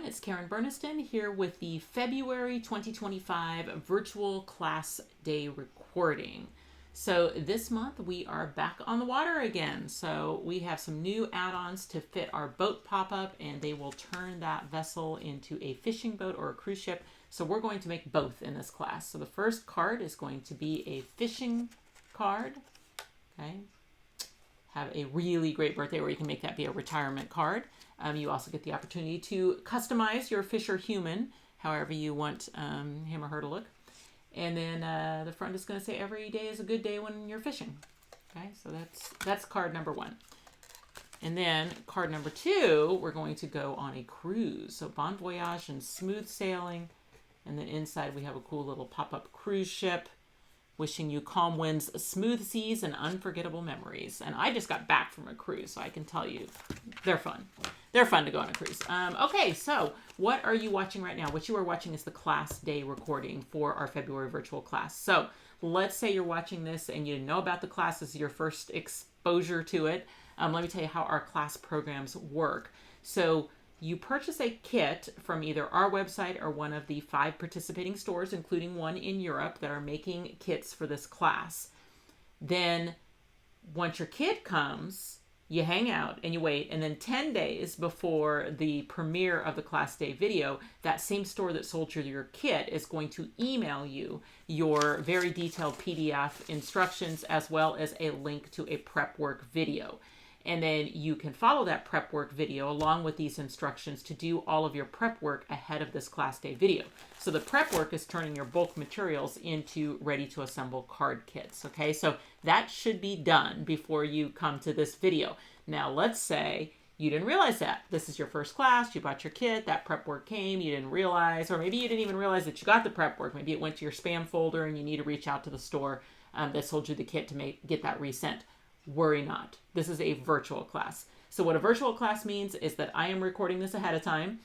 It's Karen Burniston here with the February 2025 virtual class day recording. So this month we are back on the water again. So we have some new add-ons to fit our boat pop-up, and they will turn that vessel into a fishing boat or a cruise ship. So we're going to make both in this class. So the first card is going to be a fishing card. Okay. Have a really great birthday where you can make that be a retirement card. You also get the opportunity to customize your Fisher human, however you want him or her to look. And then the front is going to say every day is a good day when you're fishing. Okay, so that's card number one. And then card number two, we're going to go on a cruise. So bon voyage and smooth sailing. And then inside we have a cool little pop-up cruise ship. Wishing you calm winds, smooth seas, and unforgettable memories. And I just got back from a cruise, so I can tell you they're fun. They're fun to go on a cruise. Okay, so what are you watching right now? What you are watching is the class day recording for our February virtual class. So let's say you're watching this and you didn't know about the class. This is your first exposure to it. Let me tell you how our class programs work. So you purchase a kit from either our website or one of the 5 participating stores, including one in Europe, that are making kits for this class. Then once your kit comes, you hang out and you wait. And then 10 days before the premiere of the class day video, that same store that sold you your kit is going to email you your very detailed PDF instructions, as well as a link to a prep work video. And then you can follow that prep work video along with these instructions to do all of your prep work ahead of this class day video. So the prep work is turning your bulk materials into ready to assemble card kits. Okay, so that should be done before you come to this video. Now, let's say you didn't realize that. This is your first class, you bought your kit, that prep work came, you didn't realize, or maybe you didn't even realize that you got the prep work. Maybe it went to your spam folder and you need to reach out to the store that sold you the kit to get that resent. Worry not. This is a virtual class. So what a virtual class means is that I am recording this ahead of time.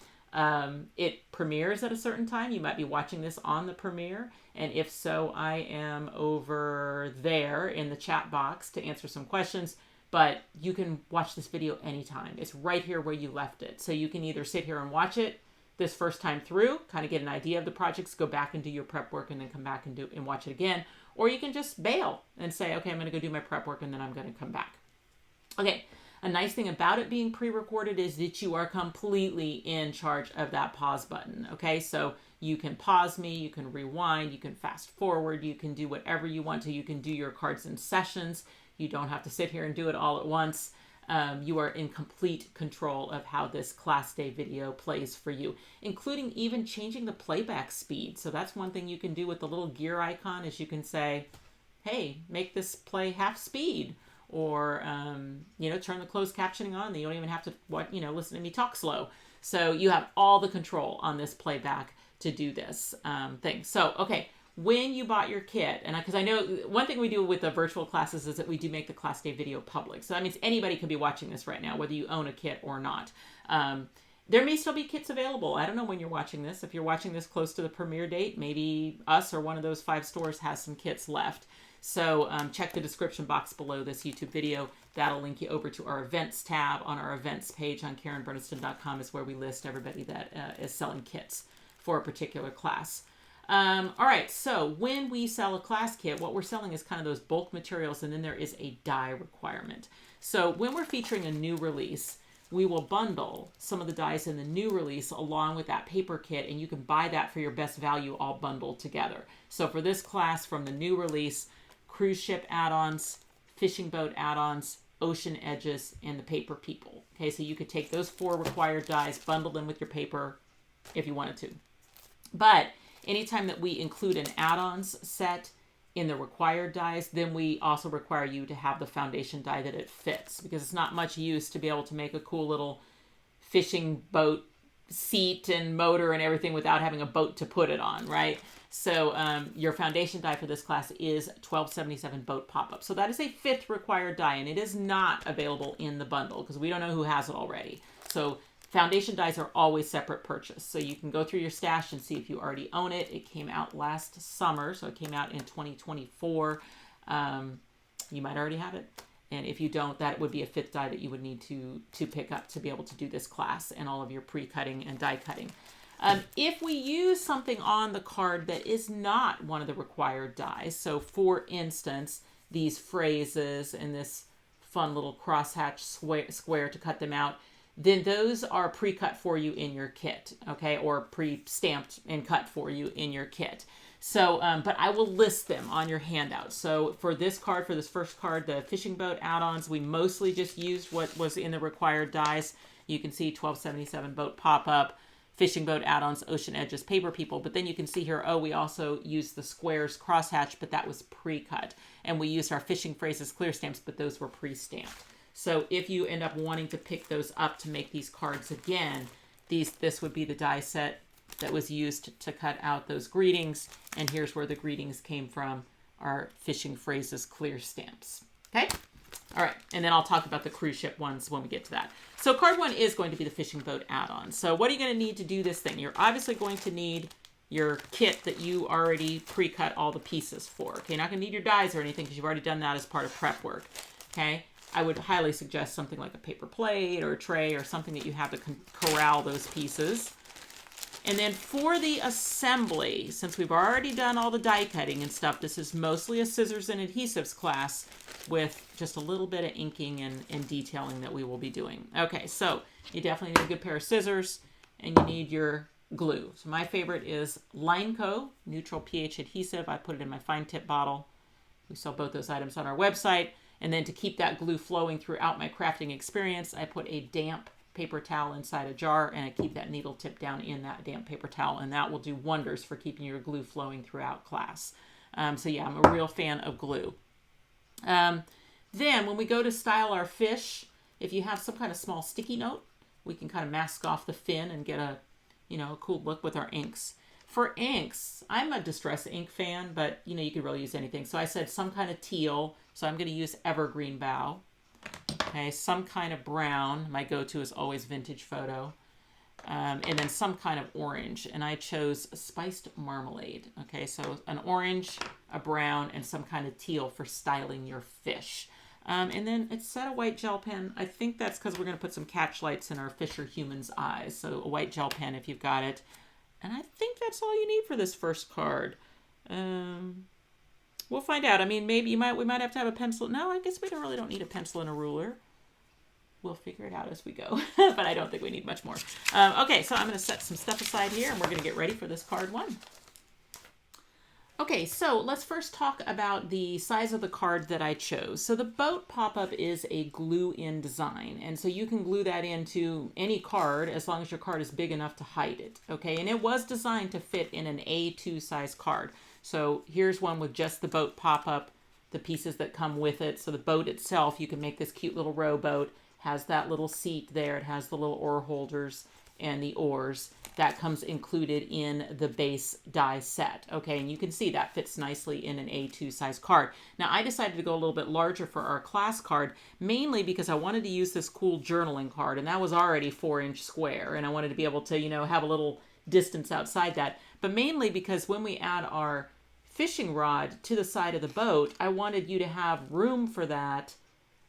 It premieres at a certain time. You might be watching this on the premiere. And if so, I am over there in the chat box to answer some questions. But you can watch this video anytime. It's right here where you left it. So you can either sit here and watch it this first time through, kind of get an idea of the projects, go back and do your prep work, and then come back and watch it again. Or you can just bail and say, okay, I'm going to go do my prep work and then I'm going to come back. Okay, a nice thing about it being pre-recorded is that you are completely in charge of that pause button. Okay, so you can pause me, you can rewind, you can fast forward, you can do whatever you want to. You can do your cards in sessions. You don't have to sit here and do it all at once. You are in complete control of how this class day video plays for you, including even changing the playback speed. So that's one thing you can do with the little gear icon, is you can say, hey, make this play half speed, or, turn the closed captioning on. You don't even have to, listen to me talk slow. So you have all the control on this playback to do this thing. So, okay. When you bought your kit, and because I know one thing we do with the virtual classes is that we do make the class day video public. So that means anybody could be watching this right now, whether you own a kit or not. There may still be kits available. I don't know when you're watching this. If you're watching this close to the premiere date, maybe us or one of those 5 stores has some kits left. So check the description box below this YouTube video. That'll link you over to our events tab on our events page on KarenBurniston.com, is where we list everybody that is selling kits for a particular class. All right, so when we sell a class kit, what we're selling is kind of those bulk materials, and then there is a die requirement. So when we're featuring a new release, we will bundle some of the dies in the new release along with that paper kit, and you can buy that for your best value all bundled together. So for this class, from the new release, cruise ship add-ons, fishing boat add-ons, ocean edges, and the paper people. Okay, so you could take those 4 required dies, bundle them with your paper if you wanted to. But anytime that we include an add-ons set in the required dies, then we also require you to have the foundation die that it fits, because it's not much use to be able to make a cool little fishing boat seat and motor and everything without having a boat to put it on, right? So your foundation die for this class is 1277 boat pop-up. So that is a 5th required die, and it is not available in the bundle because we don't know who has it already. So foundation dies are always separate purchase. So you can go through your stash and see if you already own it. It came out last summer, so it came out in 2024. You might already have it. And if you don't, that would be a 5th die that you would need to pick up to be able to do this class and all of your pre-cutting and die cutting. If we use something on the card that is not one of the required dies, so for instance, these phrases and this fun little crosshatch square to cut them out, then those are pre-cut for you in your kit, okay, or pre-stamped and cut for you in your kit. So, but I will list them on your handout. So for this card, for this first card, the fishing boat add-ons, we mostly just used what was in the required dies. You can see 1277 boat pop-up, fishing boat add-ons, ocean edges, paper people. But then you can see here, oh, we also used the squares crosshatch, but that was pre-cut. And we used our fishing phrases clear stamps, but those were pre-stamped. So if you end up wanting to pick those up to make these cards again, this would be the die set that was used to cut out those greetings. And here's where the greetings came from, our fishing phrases clear stamps. Okay? All right. And then I'll talk about the cruise ship ones when we get to that. So card 1 is going to be the fishing boat add-on. So what are you going to need to do this thing? You're obviously going to need your kit that you already pre-cut all the pieces for. Okay, you're not going to need your dies or anything because you've already done that as part of prep work. Okay, I would highly suggest something like a paper plate or a tray or something that you have to corral those pieces. And then for the assembly, since we've already done all the die cutting and stuff, this is mostly a scissors and adhesives class with just a little bit of inking and detailing that we will be doing. Okay, so you definitely need a good pair of scissors and you need your glue. So my favorite is Lineco neutral pH adhesive. I put it in my fine tip bottle. We sell both those items on our website. And then to keep that glue flowing throughout my crafting experience, I put a damp paper towel inside a jar and I keep that needle tip down in that damp paper towel, and that will do wonders for keeping your glue flowing throughout class. So yeah, I'm a real fan of glue. Then when we go to style our fish, if you have some kind of small sticky note, we can kind of mask off the fin and get a cool look with our inks. For inks, I'm a Distress ink fan, but you could really use anything. So I said some kind of teal, so I'm going to use Evergreen Bow. Okay, some kind of brown. My go-to is always Vintage Photo. And then some kind of orange, and I chose Spiced Marmalade. Okay, so an orange, a brown, and some kind of teal for styling your fish. And then it's set a white gel pen. I think that's because we're going to put some catch lights in our fish or human's eyes. So a white gel pen if you've got it. And I think that's all you need for this first card. We'll find out. I mean, maybe we might have to have a pencil. No, I guess we really don't need a pencil and a ruler. We'll figure it out as we go, but I don't think we need much more. Okay, so I'm going to set some stuff aside here, and we're going to get ready for this card 1. Okay, so let's first talk about the size of the card that I chose. So the boat pop-up is a glue-in design, and so you can glue that into any card as long as your card is big enough to hide it, okay? And it was designed to fit in an A2 size card. So here's one with just the boat pop-up, the pieces that come with it. So the boat itself, you can make this cute little rowboat, has that little seat there. It has the little oar holders and the oars. That comes included in the base die set. Okay, and you can see that fits nicely in an A2 size card. Now, I decided to go a little bit larger for our class card, mainly because I wanted to use this cool journaling card, and that was already 4-inch square, and I wanted to be able to, have a little distance outside that. But mainly because when we add our fishing rod to the side of the boat, I wanted you to have room for that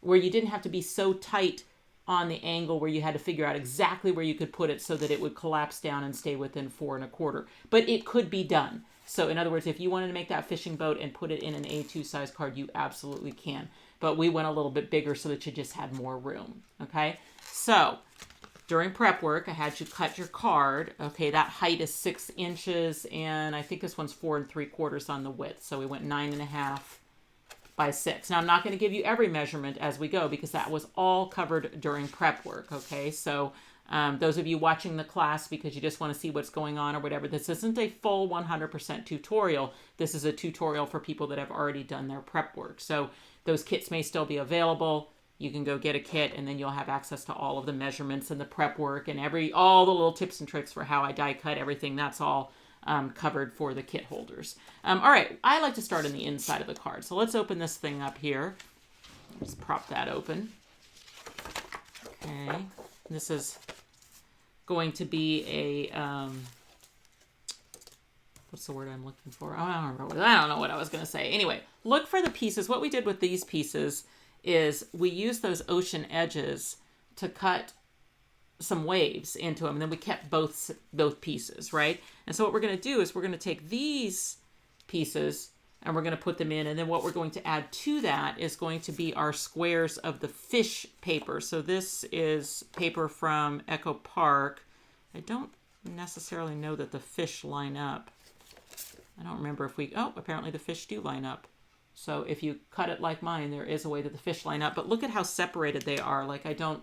where you didn't have to be so tight on the angle where you had to figure out exactly where you could put it so that it would collapse down and stay within 4 1/4. But it could be done. So in other words, if you wanted to make that fishing boat and put it in an A2 size card, you absolutely can. But we went a little bit bigger so that you just had more room. Okay. So during prep work, I had you cut your card. Okay. That height is 6 inches. And I think this one's 4 3/4 on the width. So we went 9.5 by 6. Now, I'm not going to give you every measurement as we go because that was all covered during prep work, okay? So those of you watching the class because you just want to see what's going on or whatever, this isn't a full 100% tutorial. This is a tutorial for people that have already done their prep work. So those kits may still be available. You can go get a kit and then you'll have access to all of the measurements and the prep work and all the little tips and tricks for how I die cut everything. That's all covered for the kit holders. All right, I like to start on the inside of the card. So let's open this thing up here. Just prop that open. Okay, this is going to be a, what's the word I'm looking for? I don't know what I was going to say. Anyway, look for the pieces. What we did with these pieces is we use those ocean edges to cut some waves into them, and then we kept both pieces, right? And so what we're going to do is we're going to take these pieces and we're going to put them in, and then what we're going to add to that is going to be our squares of the fish paper. So this is paper from Echo Park. I don't necessarily know that the fish line up. I don't remember if we, oh, apparently the fish do line up. So if you cut it like mine, there is a way that the fish line up, but look at how separated they are. Like I don't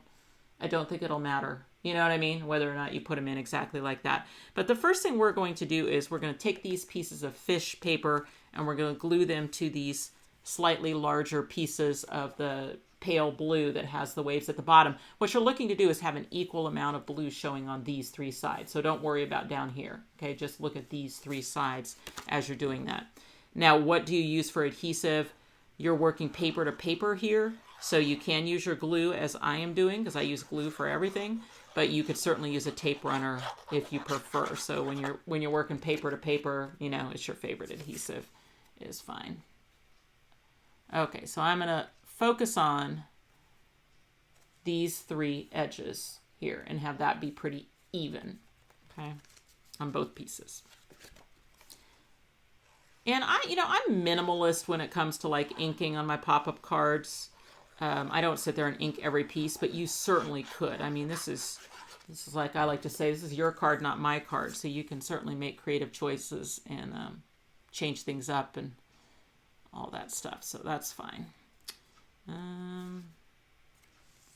think it'll matter. You know what I mean? Whether or not you put them in exactly like that. But the first thing we're going to do is we're going to take these pieces of fish paper and we're going to glue them to these slightly larger pieces of the pale blue that has the waves at the bottom. What you're looking to do is have an equal amount of blue showing on these three sides. So don't worry about down here. Okay, just look at these three sides as you're doing that. Now, what do you use for adhesive? You're working paper to paper here. So you can use your glue as I am doing, because I use glue for everything, but you could certainly use a tape runner if you prefer. So when you're working paper to paper, you know, it's your favorite adhesive is fine. Okay, so I'm going to focus on these three edges here and have that be pretty even, okay, on both pieces. And I'm minimalist when it comes to like inking on my pop-up cards. I don't sit there and ink every piece, but you certainly could. I mean, this is like I like to say, this is your card, not my card. So you can certainly make creative choices and change things up and all that stuff. So that's fine. No,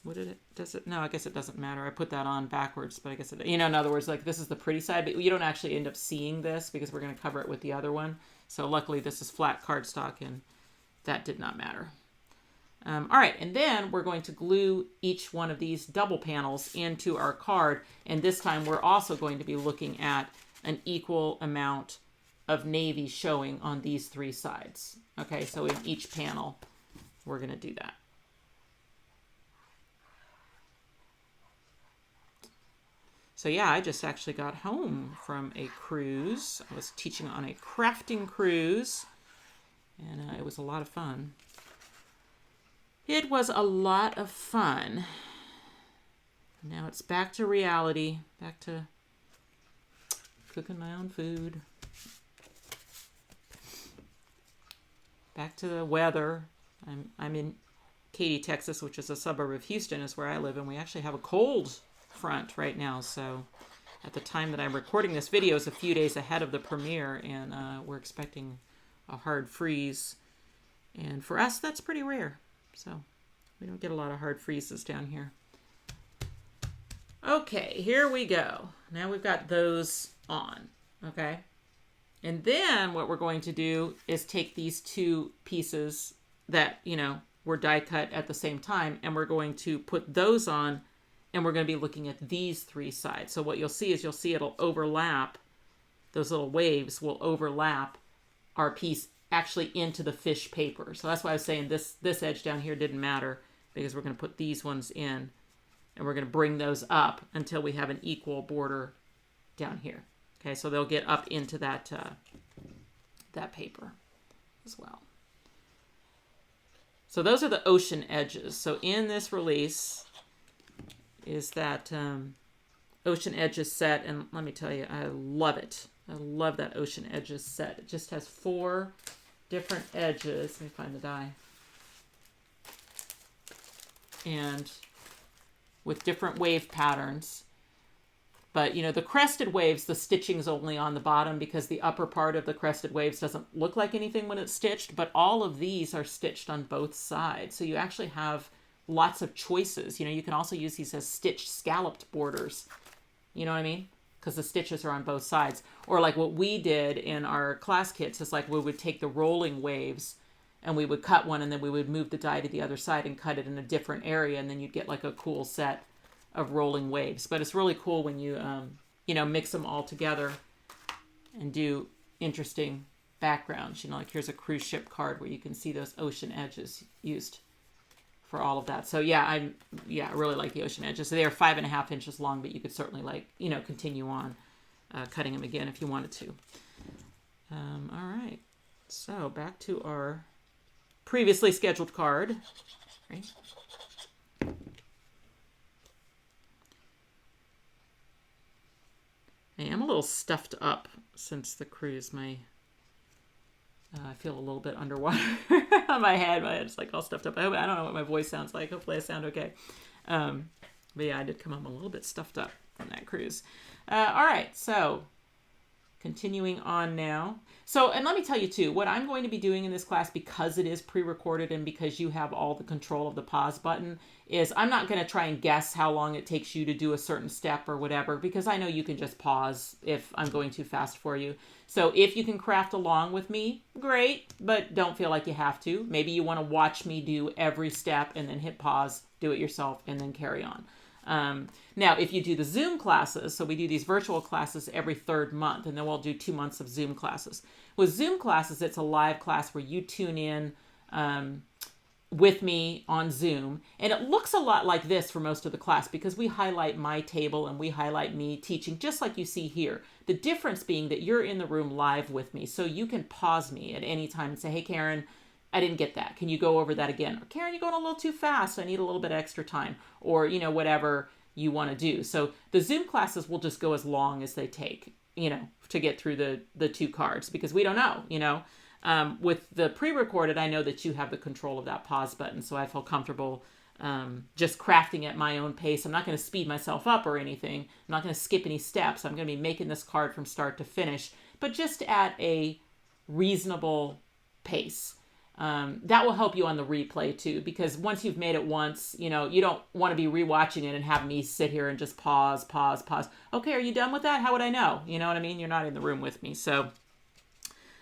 I guess it doesn't matter. I put that on backwards, but I guess in other words, like this is the pretty side, but you don't actually end up seeing this because we're going to cover it with the other one. So luckily this is flat cardstock and that did not matter. All right, and then we're going to glue each one of these double panels into our card. And this time we're also going to be looking at an equal amount of navy showing on these three sides. Okay, so in each panel, we're going to do that. So yeah, I just actually got home from a cruise. I was teaching on a crafting cruise, and it was a lot of fun. It was a lot of fun. Now it's back to reality, back to cooking my own food. Back to the weather. I'm in Katy, Texas, which is a suburb of Houston, is where I live, and we actually have a cold front right now. So at the time that I'm recording this video is a few days ahead of the premiere, and we're expecting a hard freeze. And for us, that's pretty rare. So we don't get a lot of hard freezes down here. Okay, here we go. Now we've got those on, okay? And then what we're going to do is take these two pieces that, were die cut at the same time, and we're going to put those on, and we're going to be looking at these three sides. So what you'll see is it'll overlap, those little waves will overlap our piece actually into the fish paper. So that's why I was saying this edge down here didn't matter, because we're going to put these ones in and we're going to bring those up until we have an equal border down here. Okay, so they'll get up into that that paper as well. So those are the ocean edges. So in this release is that ocean edges set, and let me tell you, I love it. I love that ocean edges set. It just has 4 different edges. Let me find the die. And with different wave patterns. But, the crested waves, the stitching's only on the bottom because the upper part of the crested waves doesn't look like anything when it's stitched, but all of these are stitched on both sides. So you actually have lots of choices. You can also use these as stitched scalloped borders. You know what I mean? Because the stitches are on both sides. Or like what we did in our class kits is like we would take the rolling waves and we would cut one and then we would move the die to the other side and cut it in a different area, and then you'd get like a cool set of rolling waves. But it's really cool when you mix them all together and do interesting backgrounds. Like here's a cruise ship card where you can see those ocean edges used for all of that. So yeah, I really like the ocean edges. So they are 5.5 inches long, but you could certainly continue on cutting them again if you wanted to. All right, so back to our previously scheduled card. Right? I am a little stuffed up since the cruise. I feel a little bit underwater on my head. My head's like all stuffed up. I don't know what my voice sounds like. Hopefully I sound okay. But yeah, I did come home a little bit stuffed up on that cruise. All right, so continuing on now. So, and let me tell you too, what I'm going to be doing in this class, because it is pre-recorded and because you have all the control of the pause button, is I'm not going to try and guess how long it takes you to do a certain step or whatever, because I know you can just pause if I'm going too fast for you. So if you can craft along with me, great, but don't feel like you have to. Maybe you want to watch me do every step and then hit pause, do it yourself, and then carry on. Now, if you do the Zoom classes, so we do these virtual classes every third month, and then we'll do 2 months of Zoom classes. With Zoom classes, it's a live class where you tune in with me on Zoom, and it looks a lot like this for most of the class because we highlight my table and we highlight me teaching just like you see here. The difference being that you're in the room live with me, so you can pause me at any time and say, hey, Karen, I didn't get that. Can you go over that again? Or, Karen, you're going a little too fast. I need a little bit extra time. Or, whatever you want to do. So the Zoom classes will just go as long as they take, to get through the 2 cards because we don't know, with the pre-recorded, I know that you have the control of that pause button. So I feel comfortable just crafting at my own pace. I'm not going to speed myself up or anything. I'm not going to skip any steps. I'm going to be making this card from start to finish, but just at a reasonable pace. That will help you on the replay too, because once you've made it once, you don't want to be rewatching it and have me sit here and just pause. Okay, are you done with that? How would I know? You know what I mean? You're not in the room with me. So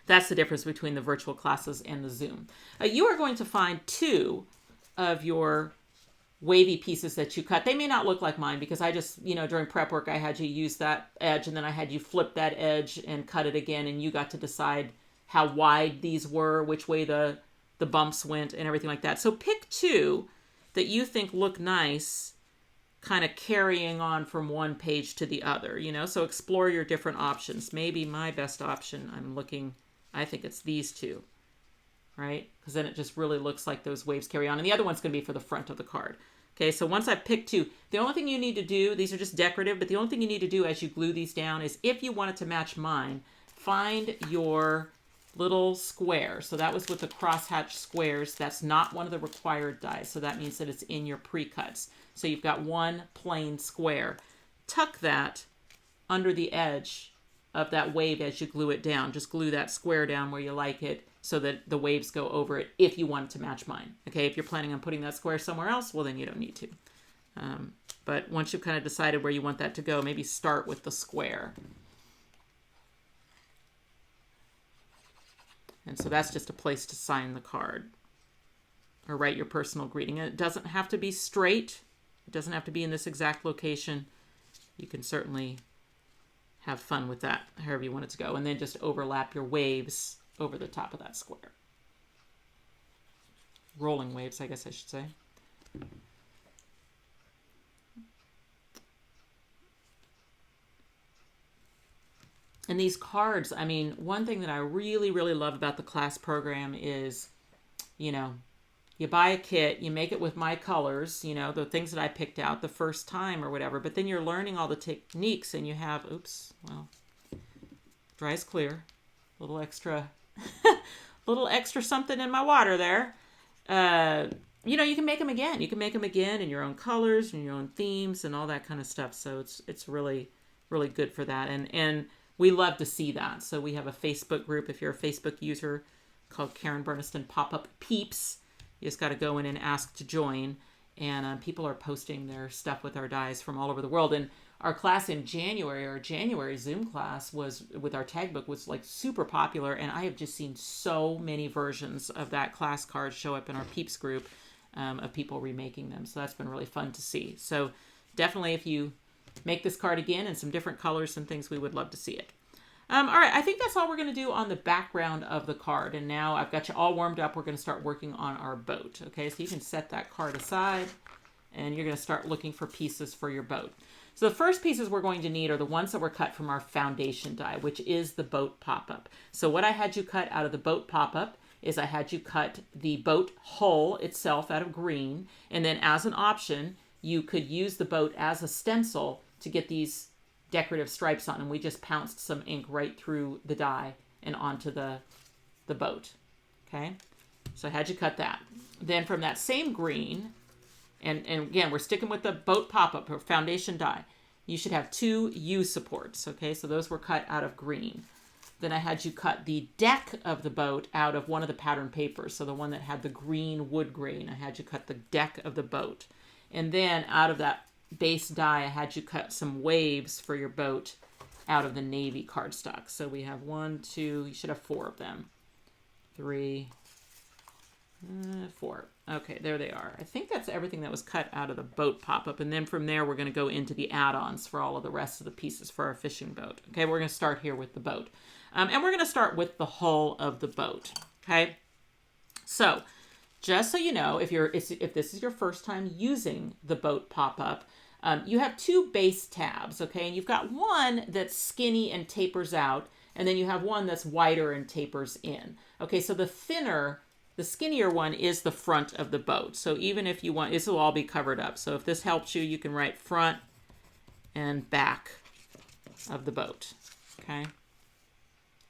that's the difference between the virtual classes and the Zoom. You are going to find 2 of your wavy pieces that you cut. They may not look like mine because I just, during prep work, I had you use that edge and then I had you flip that edge and cut it again, and you got to decide how wide these were, which way the bumps went and everything like that. So pick 2 that you think look nice, kind of carrying on from one page to the other, so explore your different options. Maybe my best option, I think it's these 2, right? Because then it just really looks like those waves carry on. And the other one's going to be for the front of the card. Okay, so once I've picked 2, the only thing you need to do, these are just decorative, but the only thing you need to do as you glue these down is, if you want it to match mine, find your little square. So that was with the crosshatch squares. That's not one of the required dies. So that means that it's in your pre-cuts. So you've got one plain square. Tuck that under the edge of that wave as you glue it down. Just glue that square down where you like it so that the waves go over it if you want it to match mine. Okay, if you're planning on putting that square somewhere else, well, then you don't need to. But once you've kind of decided where you want that to go, maybe start with the square. And so that's just a place to sign the card or write your personal greeting. And it doesn't have to be straight. It doesn't have to be in this exact location. You can certainly have fun with that, however you want it to go. And then just overlap your waves over the top of that square. Rolling waves, I guess I should say. And these cards, I mean, one thing that I really, really love about the class program is, you buy a kit, you make it with my colors, the things that I picked out the first time or whatever, but then you're learning all the techniques and you have, dry as clear, little extra something in my water there. You can make them again. You can make them again in your own colors and your own themes and all that kind of stuff. So it's really, really good for that. And we love to see that. So we have a Facebook group, if you're a Facebook user, called Karen Burniston Pop-Up Peeps. You just got to go in and ask to join. And people are posting their stuff with our dies from all over the world. And our class in January, our January Zoom class was with our tag book was like super popular. And I have just seen so many versions of that class card show up in our Peeps group of people remaking them. So that's been really fun to see. So definitely if you make this card again in some different colors and things, we would love to see it. All right, I think that's all we're going to do on the background of the card. And now I've got you all warmed up. We're going to start working on our boat. Okay, so you can set that card aside and you're going to start looking for pieces for your boat. So the first pieces we're going to need are the ones that were cut from our foundation die, which is the boat pop-up. So what I had you cut out of the boat pop-up is I had you cut the boat hull itself out of green, and then as an option, you could use the boat as a stencil to get these decorative stripes on, and we just pounced some ink right through the die and onto the boat. Okay, so I had you cut that. Then from that same green, and again, we're sticking with the boat pop-up or foundation die, you should have 2 U supports. Okay, so those were cut out of green. Then I had you cut the deck of the boat out of one of the pattern papers. So the one that had the green wood grain, I had you cut the deck of the boat. And then out of that base die, I had you cut some waves for your boat out of the navy cardstock. So we have 1, 2, you should have 4 of them. 3, 4. Okay, there they are. I think that's everything that was cut out of the boat pop-up. And then from there, we're going to go into the add-ons for all of the rest of the pieces for our fishing boat. Okay, we're going to start here with the boat. And we're going to start with the hull of the boat. Okay, so just so you know, if this is your first time using the boat pop-up, you have 2 base tabs. Okay, and you've got one that's skinny and tapers out, and then you have one that's wider and tapers in. Okay, so the skinnier one is the front of the boat. So even if you want, this will all be covered up. So if this helps you, you can write front and back of the boat. Okay,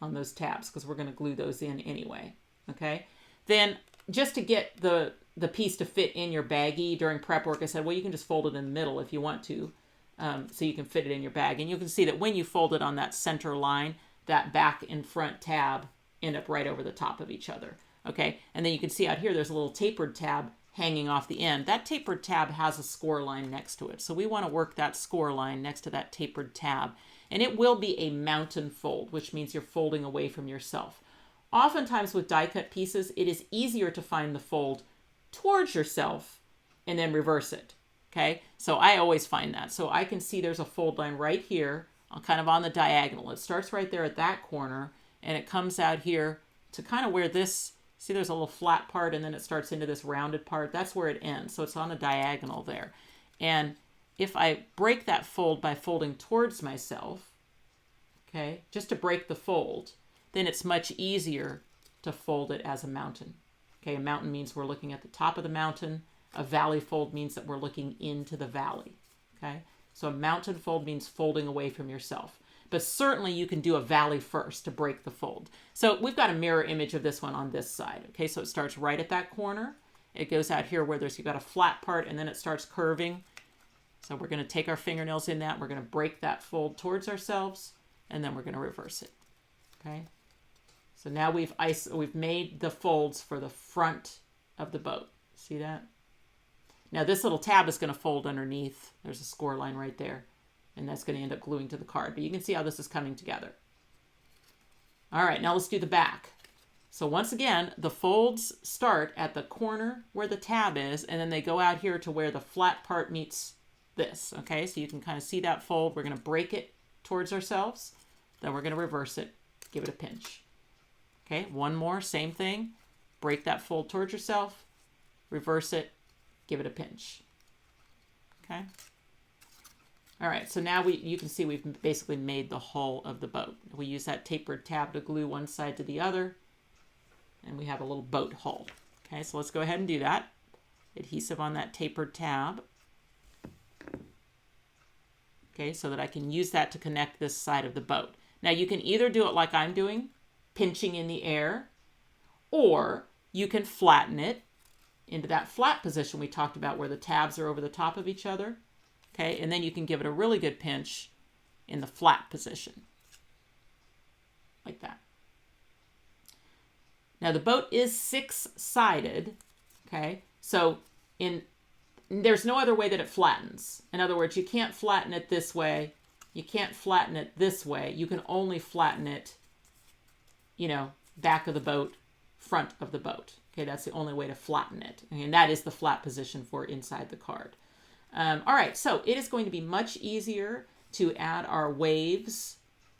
on those tabs, because we're going to glue those in anyway. Okay, then just to get the piece to fit in your baggie during prep work, I said, well, you can just fold it in the middle if you want to, so you can fit it in your bag. And you can see that when you fold it on that center line, that back and front tab end up right over the top of each other. Okay, and then you can see out here there's a little tapered tab hanging off the end. That tapered tab has a score line next to it. So we want to work that score line next to that tapered tab. And it will be a mountain fold, which means you're folding away from yourself. Oftentimes with die cut pieces, it is easier to find the fold towards yourself and then reverse it. Okay, so I always find that. So I can see there's a fold line right here, kind of on the diagonal. It starts right there at that corner, and it comes out here to kind of where this, see there's a little flat part, and then it starts into this rounded part. That's where it ends. So it's on a diagonal there. And if I break that fold by folding towards myself, okay, just to break the fold, then it's much easier to fold it as a mountain. Okay, a mountain means we're looking at the top of the mountain. A valley fold means that we're looking into the valley. Okay, so a mountain fold means folding away from yourself. But certainly you can do a valley first to break the fold. So we've got a mirror image of this one on this side. Okay, so it starts right at that corner. It goes out here where you've got a flat part, and then it starts curving. So we're going to take our fingernails in that. We're going to break that fold towards ourselves, and then we're going to reverse it. Okay. So now we've made the folds for the front of the boat. See that? Now this little tab is going to fold underneath. There's a score line right there, and that's going to end up gluing to the card. But you can see how this is coming together. All right, now let's do the back. So once again, the folds start at the corner where the tab is, and then they go out here to where the flat part meets this. Okay, so you can kind of see that fold. We're going to break it towards ourselves. Then we're going to reverse it, give it a pinch. Okay, one more, same thing. Break that fold towards yourself, reverse it, give it a pinch. Okay. All right, so now you can see we've basically made the hull of the boat. We use that tapered tab to glue one side to the other, and we have a little boat hull. Okay, so let's go ahead and do that. Adhesive on that tapered tab. Okay, so that I can use that to connect this side of the boat. Now you can either do it like I'm doing, pinching in the air, or you can flatten it into that flat position we talked about where the tabs are over the top of each other. Okay, and then you can give it a really good pinch in the flat position, like that. Now the boat is 6-sided, okay, so there's no other way that it flattens. In other words, you can't flatten it this way, you can't flatten it this way, you can only flatten it, back of the boat, front of the boat. Okay, that's the only way to flatten it. And that is the flat position for inside the card. All right, so it is going to be much easier to add our waves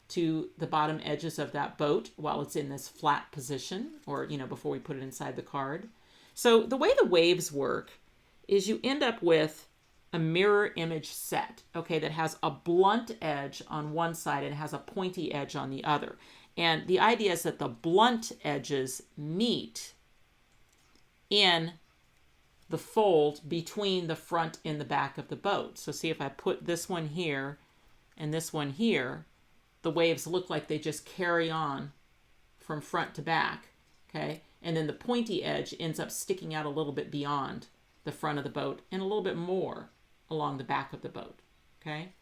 to the bottom edges of that boat while it's in this flat position, or, before we put it inside the card. So the way the waves work is you end up with a mirror image set, okay, that has a blunt edge on one side and has a pointy edge on the other. And the idea is that the blunt edges meet in the fold between the front and the back of the boat. So see, if I put this one here and this one here, the waves look like they just carry on from front to back, okay? And then the pointy edge ends up sticking out a little bit beyond the front of the boat and a little bit more along the back of the boat, okay?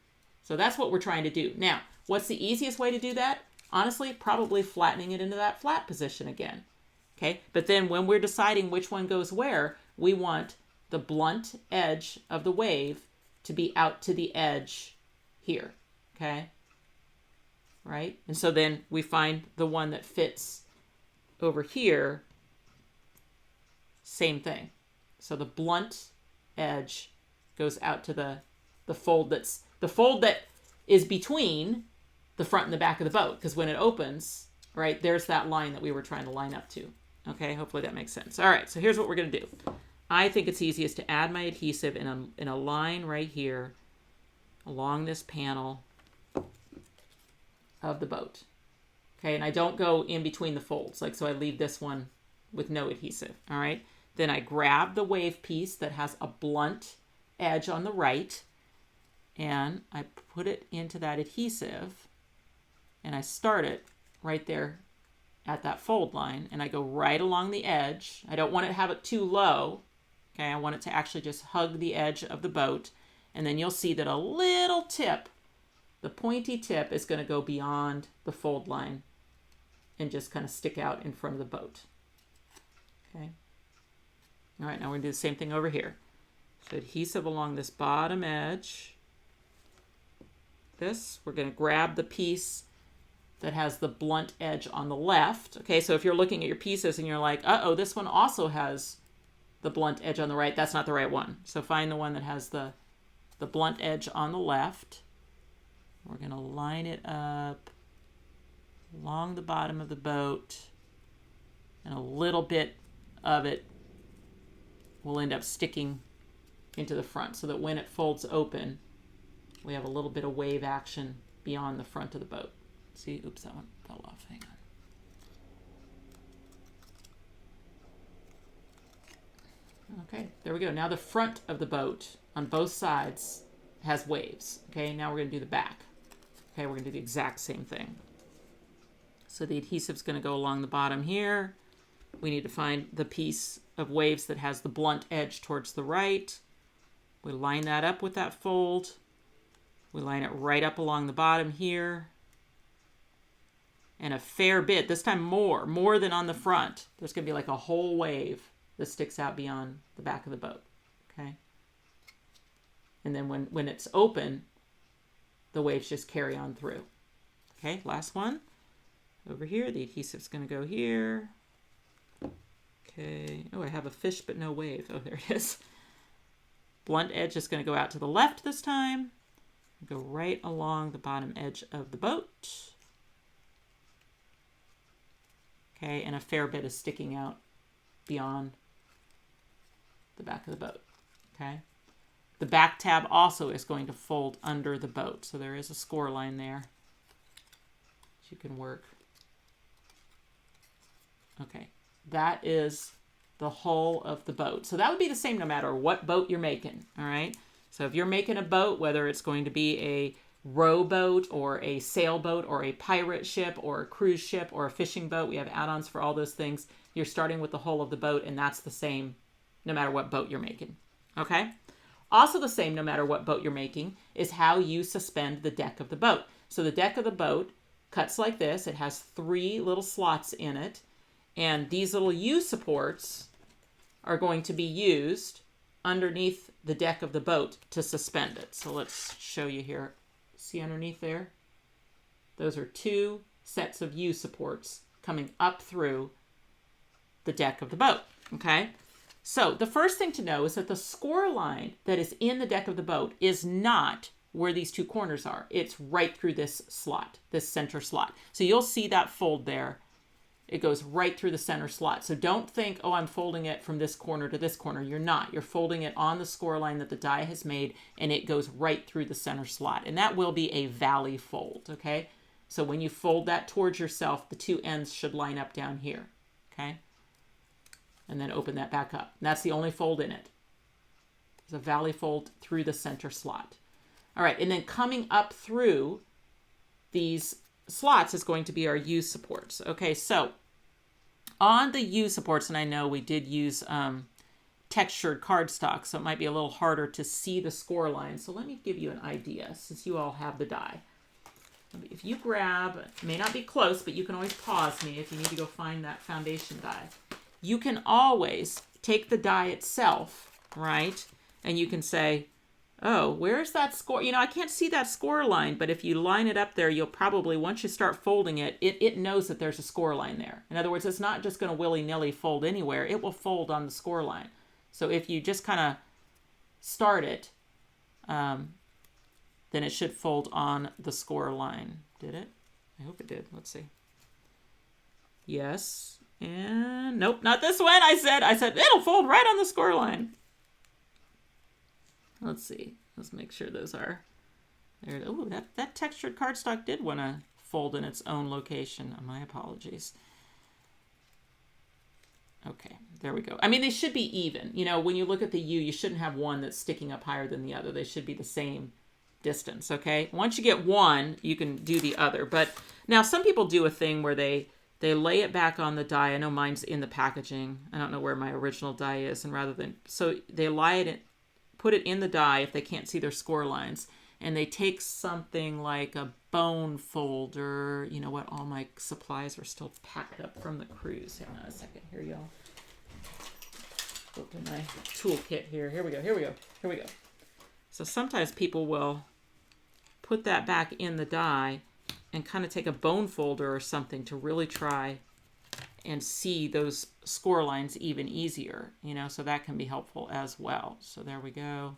So that's what we're trying to do. Now, what's the easiest way to do that? Honestly, probably flattening it into that flat position again, okay? But then when we're deciding which one goes where, we want the blunt edge of the wave to be out to the edge here, okay? Right? And so then we find the one that fits over here, same thing. So the blunt edge goes out to the fold that is between the front and the back of the boat, because when it opens, right, there's that line that we were trying to line up to. Okay, hopefully that makes sense. All right, so here's what we're going to do. I think it's easiest to add my adhesive in a line right here along this panel of the boat. Okay, and I don't go in between the folds, like so I leave this one with no adhesive. All right, then I grab the wave piece that has a blunt edge on the right, and I put it into that adhesive, and I start it right there at that fold line, and I go right along the edge. I don't want to have it too low. Okay, I want it to actually just hug the edge of the boat, and then you'll see that a little tip, the pointy tip, is going to go beyond the fold line and just kind of stick out in front of the boat. Okay. All right, now we're going to do the same thing over here. So adhesive along this bottom edge. We're going to grab the piece that has the blunt edge on the left. Okay, so if you're looking at your pieces and you're like, uh-oh, this one also has the blunt edge on the right, that's not the right one. So find the one that has the blunt edge on the left. We're going to line it up along the bottom of the boat, and a little bit of it will end up sticking into the front so that when it folds open, we have a little bit of wave action beyond the front of the boat. See, oops, that one fell off. Hang on. Okay, there we go. Now the front of the boat on both sides has waves. Okay, now we're going to do the back. Okay, we're going to do the exact same thing. So the adhesive's going to go along the bottom here. We need to find the piece of waves that has the blunt edge towards the right. We line that up with that fold. We line it right up along the bottom here. And a fair bit, this time more than on the front. There's going to be like a whole wave that sticks out beyond the back of the boat. Okay. And then when it's open, the waves just carry on through. Okay, last one. Over here, the adhesive's going to go here. Okay. Oh, I have a fish but no wave. Oh, there it is. Blunt edge is going to go out to the left this time. Go right along the bottom edge of the boat. Okay, and a fair bit is sticking out beyond the back of the boat. Okay. The back tab also is going to fold under the boat. So there is a score line there that you can work. Okay, that is the hull of the boat. So that would be the same no matter what boat you're making, all right? So if you're making a boat, whether it's going to be a rowboat or a sailboat or a pirate ship or a cruise ship or a fishing boat, we have add-ons for all those things. You're starting with the hull of the boat, and that's the same no matter what boat you're making, okay? Also the same no matter what boat you're making is how you suspend the deck of the boat. So the deck of the boat cuts like this. It has 3 little slots in it. And these little U supports are going to be used underneath the deck of the boat to suspend it. So let's show you here. See underneath there? Those are 2 sets of U supports coming up through the deck of the boat, okay? So the first thing to know is that the score line that is in the deck of the boat is not where these 2 corners are. It's right through this slot, this center slot. So you'll see that fold there. It goes right through the center slot. So don't think, oh, I'm folding it from this corner to this corner. You're not. You're folding it on the score line that the die has made, and it goes right through the center slot. And that will be a valley fold, okay? So when you fold that towards yourself, the two ends should line up down here, okay? And then open that back up. And that's the only fold in it. There's a valley fold through the center slot. All right, and then coming up through these slots is going to be our U supports. Okay, so on the U supports, and I know we did use textured cardstock, so it might be a little harder to see the score line. So let me give you an idea, since you all have the die. If you grab, it may not be close, but you can always pause me if you need to go find that foundation die. You can always take the die itself, right? And you can say, oh, where's that score? You know, I can't see that score line, but if you line it up there, you'll probably, once you start folding it, it knows that there's a score line there. In other words, it's not just going to willy-nilly fold anywhere. It will fold on the score line. So if you just kind of start it, then it should fold on the score line. Did it? I hope it did. Let's see. Yes. And nope, not this one. I said it'll fold right on the score line. Let's see. Let's make sure those are there. Oh, that textured cardstock did want to fold in its own location. My apologies. Okay, there we go. I mean, they should be even. You know, when you look at the U, you shouldn't have one that's sticking up higher than the other. They should be the same distance, okay? Once you get one, you can do the other. But now some people do a thing where they lay it back on the die. I know mine's in the packaging. I don't know where my original die is. And rather than, so they lie it, put it in the die if they can't see their score lines. And they take something like a bone folder. You know what? All my supplies are still packed up from the cruise. Hang on a second here, y'all. Open my toolkit here. Here we go. So sometimes people will put that back in the die and kind of take a bone folder or something to really try and see those score lines even easier, you know, so that can be helpful as well. So there we go,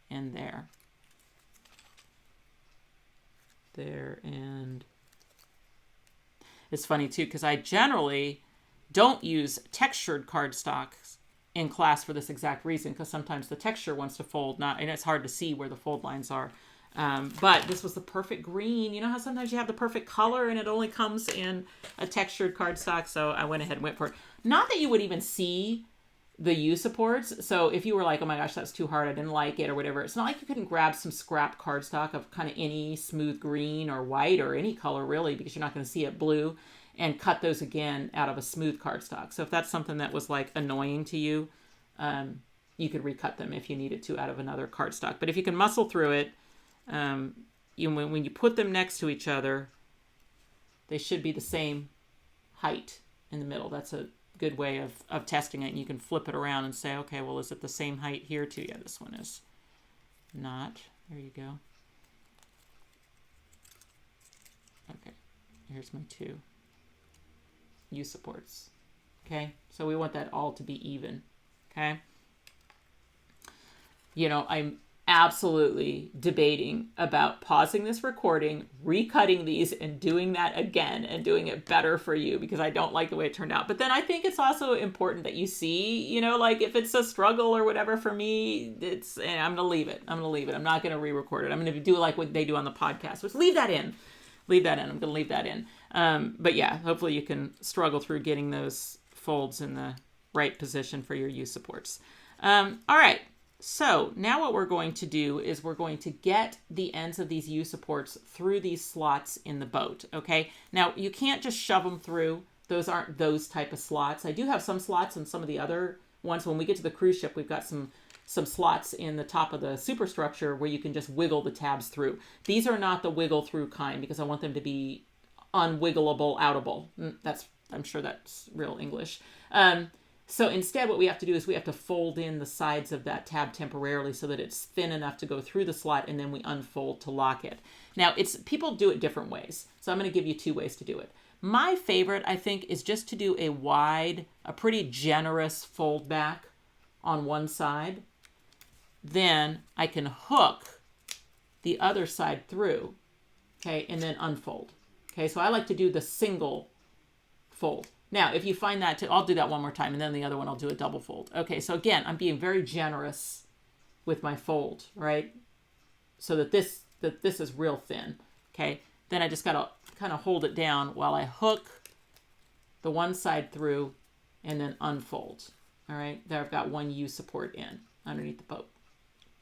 and there. There, and it's funny too, because I generally don't use textured cardstock in class for this exact reason, because sometimes the texture wants to fold, and it's hard to see where the fold lines are. But this was the perfect green. You know how sometimes you have the perfect color and it only comes in a textured cardstock, so I went ahead and went for it. Not that you would even see the U supports, so if you were like, oh my gosh, that's too hard, I didn't like it or whatever, it's not like you couldn't grab some scrap cardstock of kind of any smooth green or white or any color really, because you're not going to see it blue, and cut those again out of a smooth cardstock. So if that's something that was like annoying to you, you could recut them if you needed to out of another cardstock. But if you can muscle through it, when you put them next to each other, they should be the same height in the middle. That's a good way of testing it. And you can flip it around and say, okay, well, is it the same height here too? Yeah, this one is not. There you go. Okay, here's my two U supports. Okay, so we want that all to be even. Okay. You know, I'm absolutely debating about pausing this recording, recutting these, and doing that again and doing it better for you, because I don't like the way it turned out. But then I think it's also important that you see, you know, like if it's a struggle or whatever for me, I'm going to leave it. I'm not going to re-record it. I'm going to do like what they do on the podcast, which leave that in. I'm going to leave that in. But yeah, hopefully you can struggle through getting those folds in the right position for your U supports. All right. So now what we're going to do is we're going to get the ends of these U supports through these slots in the boat, okay? Now, you can't just shove them through. Those aren't those type of slots. I do have some slots on some of the other ones. When we get to the cruise ship, we've got some slots in the top of the superstructure where you can just wiggle the tabs through. These are not the wiggle through kind, because I want them to be unwiggleable, outable. I'm sure that's real English. So instead, what we have to do is we have to fold in the sides of that tab temporarily so that it's thin enough to go through the slot, and then we unfold to lock it. Now, people do it different ways. So I'm going to give you two ways to do it. My favorite, I think, is just to do a pretty generous fold back on one side. Then I can hook the other side through, okay, and then unfold. Okay, so I like to do the single fold. Now, if you find I'll do that one more time, and then the other one I'll do a double fold. Okay, so again, I'm being very generous with my fold, right? So that this is real thin, okay? then I just got to kind of hold it down while I hook the one side through and then unfold. All right, there I've got one U support in underneath the boat.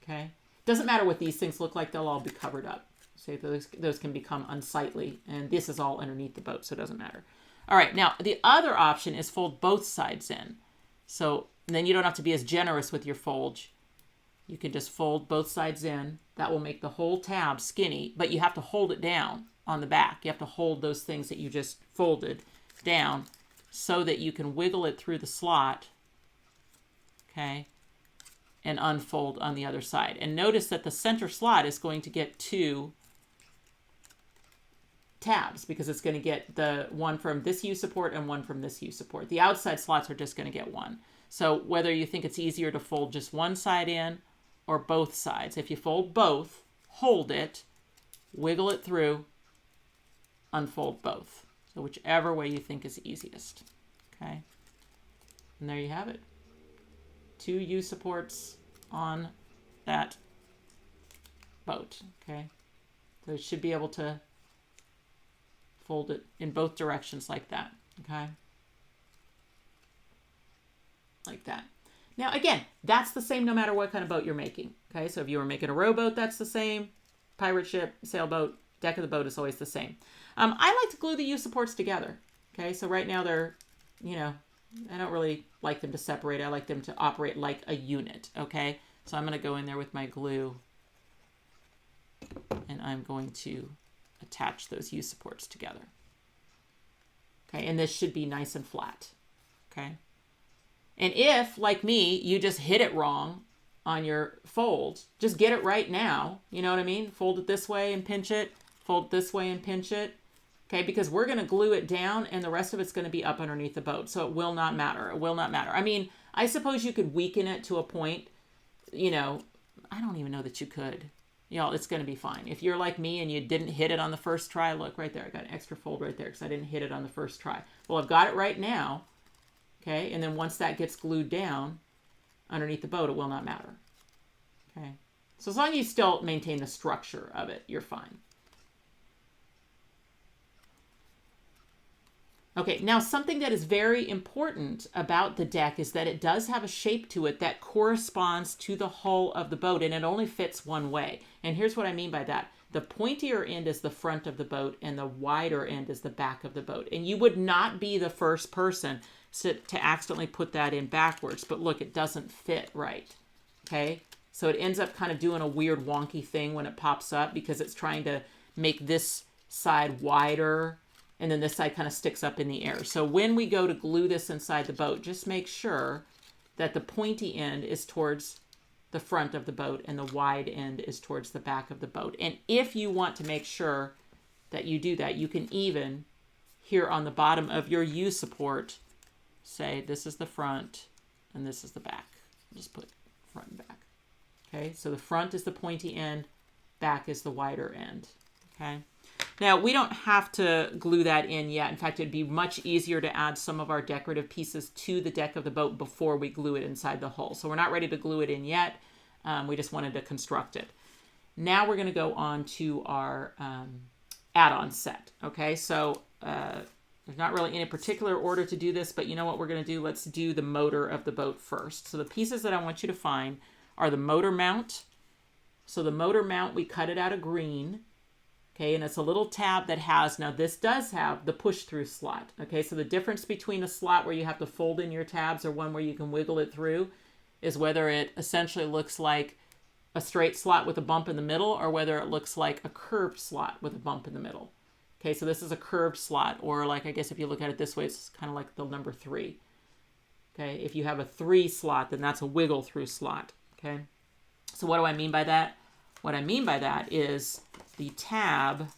Okay, doesn't matter what these things look like, they'll all be covered up. So those can become unsightly, and this is all underneath the boat, so it doesn't matter. All right, now the other option is fold both sides in. So then you don't have to be as generous with your fold. You can just fold both sides in. That will make the whole tab skinny, but you have to hold it down on the back. You have to hold those things that you just folded down so that you can wiggle it through the slot, okay, and unfold on the other side. And notice that the center slot is going to get 2 tabs because it's going to get the one from this U support and one from this U support. The outside slots are just going to get one. So whether you think it's easier to fold just one side in or both sides, if you fold both, hold it, wiggle it through, unfold both. So whichever way you think is easiest. Okay. And there you have it. 2 U supports on that boat. Okay. So it should be able to fold it in both directions like that. Okay. Like that. Now, again, that's the same no matter what kind of boat you're making. Okay. So if you were making a rowboat, that's the same. Pirate ship, sailboat, deck of the boat is always the same. I like to glue the U supports together. Okay. So right now they're, you know, I don't really like them to separate. I like them to operate like a unit. Okay. So I'm going to go in there with my glue and I'm going to attach those U supports together. Okay. And this should be nice and flat. Okay. And if, like me, you just hit it wrong on your fold, just get it right now. You know what I mean? Fold it this way and pinch it. Fold it this way and pinch it. Okay, because we're going to glue it down and the rest of it's going to be up underneath the boat. So it will not matter. It will not matter. I mean, I suppose you could weaken it to a point, you know, I don't even know that you could. Y'all, it's going to be fine. If you're like me and you didn't hit it on the first try, look right there. I got an extra fold right there because I didn't hit it on the first try. Well, I've got it right now. Okay, and then once that gets glued down underneath the boat, it will not matter. Okay, so as long as you still maintain the structure of it, you're fine. Okay, now something that is very important about the deck is that it does have a shape to it that corresponds to the hull of the boat, and it only fits one way. And here's what I mean by that. The pointier end is the front of the boat, and the wider end is the back of the boat. And you would not be the first person to accidentally put that in backwards, but look, it doesn't fit right. Okay, so it ends up kind of doing a weird wonky thing when it pops up because it's trying to make this side wider and then this side kind of sticks up in the air. So when we go to glue this inside the boat, just make sure that the pointy end is towards the front of the boat and the wide end is towards the back of the boat. And if you want to make sure that you do that, you can even, here on the bottom of your U support, say this is the front and this is the back. Just put front and back. Okay, so the front is the pointy end, back is the wider end. Okay. Now, we don't have to glue that in yet. In fact, it'd be much easier to add some of our decorative pieces to the deck of the boat before we glue it inside the hull. So we're not ready to glue it in yet. We just wanted to construct it. Now we're going to go on to our add-on set. Okay, so there's not really any particular order to do this, but you know what we're going to do? Let's do the motor of the boat first. So the pieces that I want you to find are the motor mount. So the motor mount, we cut it out of green. Okay, and it's a little tab that has, now this does have the push-through slot. Okay, so the difference between a slot where you have to fold in your tabs or one where you can wiggle it through is whether it essentially looks like a straight slot with a bump in the middle or whether it looks like a curved slot with a bump in the middle. Okay, so this is a curved slot, or like, I guess if you look at it this way, it's kind of like the number 3. Okay, if you have a 3 slot, then that's a wiggle through slot. Okay, so what do I mean by that? What I mean by that is the tab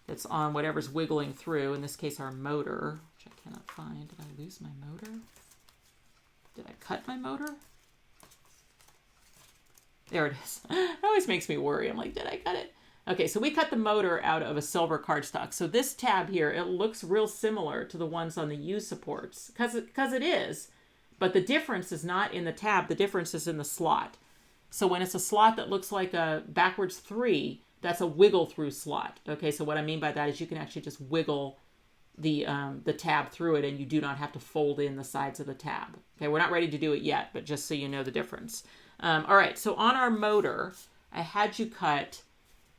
that's on whatever's wiggling through, in this case our motor, which I cannot find. Did I lose my motor? Did I cut my motor? There it is. It always makes me worry. I'm like, did I cut it? Okay, so we cut the motor out of a silver cardstock. So this tab here, it looks real similar to the ones on the U supports, because it is, but the difference is not in the tab, the difference is in the slot. So when it's a slot that looks like a backwards 3, that's a wiggle through slot. Okay, so what I mean by that is you can actually just wiggle the tab through it, and you do not have to fold in the sides of the tab. Okay, we're not ready to do it yet, but just so you know the difference. All right, so on our motor, I had you cut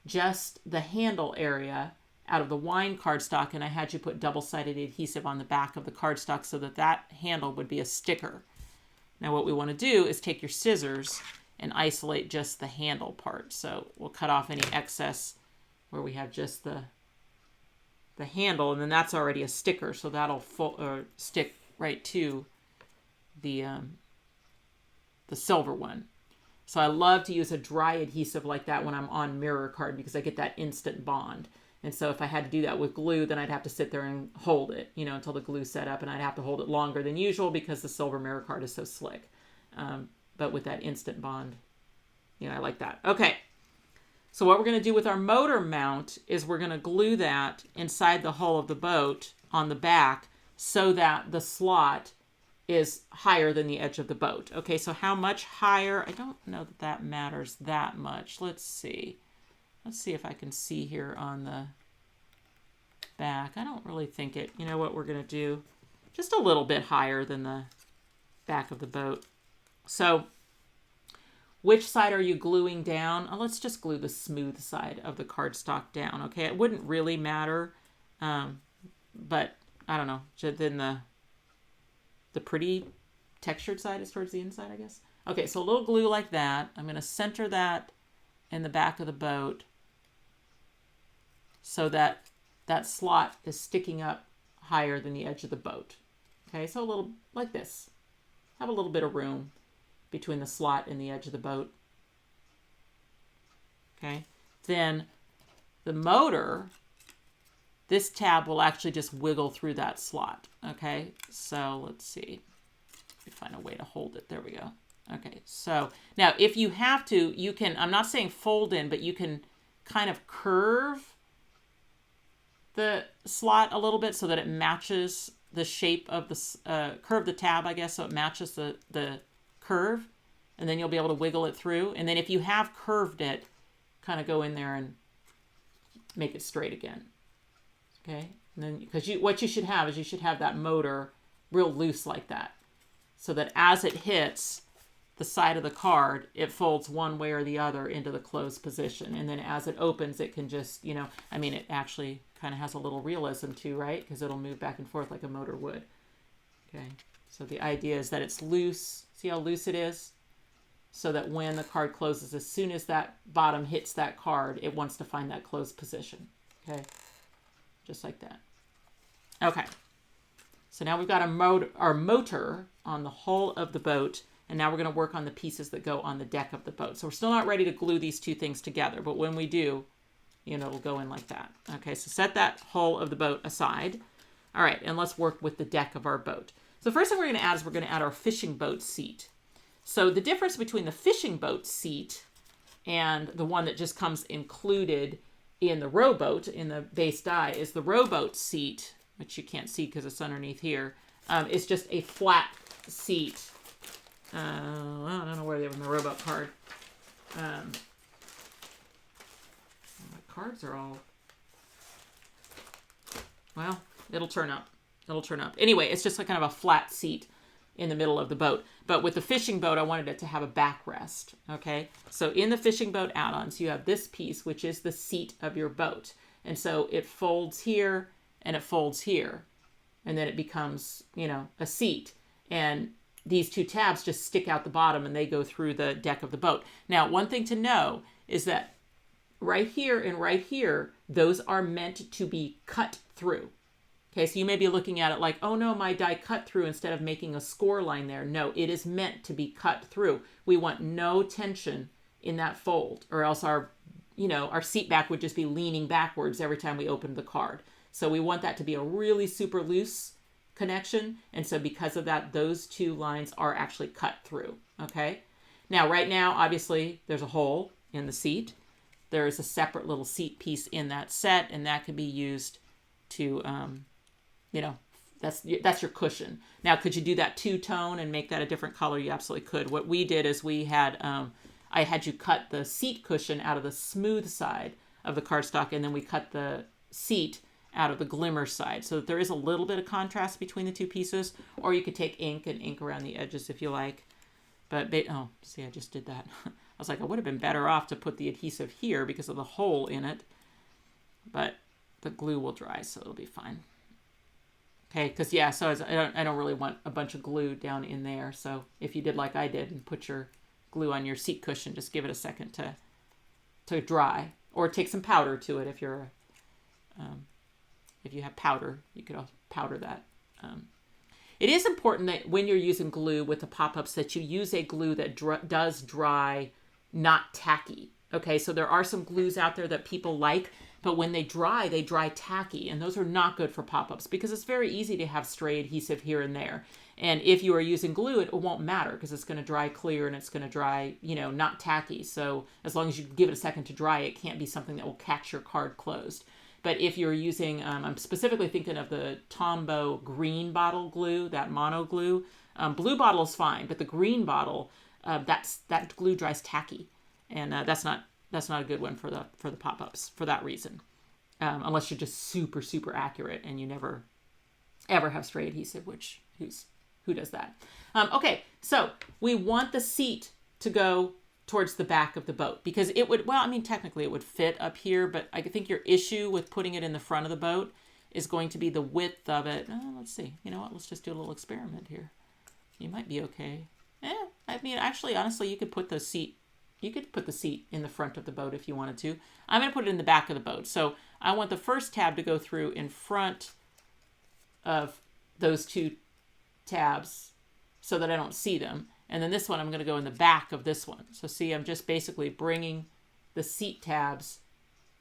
just the handle area out of the wine cardstock, and I had you put double-sided adhesive on the back of the cardstock so that that handle would be a sticker. Now what we want to do is take your scissors and isolate just the handle part. So we'll cut off any excess where we have just the handle, and then that's already a sticker, so that'll stick right to the silver one. So I love to use a dry adhesive like that when I'm on mirror card because I get that instant bond. And so if I had to do that with glue, then I'd have to sit there and hold it, you know, until the glue set up, and I'd have to hold it longer than usual because the silver mirror card is so slick. But with that instant bond, you know, I like that. Okay. So what we're going to do with our motor mount is we're going to glue that inside the hull of the boat on the back so that the slot is higher than the edge of the boat. Okay, so how much higher? I don't know that that matters that much. Let's see. Let's see if I can see here on the back. I don't really think it. You know what we're going to do? Just a little bit higher than the back of the boat. So which side are you gluing down? Oh, let's just glue the smooth side of the cardstock down. Okay, it wouldn't really matter, but I don't know. Then the pretty textured side is towards the inside, I guess. Okay, so a little glue like that. I'm going to center that in the back of the boat so that that slot is sticking up higher than the edge of the boat. Okay, so a little like this. Have a little bit of room between the slot and the edge of the boat. Okay, then the motor, this tab will actually just wiggle through that slot. Okay, so let's see if we find a way to hold it. There we go. Okay, so now if you have to, you can, I'm not saying fold in, but you can kind of curve the slot a little bit so that it matches the shape of the, curve the tab, I guess, so it matches the curve, and then you'll be able to wiggle it through. And then if you have curved it, kind of go in there and make it straight again. Okay, and then because what you should have is you should have that motor real loose like that, so that as it hits the side of the card, it folds one way or the other into the closed position. And then as it opens, it can just, you know, I mean, it actually kind of has a little realism too, right? Because it'll move back and forth like a motor would. Okay, so the idea is that it's loose. See how loose it is? So that when the card closes, as soon as that bottom hits that card, it wants to find that closed position. Okay, just like that. Okay, so now we've got our motor on the hull of the boat, and now we're going to work on the pieces that go on the deck of the boat. So we're still not ready to glue these two things together, but when we do, you know, it'll go in like that. Okay, so set that hull of the boat aside. All right, and let's work with the deck of our boat. So the first thing we're going to add is we're going to add our fishing boat seat. So the difference between the fishing boat seat and the one that just comes included in the rowboat, in the base die, is the rowboat seat, which you can't see because it's underneath here, is just a flat seat. Well, I don't know where they were in the rowboat card. My cards are all... Well, it'll turn up. It'll turn up. Anyway, it's just like kind of a flat seat in the middle of the boat. But with the fishing boat, I wanted it to have a backrest. Okay, so in the fishing boat add-ons, you have this piece, which is the seat of your boat. And so it folds here and it folds here. And then it becomes, you know, a seat. And these two tabs just stick out the bottom and they go through the deck of the boat. Now, one thing to know is that right here and right here, those are meant to be cut through. Okay, so you may be looking at it like, oh no, my die cut through instead of making a score line there. No, it is meant to be cut through. We want no tension in that fold, or else our, you know, our seat back would just be leaning backwards every time we opened the card. So we want that to be a really super loose connection. And so because of that, those two lines are actually cut through. Okay. Now, right now, obviously there's a hole in the seat. There is a separate little seat piece in that set, and that can be used to, you know, that's your cushion. Now, could you do that two-tone and make that a different color? You absolutely could. What we did is we had, I had you cut the seat cushion out of the smooth side of the cardstock, and then we cut the seat out of the glimmer side, so that there is a little bit of contrast between the two pieces. Or you could take ink and ink around the edges if you like. But, oh, see, I just did that. I was like, I would have been better off to put the adhesive here because of the hole in it. But the glue will dry, so it'll be fine. Okay, because, yeah, so I don't really want a bunch of glue down in there. So if you did like I did and put your glue on your seat cushion, just give it a second to dry. Or take some powder to it if you're... if you have powder, you could also powder that. It is important that when you're using glue with the pop-ups that you use a glue that does dry, not tacky. Okay, so there are some glues out there that people like, but when they dry tacky, and those are not good for pop-ups because it's very easy to have stray adhesive here and there. And if you are using glue, it won't matter because it's going to dry clear and it's going to dry, not tacky. So as long as you give it a second to dry, it can't be something that will catch your card closed. But if you're using, I'm specifically thinking of the Tombow green bottle glue, that mono glue. Blue bottle is fine, but the green bottle, that glue dries tacky, and that's not a good one for the pop-ups for that reason. Unless you're just super, super accurate and you never ever have stray adhesive, which who does that? Okay, so we want the seat to go towards the back of the boat because it would, well, I mean, technically it would fit up here, but I think your issue with putting it in the front of the boat is going to be the width of it. Let's see. You know what? Let's just do a little experiment here. You might be okay. I mean, actually, honestly, you could put the seat in the front of the boat if you wanted to. I'm going to put it in the back of the boat. So I want the first tab to go through in front of those two tabs so that I don't see them. And then this one, I'm going to go in the back of this one. So see, I'm just basically bringing the seat tabs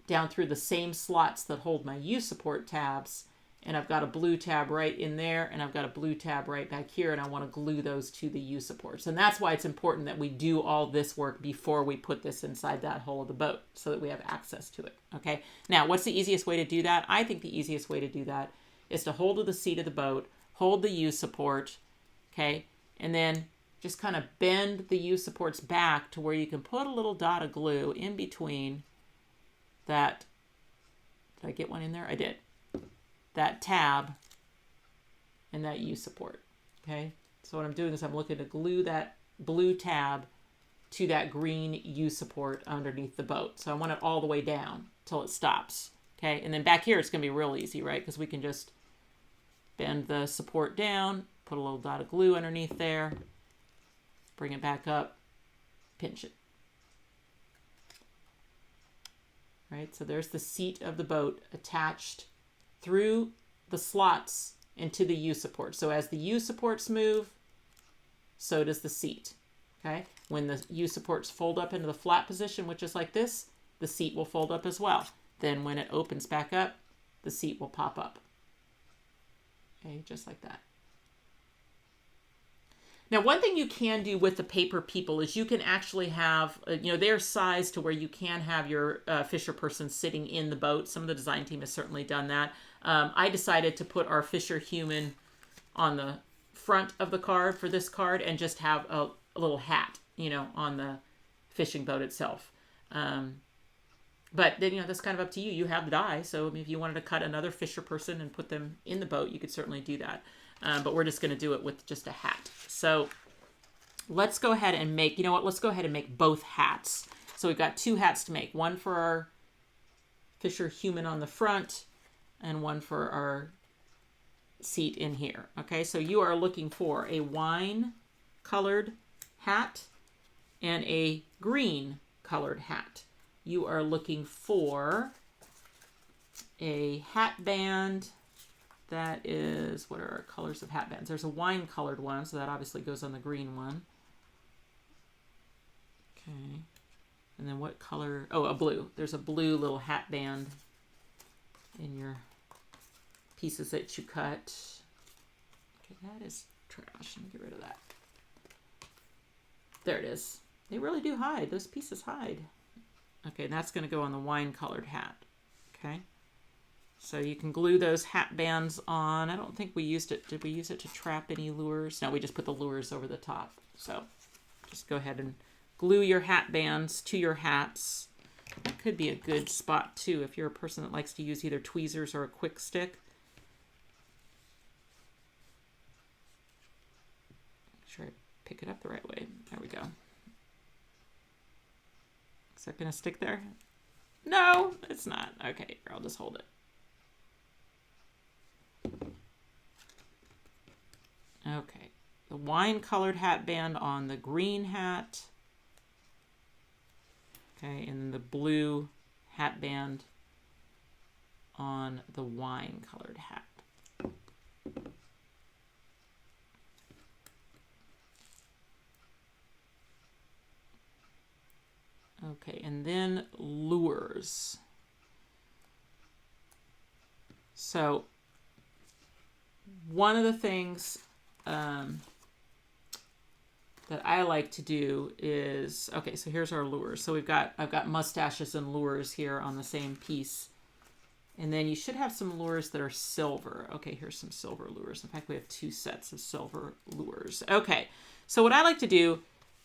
down through the same slots that hold my U-support tabs. And I've got a blue tab right in there, and I've got a blue tab right back here, and I want to glue those to the U-supports. And that's why it's important that we do all this work before we put this inside that hole of the boat so that we have access to it, okay? Now, what's the easiest way to do that? I think the easiest way to do that is to hold to the seat of the boat, hold the U-support, okay? And then just kind of bend the U-supports back to where you can put a little dot of glue in between that. Did I get one in there? I did. That tab and that U-support, okay? So what I'm doing is I'm looking to glue that blue tab to that green U-support underneath the boat. So I want it all the way down till it stops, okay? And then back here, it's going to be real easy, right? Because we can just bend the support down, put a little dot of glue underneath there, bring it back up, pinch it. Right, so there's the seat of the boat attached through the slots into the U-support. So as the U-supports move, so does the seat, okay? When the U-supports fold up into the flat position, which is like this, the seat will fold up as well. Then when it opens back up, the seat will pop up. Okay, just like that. Now, one thing you can do with the paper people is you can actually have, they're sized to where you can have your Fisher person sitting in the boat. Some of the design team has certainly done that. I decided to put our Fisher human on the front of the card for this card and just have a little hat, on the fishing boat itself. But then, that's kind of up to you. You have the die, so if you wanted to cut another Fisher person and put them in the boat, you could certainly do that. But we're just going to do it with just a hat. So let's go ahead and make, let's go ahead and make both hats. So we've got two hats to make. One for our Fisher human on the front and one for our seat in here. Okay, so you are looking for a wine colored hat and a green colored hat. You are looking for a hat band. That is, what are our colors of hat bands? There's a wine colored one, so that obviously goes on the green one. Okay. And then what color? Oh, a blue. There's a blue little hat band in your pieces that you cut. Okay, that is trash. Let me get rid of that. There it is. They really do hide. Those pieces hide. Okay, and that's going to go on the wine colored hat. Okay. So you can glue those hat bands on. I don't think we used it. Did we use it to trap any lures? No, we just put the lures over the top. So just go ahead and glue your hat bands to your hats. That could be a good spot too if you're a person that likes to use either tweezers or a quick stick. Make sure I pick it up the right way. There we go. Is that going to stick there? No, it's not. Okay, here, I'll just hold it. Okay, the wine-colored hat band on the green hat. Okay, and then the blue hat band on the wine-colored hat. Okay, and then lures. So one of the things that I like to do is, okay, so here's our lures. So I've got mustaches and lures here on the same piece. And then you should have some lures that are silver. Okay, here's some silver lures. In fact, we have 2 sets of silver lures. Okay, so what I like to do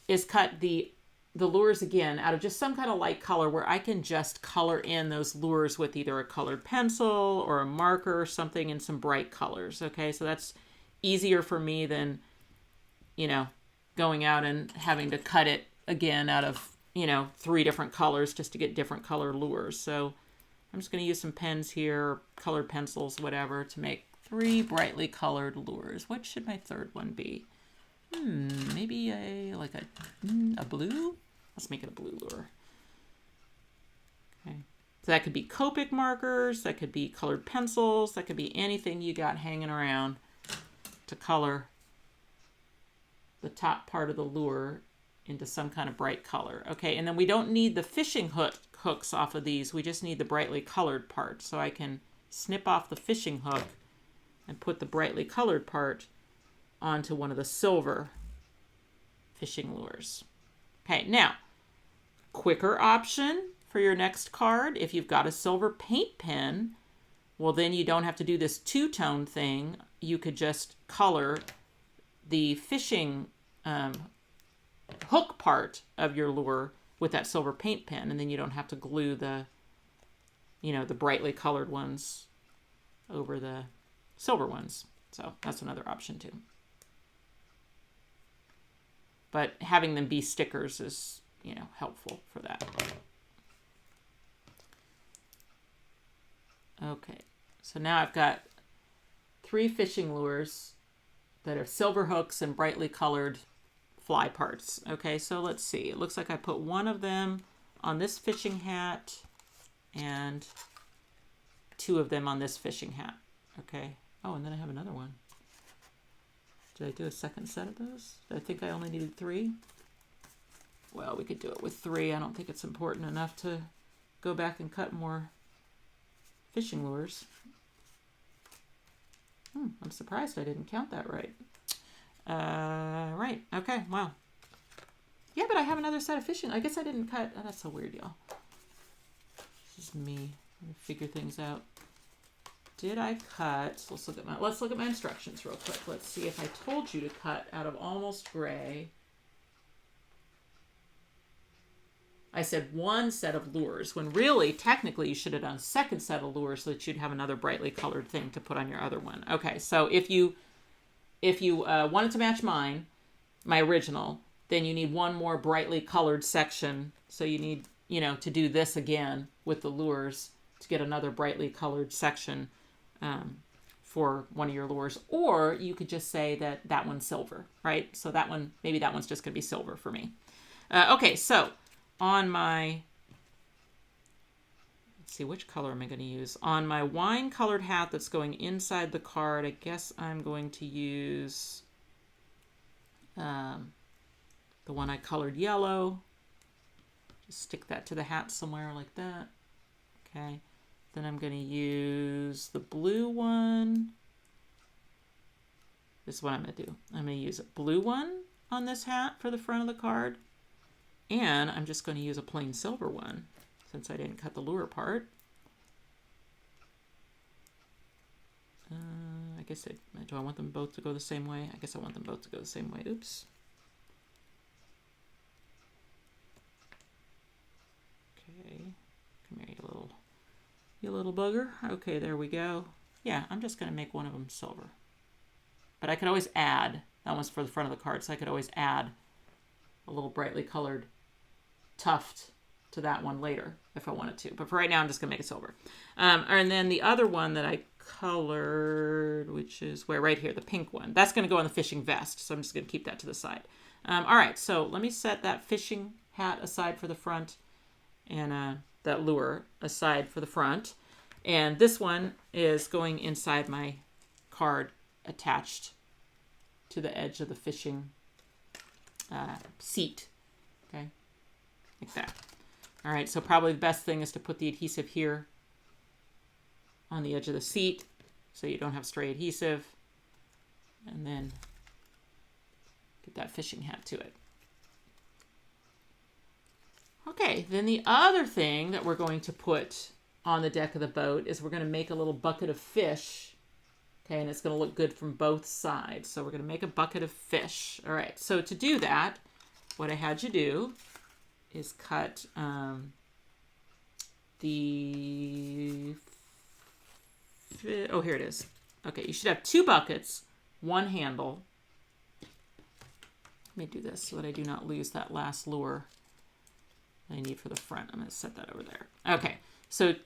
is cut the lures again out of just some kind of light color where I can just color in those lures with either a colored pencil or a marker or something in some bright colors. Okay, so that's easier for me than, you know, going out and having to cut it again out of, you know, 3 different colors just to get different color lures. So I'm just going to use some pens here, colored pencils, whatever, to make 3 brightly colored lures. What should my third one be? Maybe a blue? Let's make it a blue lure. Okay. So that could be Copic markers, that could be colored pencils, that could be anything you got hanging around to color the top part of the lure into some kind of bright color. Okay, and then we don't need the fishing hooks off of these. We just need the brightly colored part. So I can snip off the fishing hook and put the brightly colored part onto one of the silver fishing lures. Okay, now, quicker option for your next card. If you've got a silver paint pen, well, then you don't have to do this two-tone thing. You could just color the fishing hook part of your lure with that silver paint pen, and then you don't have to glue the, you know, the brightly colored ones over the silver ones. So that's another option too. But having them be stickers is, you know, helpful for that. Okay, so now I've got 3 fishing lures that are silver hooks and brightly colored fly parts. Okay, so let's see. It looks like I put one of them on this fishing hat and 2 of them on this fishing hat. Okay. Oh, and then I have another one. Did I do a second set of those? Did I think I only needed 3? Well, we could do it with 3. I don't think it's important enough to go back and cut more fishing lures. I'm surprised I didn't count that right. Right. Okay. Wow. Yeah, but I have another set of fishing. I guess I didn't cut. Oh, that's so weird, y'all. This is me. Let me figure things out. Did I cut? Let's look at my instructions real quick. Let's see if I told you to cut out of almost gray. I said 1 set of lures, when really, technically, you should have done a second set of lures so that you'd have another brightly colored thing to put on your other one. Okay, so if you wanted to match mine, my original, then you need 1 more brightly colored section. So you need, you know, to do this again with the lures to get another brightly colored section for one of your lures. Or you could just say that one's silver, right? So that one, maybe that one's just going to be silver for me. Okay, so on my, let's see, which color am I going to use? On my wine colored hat that's going inside the card, I guess I'm going to use the one I colored yellow. Just stick that to the hat somewhere like that. Okay. Then I'm going to use the blue one. This is what I'm going to do. I'm going to use a blue one on this hat for the front of the card. And I'm just going to use a plain silver one since I didn't cut the lure part. I guess do I want them both to go the same way? I guess I want them both to go the same way. Oops. Okay. You little bugger. Okay, there we go. Yeah, I'm just going to make one of them silver. But I could always add. That one's for the front of the card, so I could always add a little brightly colored tuft to that one later if I wanted to. But for right now, I'm just going to make it silver. And then the other one that I colored, which is right here, the pink one, that's going to go on the fishing vest. So I'm just going to keep that to the side. All right, so let me set that fishing hat aside for the front and that lure aside for the front. And this one is going inside my card attached to the edge of the fishing seat. Okay, like that. All right, so probably the best thing is to put the adhesive here on the edge of the seat so you don't have stray adhesive. And then get that fishing hat to it. Okay, then the other thing that we're going to put on the deck of the boat is we're going to make a little bucket of fish. Okay, and it's going to look good from both sides. So we're going to make a bucket of fish. All right, so to do that, what I had you do is cut oh, here it is. Okay, you should have 2 buckets, 1 handle. Let me do this so that I do not lose that last lure that I need for the front. I'm going to set that over there. Okay, so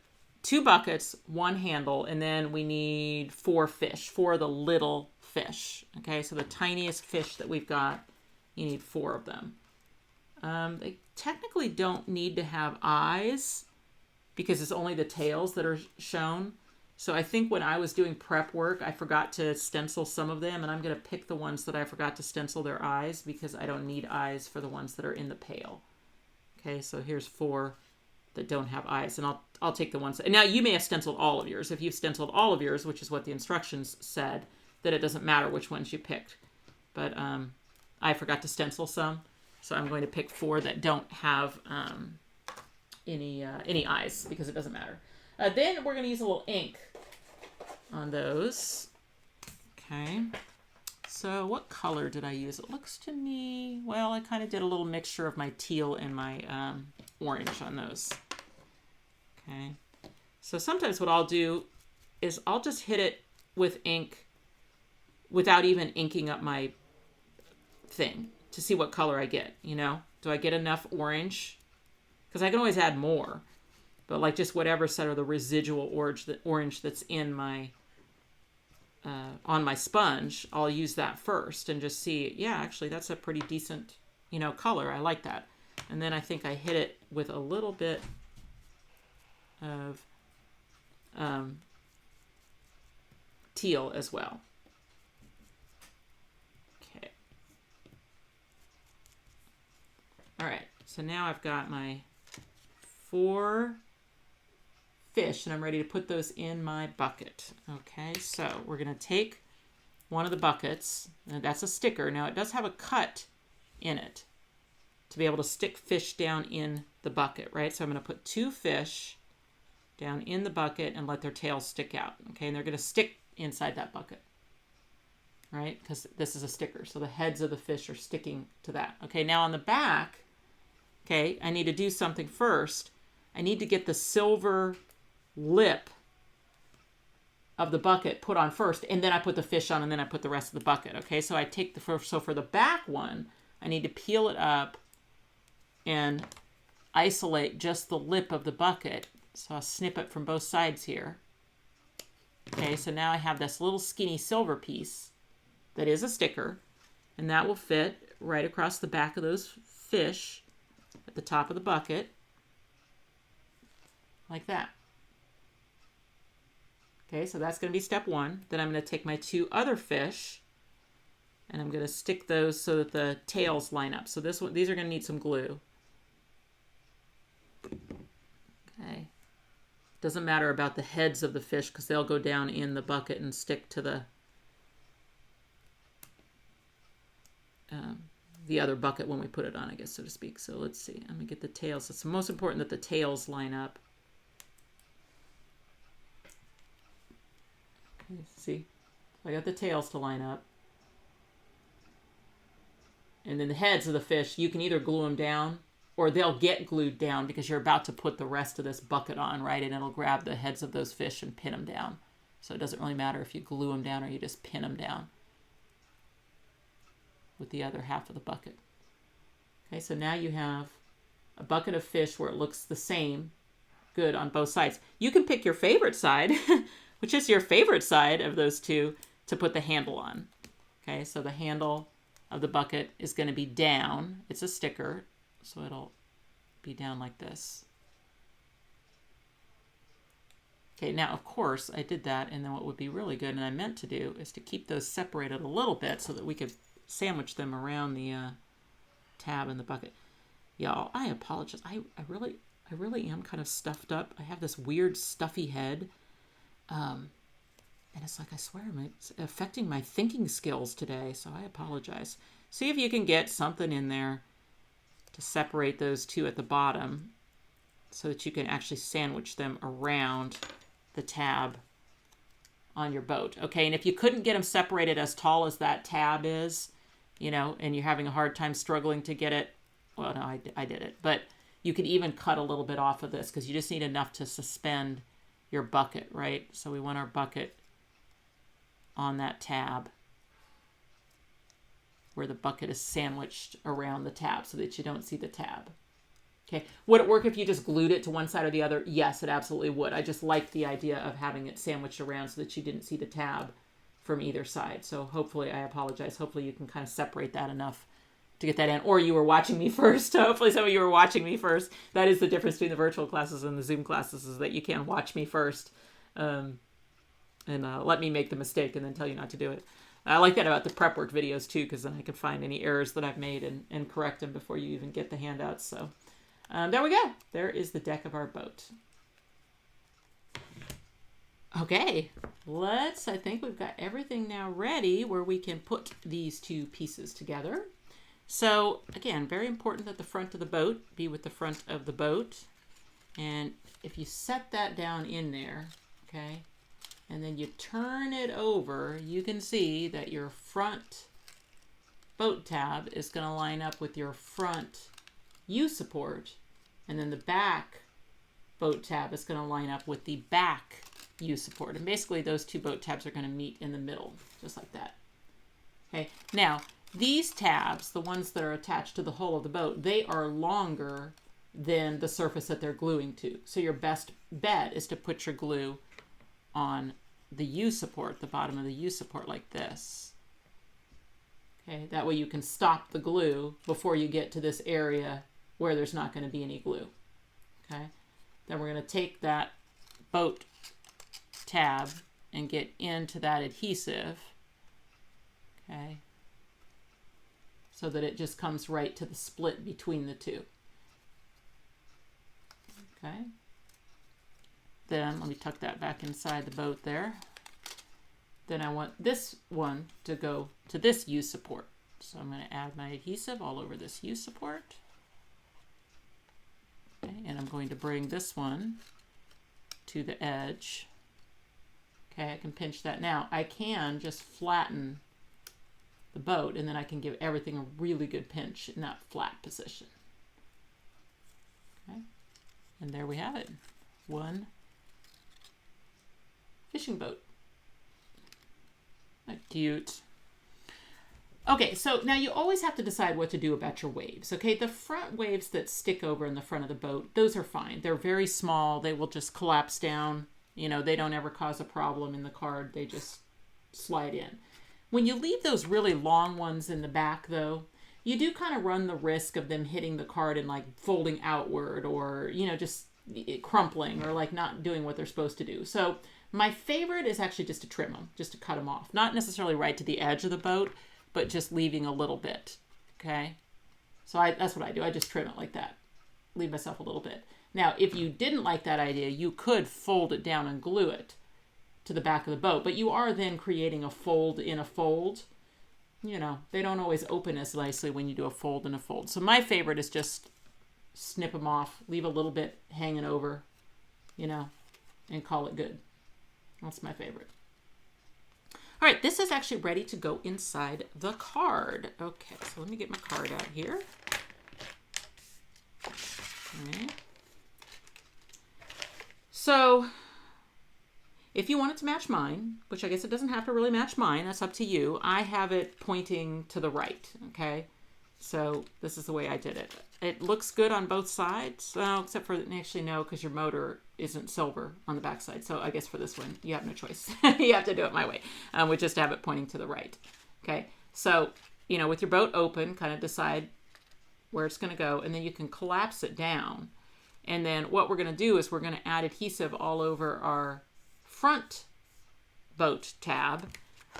2 buckets, 1 handle, and then we need 4 fish, 4 of the little fish. Okay, so the tiniest fish that we've got, you need 4 of them. They technically don't need to have eyes because it's only the tails that are shown. So I think when I was doing prep work, I forgot to stencil some of them, and I'm going to pick the ones that I forgot to stencil their eyes because I don't need eyes for the ones that are in the pail. Okay, so here's 4 that don't have eyes, and I'll take the ones. And now you may have stenciled all of yours. If you've stenciled all of yours, which is what the instructions said, that it doesn't matter which ones you picked. But I forgot to stencil some, so I'm going to pick 4 that don't have any eyes because it doesn't matter. Then we're going to use a little ink on those. Okay. So what color did I use? It looks to me, well, I kind of did a little mixture of my teal and my orange on those. Okay. So sometimes what I'll do is I'll just hit it with ink without even inking up my thing to see what color I get, you know? Do I get enough orange? Because I can always add more. But like just whatever set of the residual orange that's in my on my sponge, I'll use that first and just see, yeah, actually that's a pretty decent, you know, color. I like that. And then I think I hit it with a little bit of teal as well. Okay. All right, so now I've got my 4 fish, and I'm ready to put those in my bucket. Okay, so we're going to take one of the buckets, and that's a sticker. Now, it does have a cut in it to be able to stick fish down in the bucket, right? So I'm going to put 2 fish down in the bucket and let their tails stick out, okay? And they're going to stick inside that bucket, right? Because this is a sticker, so the heads of the fish are sticking to that. Okay, now on the back, okay, I need to do something first. I need to get the silver lip of the bucket put on first, and then I put the fish on, and then I put the rest of the bucket. Okay, so I take the first, so for the back one, I need to peel it up and isolate just the lip of the bucket. So I'll snip it from both sides here. Okay, so now I have this little skinny silver piece that is a sticker, and that will fit right across the back of those fish at the top of the bucket, like that. Okay, so that's going to be step 1. Then I'm going to take my 2 other fish, and I'm going to stick those so that the tails line up. So these are going to need some glue. Okay. Doesn't matter about the heads of the fish because they'll go down in the bucket and stick to the other bucket when we put it on, I guess, so to speak. So let's see. I'm going to get the tails. It's most important that the tails line up. Okay, see? I got the tails to line up. And then the heads of the fish, you can either glue them down or they'll get glued down because you're about to put the rest of this bucket on, right? And it'll grab the heads of those fish and pin them down. So it doesn't really matter if you glue them down or you just pin them down with the other half of the bucket. Okay, so now you have a bucket of fish where it looks the same, good on both sides. You can pick your favorite side, which is your favorite side of those two, to put the handle on. Okay, so the handle of the bucket is going to be down. It's a sticker, so it'll be down like this. Okay, now of course I did that, and then what would be really good, and I meant to do, is to keep those separated a little bit so that we could sandwich them around the tab in the bucket. Y'all, I apologize. I really am kind of stuffed up. I have this weird stuffy head. And it's like, I swear, it's affecting my thinking skills today, so I apologize. See if you can get something in there to separate those two at the bottom so that you can actually sandwich them around the tab on your boat. Okay, and if you couldn't get them separated as tall as that tab is, you know, and you're having a hard time struggling to get it, well, no, I did it, but you could even cut a little bit off of this because you just need enough to suspend your bucket, right? So we want our bucket on that tab where the bucket is sandwiched around the tab so that you don't see the tab. Okay, would it work if you just glued it to one side or the other? Yes, it absolutely would. I just liked the idea of having it sandwiched around so that you didn't see the tab from either side. So hopefully, I apologize, hopefully you can kind of separate that enough to get that in, or you were watching me first. Hopefully some of you were watching me first. That is the difference between the virtual classes and the Zoom classes, is that you can watch me first and let me make the mistake and then tell you not to do it. I like that about the prep work videos too, because then I can find any errors that I've made and correct them before you even get the handouts. So there we go. There is the deck of our boat. Okay, I think we've got everything now ready where we can put these two pieces together. So again, very important that the front of the boat be with the front of the boat. And if you set that down in there, okay, and then you turn it over, you can see that your front boat tab is going to line up with your front U support, and then the back boat tab is going to line up with the back U support. And basically those two boat tabs are going to meet in the middle, just like that. Okay, now these tabs, the ones that are attached to the hull of the boat, they are longer than the surface that they're gluing to. So your best bet is to put your glue on the U support, the bottom of the U support, like this. Okay, that way you can stop the glue before you get to this area where there's not going to be any glue. Okay, then we're going to take that boat tab and get into that adhesive. Okay, so that it just comes right to the split between the two. Okay. Then let me tuck that back inside the boat there. Then I want this one to go to this U support. So I'm going to add my adhesive all over this U support. Okay, and I'm going to bring this one to the edge. Okay, I can pinch that. Now I can just flatten the boat, and then I can give everything a really good pinch in that flat position. Okay, and there we have it. One fishing boat. Cute. Okay, so now you always have to decide what to do about your waves. Okay, the front waves that stick over in the front of the boat, those are fine. They're very small. They will just collapse down. You know, they don't ever cause a problem in the card. They just slide in. When you leave those really long ones in the back, though, you do kind of run the risk of them hitting the card and like folding outward, or, you know, just crumpling, or like not doing what they're supposed to do. So my favorite is actually just to trim them, just to cut them off. Not necessarily right to the edge of the boat, but just leaving a little bit, okay? So that's what I do. I just trim it like that. Leave myself a little bit. Now, if you didn't like that idea, you could fold it down and glue it to the back of the boat, but you are then creating a fold in a fold. You know, they don't always open as nicely when you do a fold in a fold. So my favorite is just snip them off, leave a little bit hanging over, you know, and call it good. That's my favorite. All right, this is actually ready to go inside the card. Okay, so let me get my card out here. Okay. So if you want it to match mine, which I guess it doesn't have to really match mine, that's up to you. I have it pointing to the right, okay? So this is the way I did it. It looks good on both sides, except for, actually no, because your motor isn't silver on the back side. So I guess for this one, you have no choice. You have to do it my way, which is to have it pointing to the right, okay? So, you know, with your boat open, kind of decide where it's going to go, and then you can collapse it down. And then what we're going to do is we're going to add adhesive all over our front boat tab.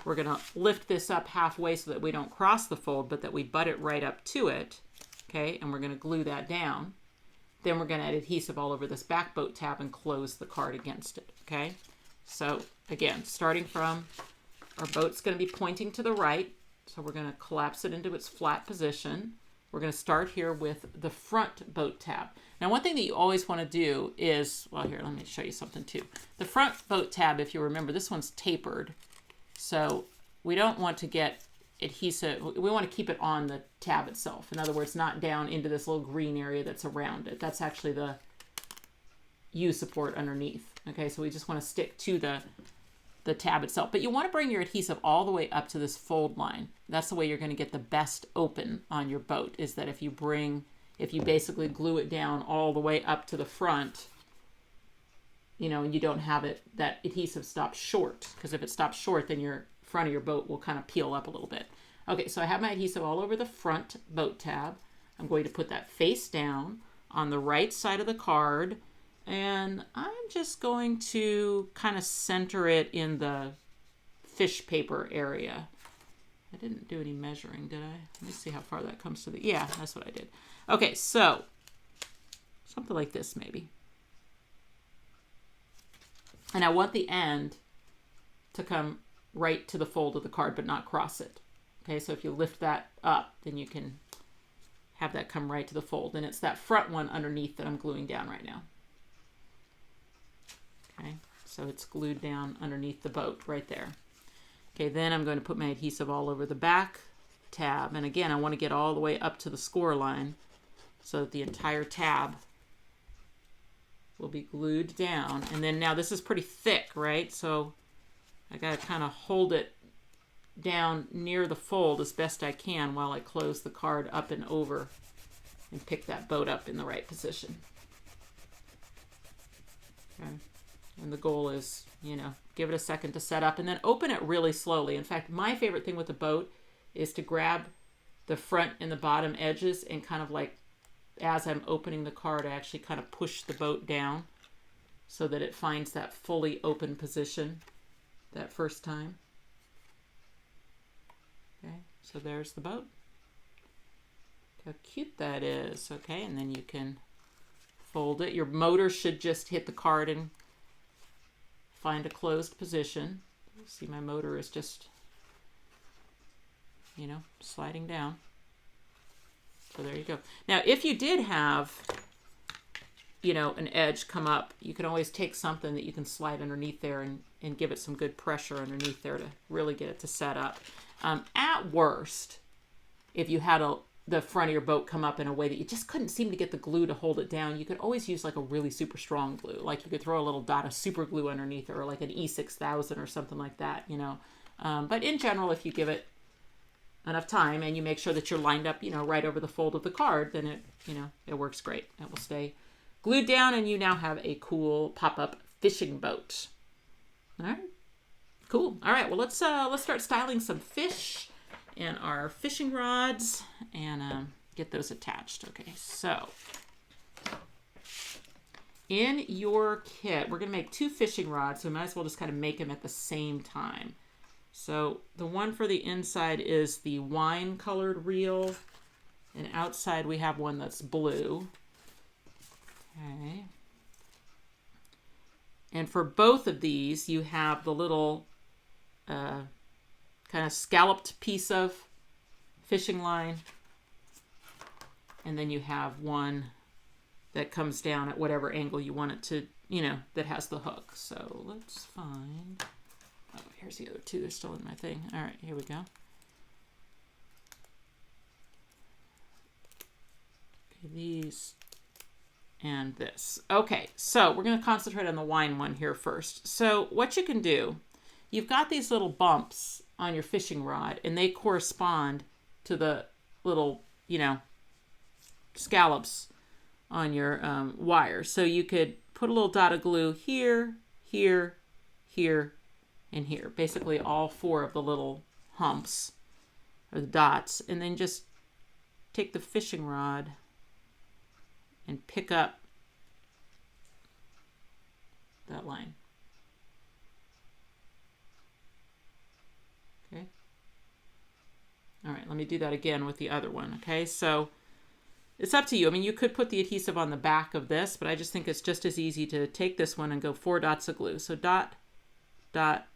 We're going to lift this up halfway so that we don't cross the fold, but that we butt it right up to it. Okay, and we're going to glue that down. Then we're going to add adhesive all over this back boat tab and close the card against it. Okay, so again, starting from our boat's going to be pointing to the right, so we're going to collapse it into its flat position. We're going to start here with the front boat tab. Now, one thing that you always want to do is, well, here, let me show you something too. The front boat tab, if you remember, this one's tapered. So we don't want to get adhesive. We want to keep it on the tab itself. In other words, not down into this little green area that's around it. That's actually the U support underneath. Okay, so we just want to stick to the tab itself. But you want to bring your adhesive all the way up to this fold line. That's the way you're going to get the best open on your boat, is that if you basically glue it down all the way up to the front, you know, and you don't have it, that adhesive stops short, because if it stops short, then your front of your boat will kind of peel up a little bit. Okay, so I have my adhesive all over the front boat tab. I'm going to put that face down on the right side of the card, and I'm just going to kind of center it in the fish paper area. I didn't do any measuring, did I? Let me see how far that comes to the, yeah, that's what I did. Okay, so something like this maybe. And I want the end to come right to the fold of the card, but not cross it. Okay, so if you lift that up, then you can have that come right to the fold. And it's that front one underneath that I'm gluing down right now. Okay, so it's glued down underneath the boat right there. Okay, then I'm going to put my adhesive all over the back tab. And again, I want to get all the way up to the score line so that the entire tab will be glued down. And then now this is pretty thick, right? So I got to kind of hold it down near the fold as best I can while I close the card up and over and pick that boat up in the right position. Okay. And the goal is, you know, give it a second to set up and then open it really slowly. In fact, my favorite thing with the boat is to grab the front and the bottom edges and kind of like, as I'm opening the card, I actually kind of push the boat down so that it finds that fully open position that first time. Okay, so there's the boat. How cute that is. Okay, and then you can fold it. Your motor should just hit the card and find a closed position. See, my motor is just, you know, sliding down. So there you go. Now, if you did have, you know, an edge come up, you can always take something that you can slide underneath there and give it some good pressure underneath there to really get it to set up. At worst, if you had the front of your boat come up in a way that you just couldn't seem to get the glue to hold it down, you could always use like a really super strong glue. Like you could throw a little dot of super glue underneath or like an E6000 or something like that, you know. But in general, if you give it enough time and you make sure that you're lined up, you know, right over the fold of the card, then it, you know, it works great. It will stay glued down and you now have a cool pop-up fishing boat. All right, cool. All right, well, let's start styling some fish and our fishing rods and get those attached. Okay, so in your kit, we're gonna make 2 fishing rods, so we might as well just kind of make them at the same time. So the one for the inside is the wine colored reel, and outside we have one that's blue. Okay. And for both of these, you have the little kind of scalloped piece of fishing line. And then you have one that comes down at whatever angle you want it to, you know, that has the hook. So let's find, oh, here's the other 2. They're still in my thing. All right, here we go. Okay, these and this. Okay, so we're going to concentrate on the wine one here first. So what you can do, you've got these little bumps on your fishing rod, and they correspond to the little, you know, scallops on your wire. So you could put a little dot of glue here, here, here, and here. Basically all 4 of the little humps or the dots, and then just take the fishing rod and pick up that line. Okay. All right, let me do that again with the other one. Okay, so it's up to you. I mean, you could put the adhesive on the back of this, but I just think it's just as easy to take this one and go 4 dots of glue. So dot, dot,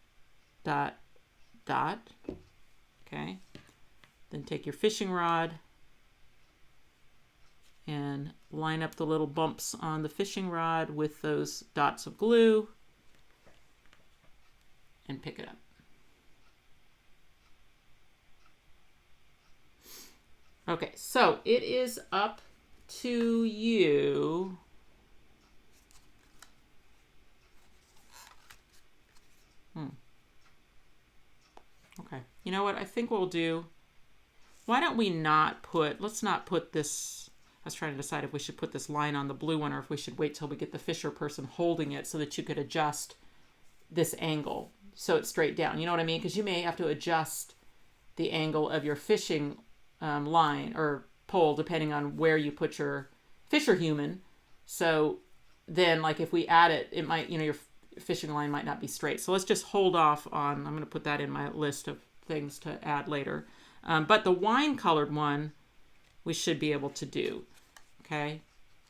dot, dot. Okay. Then take your fishing rod and line up the little bumps on the fishing rod with those dots of glue and pick it up. Okay, so it is up to you. Okay, you know what I think we'll do? Why don't we not put, let's not put this, I was trying to decide if we should put this line on the blue one or if we should wait till we get the fisher person holding it so that you could adjust this angle so it's straight down. You know what I mean? Because you may have to adjust the angle of your fishing line or pole depending on where you put your fisher human. So then, like, if we add it, it might, you know, your fishing line might not be straight. So let's just hold off on, I'm going to put that in my list of things to add later. But the wine colored one, we should be able to do. Okay.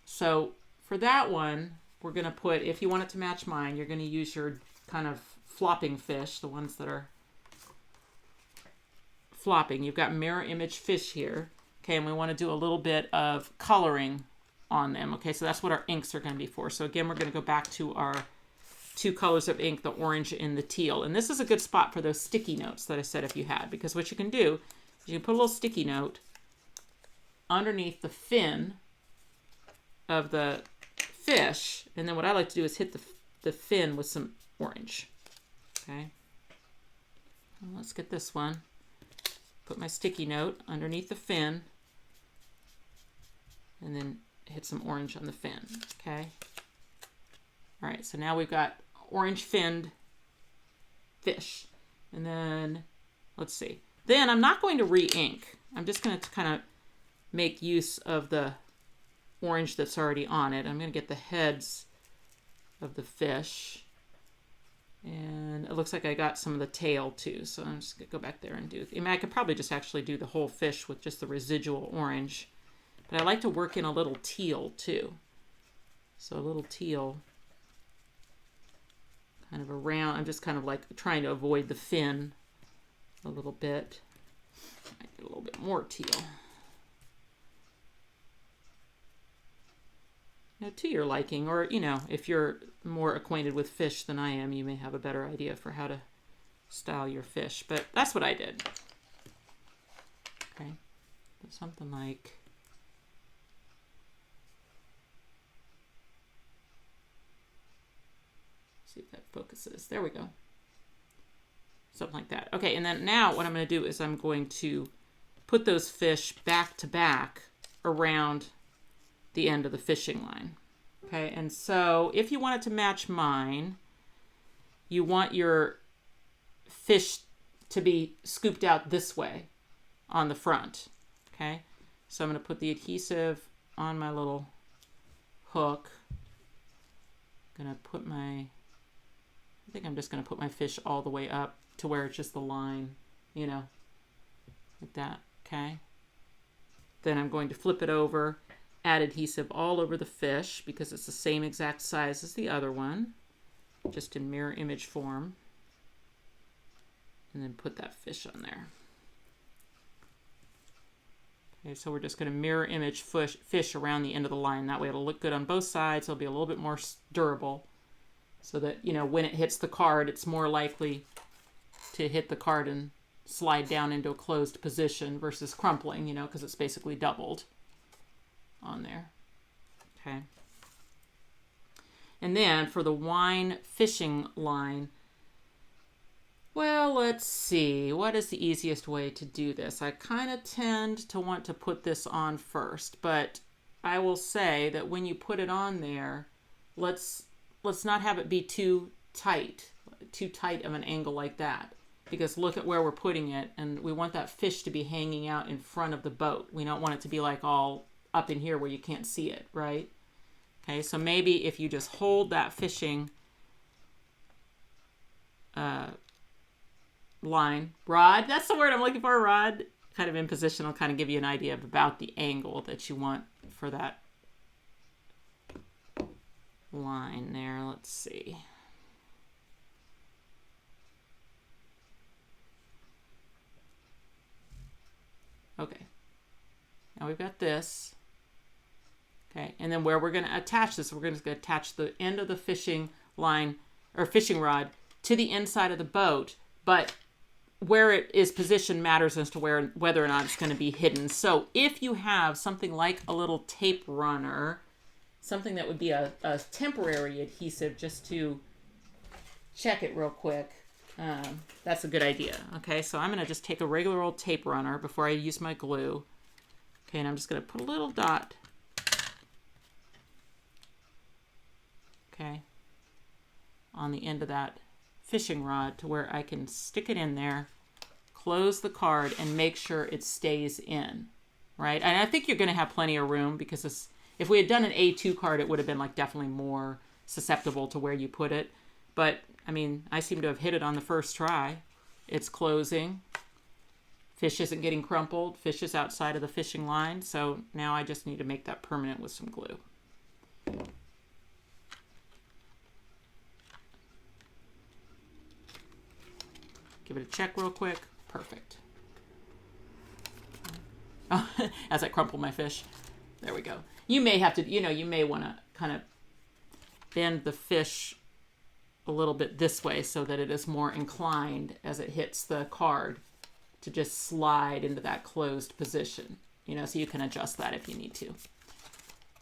So for that one, we're going to put, if you want it to match mine, you're going to use your kind of flopping fish, the ones that are flopping. You've got mirror image fish here. Okay. And we want to do a little bit of coloring on them. Okay. So that's what our inks are going to be for. So again, we're going to go back to our 2 colors of ink, the orange and the teal. And this is a good spot for those sticky notes that I said if you had, because what you can do is you can put a little sticky note underneath the fin of the fish. And then what I like to do is hit the fin with some orange. Okay. Well, let's get this one. Put my sticky note underneath the fin and then hit some orange on the fin. Okay. All right. So now we've got orange finned fish. And then let's see. Then I'm not going to re-ink. I'm just going to kind of make use of the orange that's already on it. I'm going to get the heads of the fish. And it looks like I got some of the tail too. So I'm just going to go back there and do, I mean, I could probably just actually do the whole fish with just the residual orange. But I like to work in a little teal too. So a little teal kind of around. I'm just kind of like trying to avoid the fin a little bit. I get a little bit more teal. Now, to your liking, or, you know, if you're more acquainted with fish than I am, you may have a better idea for how to style your fish. But that's what I did. Okay. Something like, see if that focuses. There we go. Something like that. Okay, and then now what I'm going to do is I'm going to put those fish back to back around the end of the fishing line. Okay, and so if you want it to match mine, you want your fish to be scooped out this way on the front. Okay, so I'm going to put the adhesive on my little hook. I'm going to put I think I'm just going to put my fish all the way up to where it's just the line, you know, like that. Okay, then I'm going to flip it over, add adhesive all over the fish because it's the same exact size as the other one, just in mirror image form, and then put that fish on there. Okay, so we're just going to mirror image fish around the end of the line. That way it'll look good on both sides. It'll be a little bit more durable so that, you know, when it hits the card, it's more likely to hit the card and slide down into a closed position versus crumpling, you know, because it's basically doubled on there. Okay. And then for the wine fishing line, well, let's see. What is the easiest way to do this? I kind of tend to want to put this on first, but I will say that when you put it on there, let's not have it be too tight of an angle like that. Because look at where we're putting it, and we want that fish to be hanging out in front of the boat. We don't want it to be like all up in here where you can't see it, right? Okay, so maybe if you just hold that fishing line, rod, that's the word I'm looking for, rod, kind of in position, will kind of give you an idea of about the angle that you want for that line there. Let's see. Okay, now we've got this. Okay, and then where we're going to attach this, we're going to attach the end of the fishing line or fishing rod to the inside of the boat, but where it is positioned matters as to whether or not it's going to be hidden. So if you have something like a little tape runner, something that would be a temporary adhesive just to check it real quick, that's a good idea. Okay, so I'm going to just take a regular old tape runner before I use my glue. Okay, and I'm just going to put a little dot. Okay, on the end of that fishing rod to where I can stick it in there, close the card, and make sure it stays in, right? And I think you're going to have plenty of room because if we had done an A2 card, it would have been like definitely more susceptible to where you put it. But I mean, I seem to have hit it on the first try. It's closing. Fish isn't getting crumpled. Fish is outside of the fishing line. So now I just need to make that permanent with some glue. Give it a check real quick. Perfect. Oh, as I crumple my fish. There we go. You may have to, you may want to kind of bend the fish a little bit this way so that it is more inclined as it hits the card to just slide into that closed position, so you can adjust that if you need to.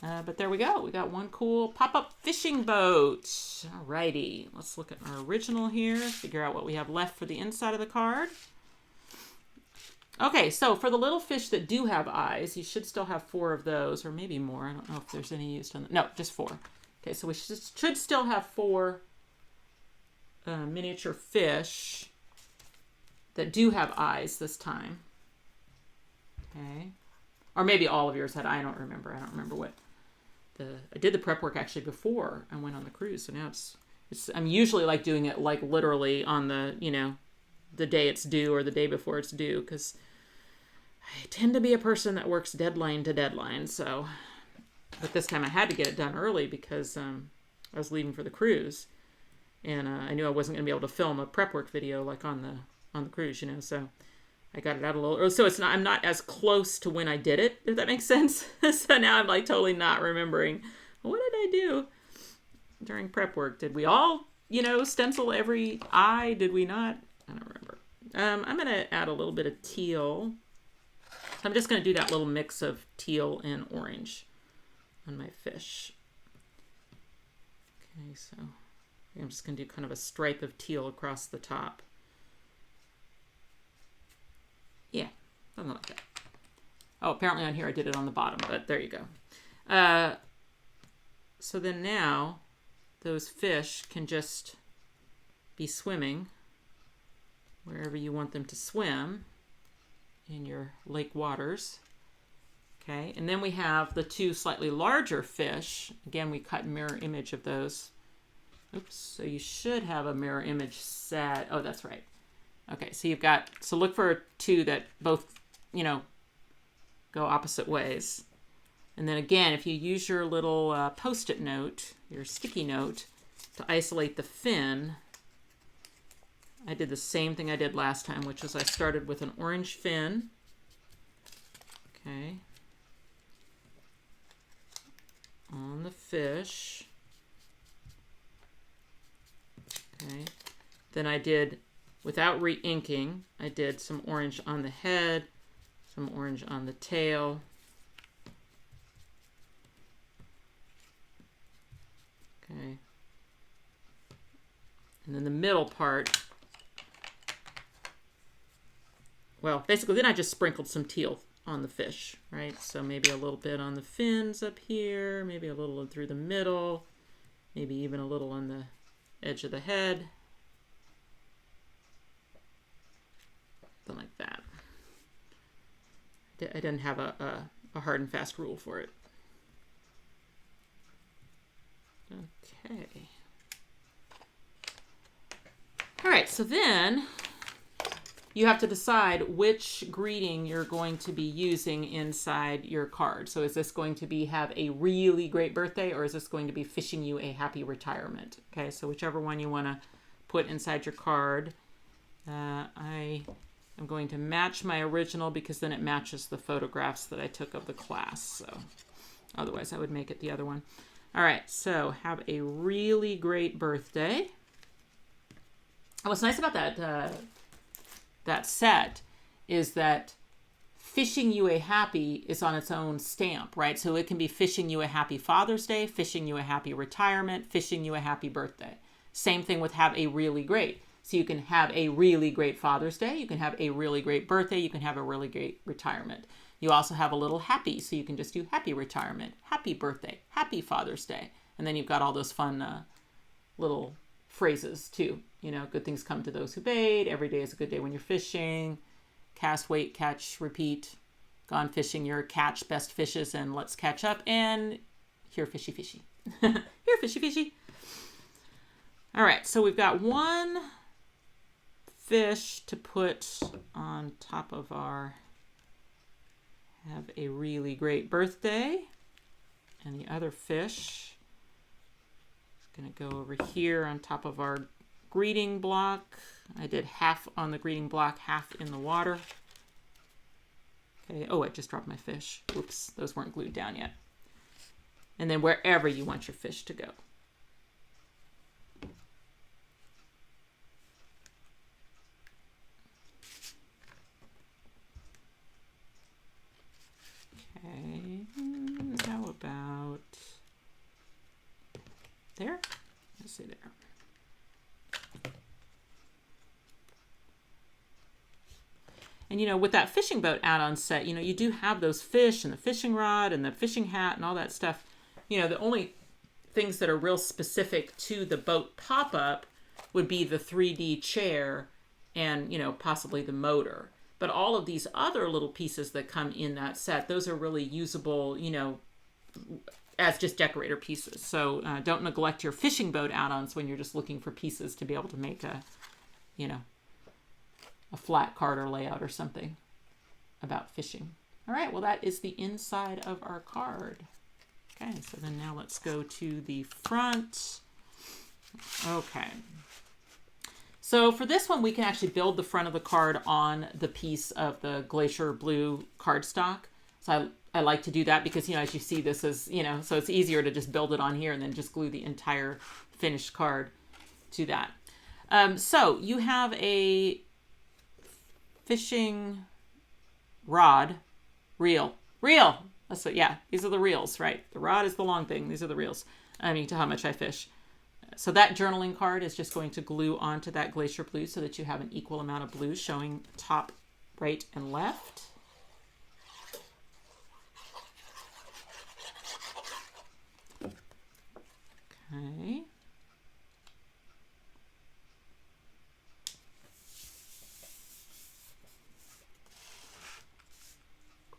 But there we go. We got one cool pop-up fishing boat. Alrighty, let's look at our original here, figure out what we have left for the inside of the card. Okay, so for the little fish that do have eyes, you should still have 4 of those, or maybe more. I don't know if there's any used on the... No, just 4. Okay, so we should still have 4 miniature fish that do have eyes this time. Okay. Or maybe all of yours had eye. I don't remember. I don't remember what I did the prep work actually before I went on the cruise. So now I'm usually like doing it like literally on the, the day it's due or the day before it's due, because I tend to be a person that works deadline to deadline. So, but this time I had to get it done early because I was leaving for the cruise, and I knew I wasn't going to be able to film a prep work video like on the cruise, so I got it out a little early. So I'm not as close to when I did it, if that makes sense. So now I'm like totally not remembering, what did I do during prep work? Did we all, stencil every eye? Did we not? I don't remember. I'm going to add a little bit of teal. I'm just going to do that little mix of teal and orange on my fish. Okay, so I'm just going to do kind of a stripe of teal across the top. Yeah, something like that. Oh, apparently on here I did it on the bottom, but there you go. So then now those fish can just be swimming wherever you want them to swim in your lake waters. Okay, and then we have the 2 slightly larger fish. Again, we cut mirror image of those. Oops, so you should have a mirror image set. Oh, that's right. Okay, so look for 2 that both, go opposite ways. And then again, if you use your little Post-it note, your sticky note, to isolate the fin, I did the same thing I did last time, which is I started with an orange fin. Okay. On the fish. Okay. Then I did, without re-inking, I did some orange on the head, some orange on the tail. Okay. And then the middle part, well, basically then I just sprinkled some teal on the fish, right? So maybe a little bit on the fins up here, maybe a little through the middle, maybe even a little on the edge of the head. Something like that. I didn't have a hard and fast rule for it. Okay. All right, so then you have to decide which greeting you're going to be using inside your card. So is this going to be have a really great birthday, or is this going to be fishing you a happy retirement? Okay, so whichever one you want to put inside your card. I am going to match my original because then it matches the photographs that I took of the class. So otherwise I would make it the other one. All right, so have a really great birthday. And what's nice about that set is that fishing you a happy is on its own stamp, right? So it can be fishing you a happy Father's Day, fishing you a happy retirement, fishing you a happy birthday. Same thing with have a really great. So you can have a really great Father's Day, you can have a really great birthday, you can have a really great retirement. You also have a little happy, so you can just do happy retirement, happy birthday, happy Father's Day. And then you've got all those fun little phrases too. You know, good things come to those who bait, every day is a good day when you're fishing, cast, wait, catch, repeat, gone fishing, your catch, best fishes, and let's catch up, and here fishy fishy. Here fishy fishy. All right, so we've got one fish to put on top of our have a really great birthday, and the other fish is going to go over here on top of our greeting block. I did half on the greeting block, half in the water. Okay, oh, I just dropped my fish. Oops, those weren't glued down yet. And then wherever you want your fish to go. Okay, how about there? Let's see there. And, you know, with that fishing boat add-on set, you know, you do have those fish and the fishing rod and the fishing hat and all that stuff. You know, the only things that are real specific to the boat pop-up would be the 3D chair and, you know, possibly the motor. But all of these other little pieces that come in that set, those are really usable, you know, as just decorator pieces. So don't neglect your fishing boat add-ons when you're just looking for pieces to be able to make a, you know, a flat card or layout or something about fishing. All right, well, that is the inside of our card. Okay, so then now let's go to the front. Okay. So for this one, we can actually build the front of the card on the piece of the Glacier Blue cardstock. So I like to do that because, you know, as you see, this is, you know, so it's easier to just build it on here and then just glue the entire finished card to that. So you have a fishing rod, reel. That's what, yeah, these are the reels, right? The rod is the long thing. These are the reels. I mean, to how much I fish. So that journaling card is just going to glue onto that Glacier Blue so that you have an equal amount of blue showing top, right, and left. Okay.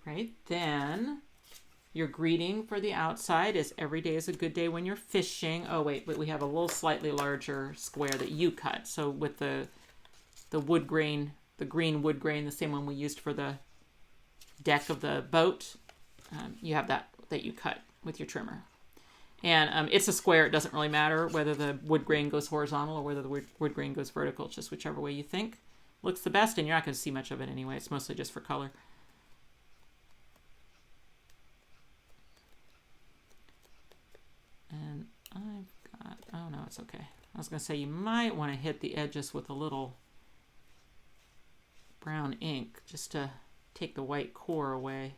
Great. Then your greeting for the outside is every day is a good day when you're fishing. Oh, wait, but we have a little slightly larger square that you cut. So with the wood grain, the green wood grain, the same one we used for the deck of the boat, you have that you cut with your trimmer. And it's a square. It doesn't really matter whether the wood grain goes horizontal or whether the wood grain goes vertical. It's just whichever way you think looks the best, and you're not going to see much of it anyway. It's mostly just for color. And I've got, oh no, it's okay. I was going to say you might want to hit the edges with a little brown ink just to take the white core away.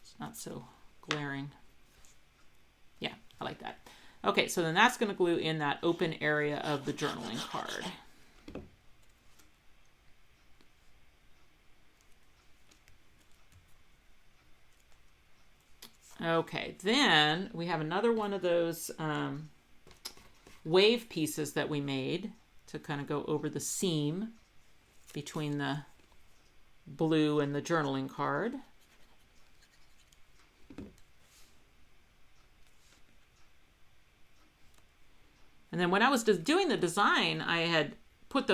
It's not so glaring. Yeah, I like that. Okay, so then that's going to glue in that open area of the journaling card. Okay, then we have another one of those wave pieces that we made to kind of go over the seam between the blue and the journaling card. And then when I was doing the design, I had put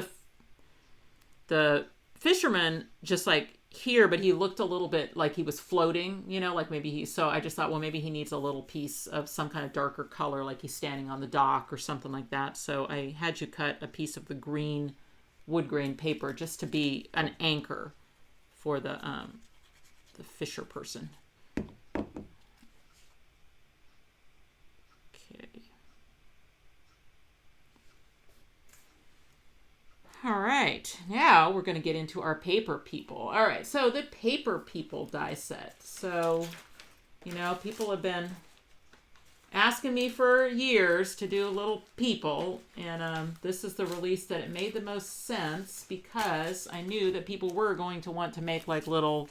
the fisherman just like here, but he looked a little bit like he was floating, you know, like maybe so I just thought, well, maybe he needs a little piece of some kind of darker color, like he's standing on the dock or something like that. So I had you cut a piece of the green wood grain paper just to be an anchor for the fisher person. All right, now we're going to get into our paper people. All right, so the paper people die set. So, you know, people have been asking me for years to do a little people, and this is the release that it made the most sense because I knew that people were going to want to make like little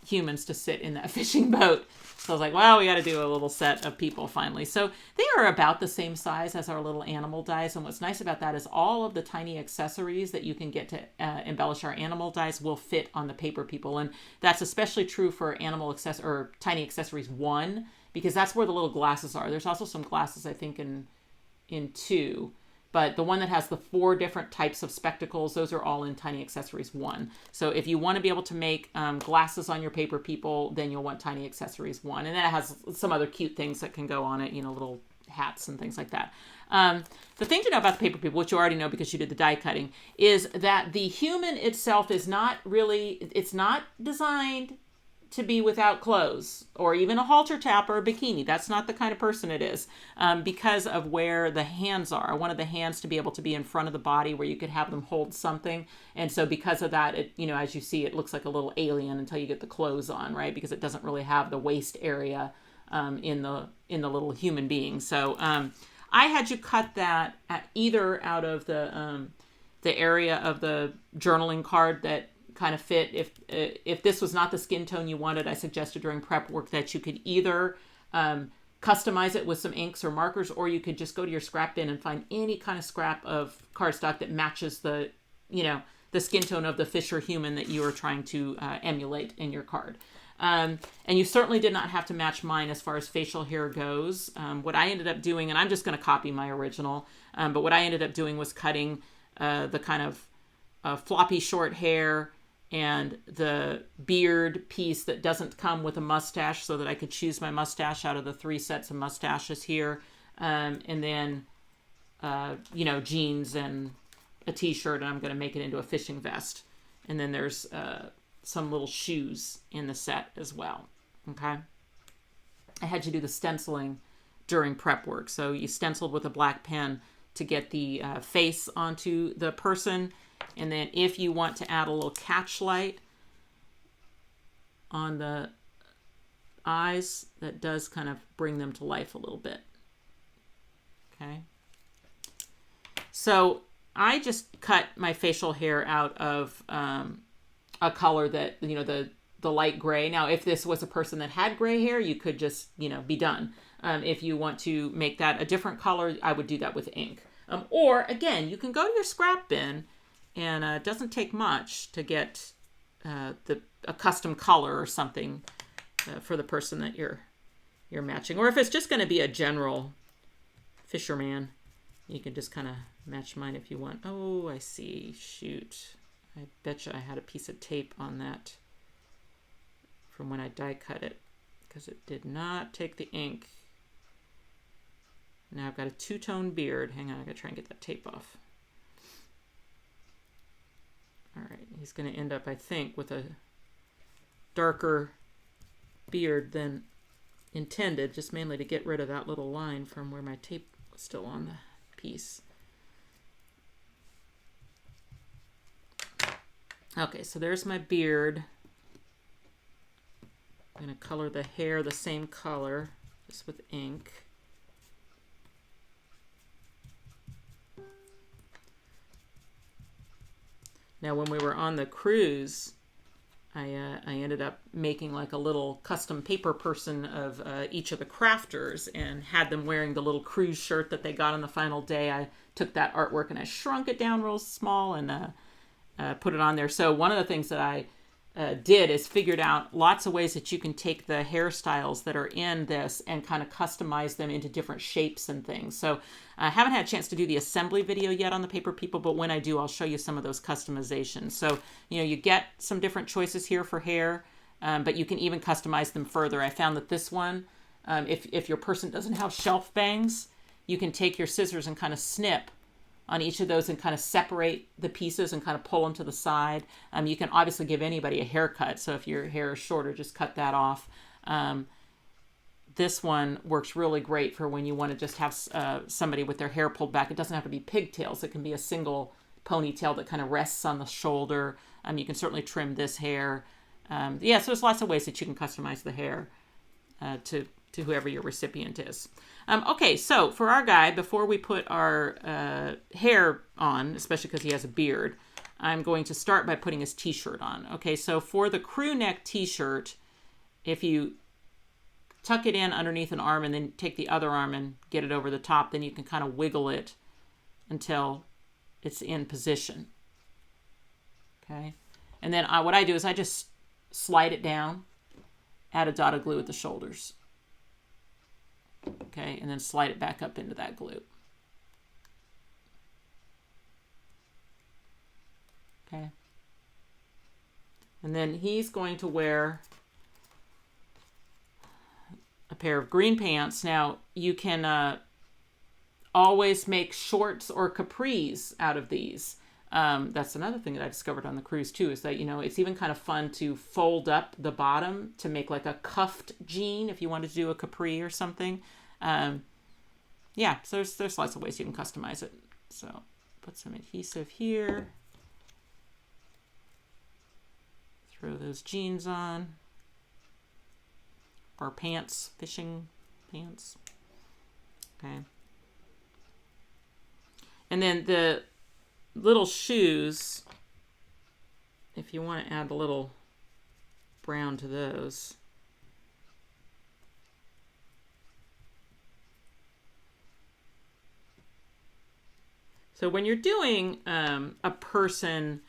humans to sit in that fishing boat. So I was like, well, we got to do a little set of people finally. So they are about the same size as our little animal dies. And what's nice about that is all of the tiny accessories that you can get to embellish our animal dies will fit on the paper people. And that's especially true for tiny accessories 1, because that's where the little glasses are. There's also some glasses, I think, in 2. But the one that has the 4 different types of spectacles, those are all in Tiny Accessories 1. So if you want to be able to make glasses on your paper people, then you'll want Tiny Accessories 1. And then it has some other cute things that can go on it, you know, little hats and things like that. The thing to know about the paper people, which you already know because you did the die cutting, is that the human itself is not really, it's not designed to be without clothes or even a halter top or a bikini. That's not the kind of person it is, because of where the hands are. I wanted the hands to be able to be in front of the body where you could have them hold something. And so because of that, it, you know, as you see, it looks like a little alien until you get the clothes on, right? Because it doesn't really have the waist area in the little human being. So I had you cut that at either out of the area of the journaling card that kind of fit. If this was not the skin tone you wanted, I suggested during prep work that you could either customize it with some inks or markers, or you could just go to your scrap bin and find any kind of scrap of cardstock that matches the, you know, the skin tone of the fish or human that you are trying to emulate in your card. And you certainly did not have to match mine as far as facial hair goes. What I ended up doing, and I'm just going to copy my original, but what I ended up doing was cutting the kind of floppy short hair and the beard piece that doesn't come with a mustache, so that I could choose my mustache out of the 3 sets of mustaches here. And then, you know, jeans and a t-shirt, and I'm going to make it into a fishing vest. And then there's some little shoes in the set as well. Okay. I had you do the stenciling during prep work. So you stenciled with a black pen to get the face onto the person. And then if you want to add a little catch light on the eyes, that does kind of bring them to life a little bit. Okay. So I just cut my facial hair out of a color that, you know, the light gray. Now, if this was a person that had gray hair, you could just, you know, be done. If you want to make that a different color, I would do that with ink. Or again, you can go to your scrap bin, and it doesn't take much to get a custom color or something for the person that you're matching. Or if it's just going to be a general fisherman, you can just kind of match mine if you want. Oh, I see. Shoot. I bet you I had a piece of tape on that from when I die cut it, because it did not take the ink. Now I've got a 2-tone beard. Hang on, I gotta try and get that tape off. All right, he's gonna end up, I think, with a darker beard than intended, just mainly to get rid of that little line from where my tape was still on the piece. Okay, so there's my beard. I'm gonna color the hair the same color, just with ink. Now, when we were on the cruise, I ended up making like a little custom paper person of each of the crafters and had them wearing the little cruise shirt that they got on the final day. I took that artwork and I shrunk it down real small and put it on there. So one of the things that I did is figured out lots of ways that you can take the hairstyles that are in this and kind of customize them into different shapes and things. So I haven't had a chance to do the assembly video yet on the Paper People, but when I do, I'll show you some of those customizations. So, you know, you get some different choices here for hair, but you can even customize them further. I found that this one, if your person doesn't have shelf bangs, you can take your scissors and kind of snip on each of those and kind of separate the pieces and kind of pull them to the side. You can obviously give anybody a haircut. So if your hair is shorter, just cut that off. This one works really great for when you want to just have somebody with their hair pulled back. It doesn't have to be pigtails. It can be a single ponytail that kind of rests on the shoulder. You can certainly trim this hair. Yeah, so there's lots of ways that you can customize the hair to whoever your recipient is. Okay, so for our guy, before we put our hair on, especially because he has a beard, I'm going to start by putting his t-shirt on. Okay, so for the crew neck t-shirt, if you tuck it in underneath an arm and then take the other arm and get it over the top, then you can kind of wiggle it until it's in position. Okay, and then what I do is I just slide it down, add a dot of glue at the shoulders. Okay, and then slide it back up into that glue. Okay. And then he's going to wear a pair of green pants. Now, you can always make shorts or capris out of these. That's another thing that I discovered on the cruise too, is that, you know, it's even kind of fun to fold up the bottom to make like a cuffed jean if you wanted to do a capri or something. Yeah, so there's lots of ways you can customize it. So put some adhesive here. Throw those jeans on. Or pants, fishing pants. Okay. And then the little shoes, if you want to add a little brown to those. So when you're doing a person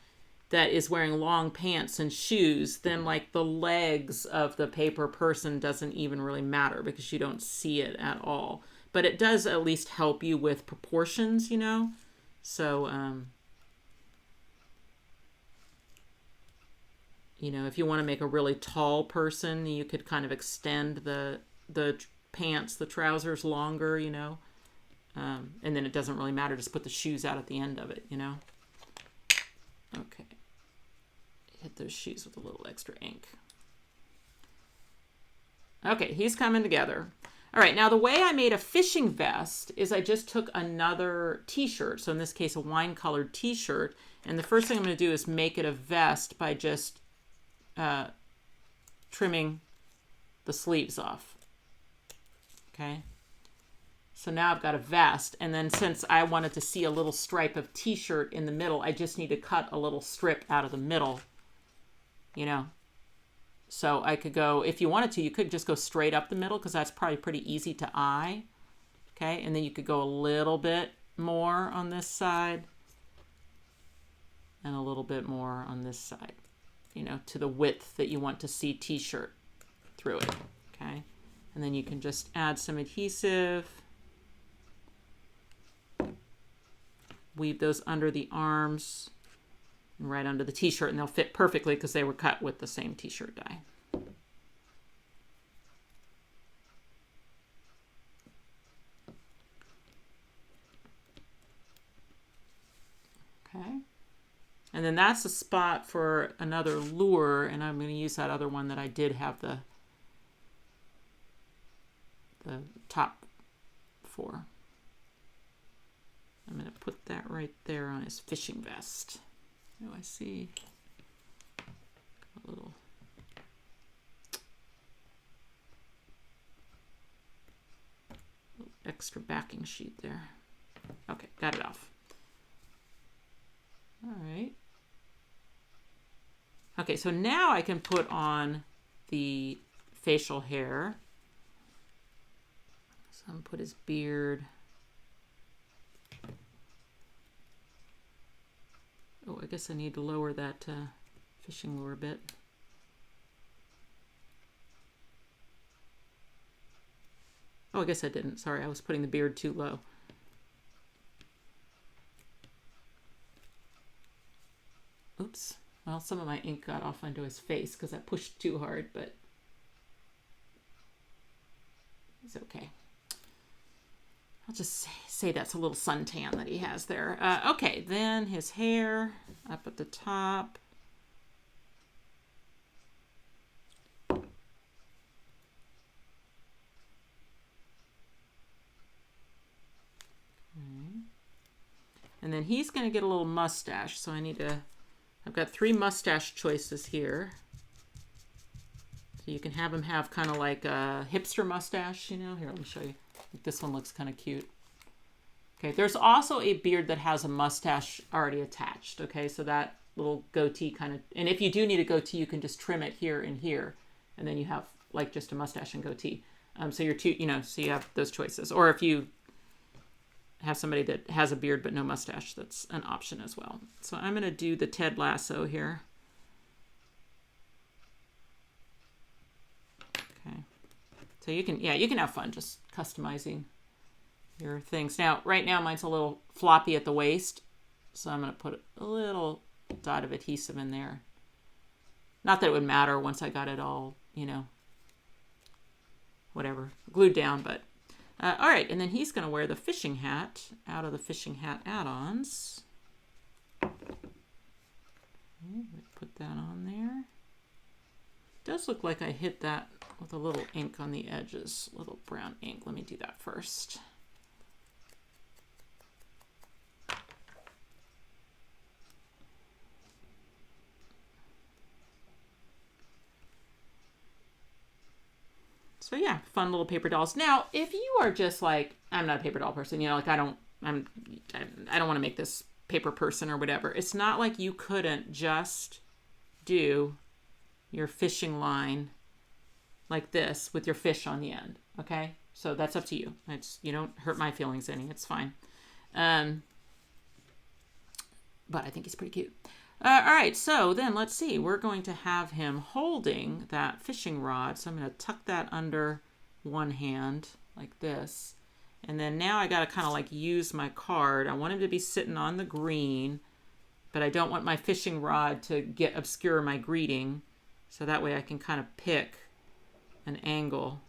that is wearing long pants and shoes, then like the legs of the paper person doesn't even really matter because you don't see it at all. But it does at least help you with proportions, you know? So, you know, if you want to make a really tall person, you could kind of extend the pants, the trousers longer, you know? And then it doesn't really matter. Just put the shoes out at the end of it, you know? Okay. Hit those shoes with a little extra ink. Okay, he's coming together. All right, now the way I made a fishing vest is I just took another t-shirt. So in this case, a wine-colored t-shirt. And the first thing I'm going to do is make it a vest by just trimming the sleeves off. Okay. So now I've got a vest, and then since I wanted to see a little stripe of t-shirt in the middle, I just need to cut a little strip out of the middle, you know. So I could go, if you wanted to, you could just go straight up the middle because that's probably pretty easy to eye. Okay, and then you could go a little bit more on this side and a little bit more on this side, you know, to the width that you want to see t-shirt through it. Okay, and then you can just add some adhesive. Weave those under the arms and right under the t-shirt, and they'll fit perfectly because they were cut with the same t-shirt die. Okay. And then that's a spot for another lure, and I'm going to use that other one that I did have the top for. I'm going to put that right there on his fishing vest. Oh, I see a little extra backing sheet there. Okay, got it off. All right. Okay, so now I can put on the facial hair. So I'm gonna put his beard. Oh, I guess I need to lower that fishing lure a bit. Oh, I guess I didn't. Sorry, I was putting the beard too low. Oops. Well, some of my ink got off onto his face because I pushed too hard, but it's okay. I'll just say that's a little suntan that he has there. Okay, then his hair up at the top. Okay. And then he's going to get a little mustache, so I need to... I've got 3 mustache choices here. So you can have him have kind of like a hipster mustache, you know. Here, let me show you. This one looks kind of cute. Okay, there's also a beard that has a mustache already attached. Okay, so that little goatee kind of... And if you do need a goatee, you can just trim it here and here. And then you have like just a mustache and goatee. So you're two, you know, so you have those choices. Or if you have somebody that has a beard but no mustache, that's an option as well. So I'm going to do the Ted Lasso here. Okay. So you can, yeah, you can have fun just customizing your things. Now, right now mine's a little floppy at the waist, so I'm going to put a little dot of adhesive in there. Not that it would matter once I got it all, you know, whatever, glued down, but all right, and then he's going to wear the fishing hat out of the Fishing Hat Add-ons. Okay, put that on there. Does look like I hit that with a little ink on the edges, little brown ink. Let me do that first. So yeah, fun little paper dolls. Now, if you are just like, I'm not a paper doll person, you know, like I don't want to make this paper person or whatever. It's not like you couldn't just do your fishing line like this with your fish on the end. Okay, so that's up to you. It's, you don't hurt my feelings any. It's fine. But I think he's pretty cute. All right, so then let's see. We're going to have him holding that fishing rod. So I'm going to tuck that under one hand like this. And then now I got to kind of like use my card. I want him to be sitting on the green, but I don't want my fishing rod to obscure my greeting. So that way I can kind of pick an angle.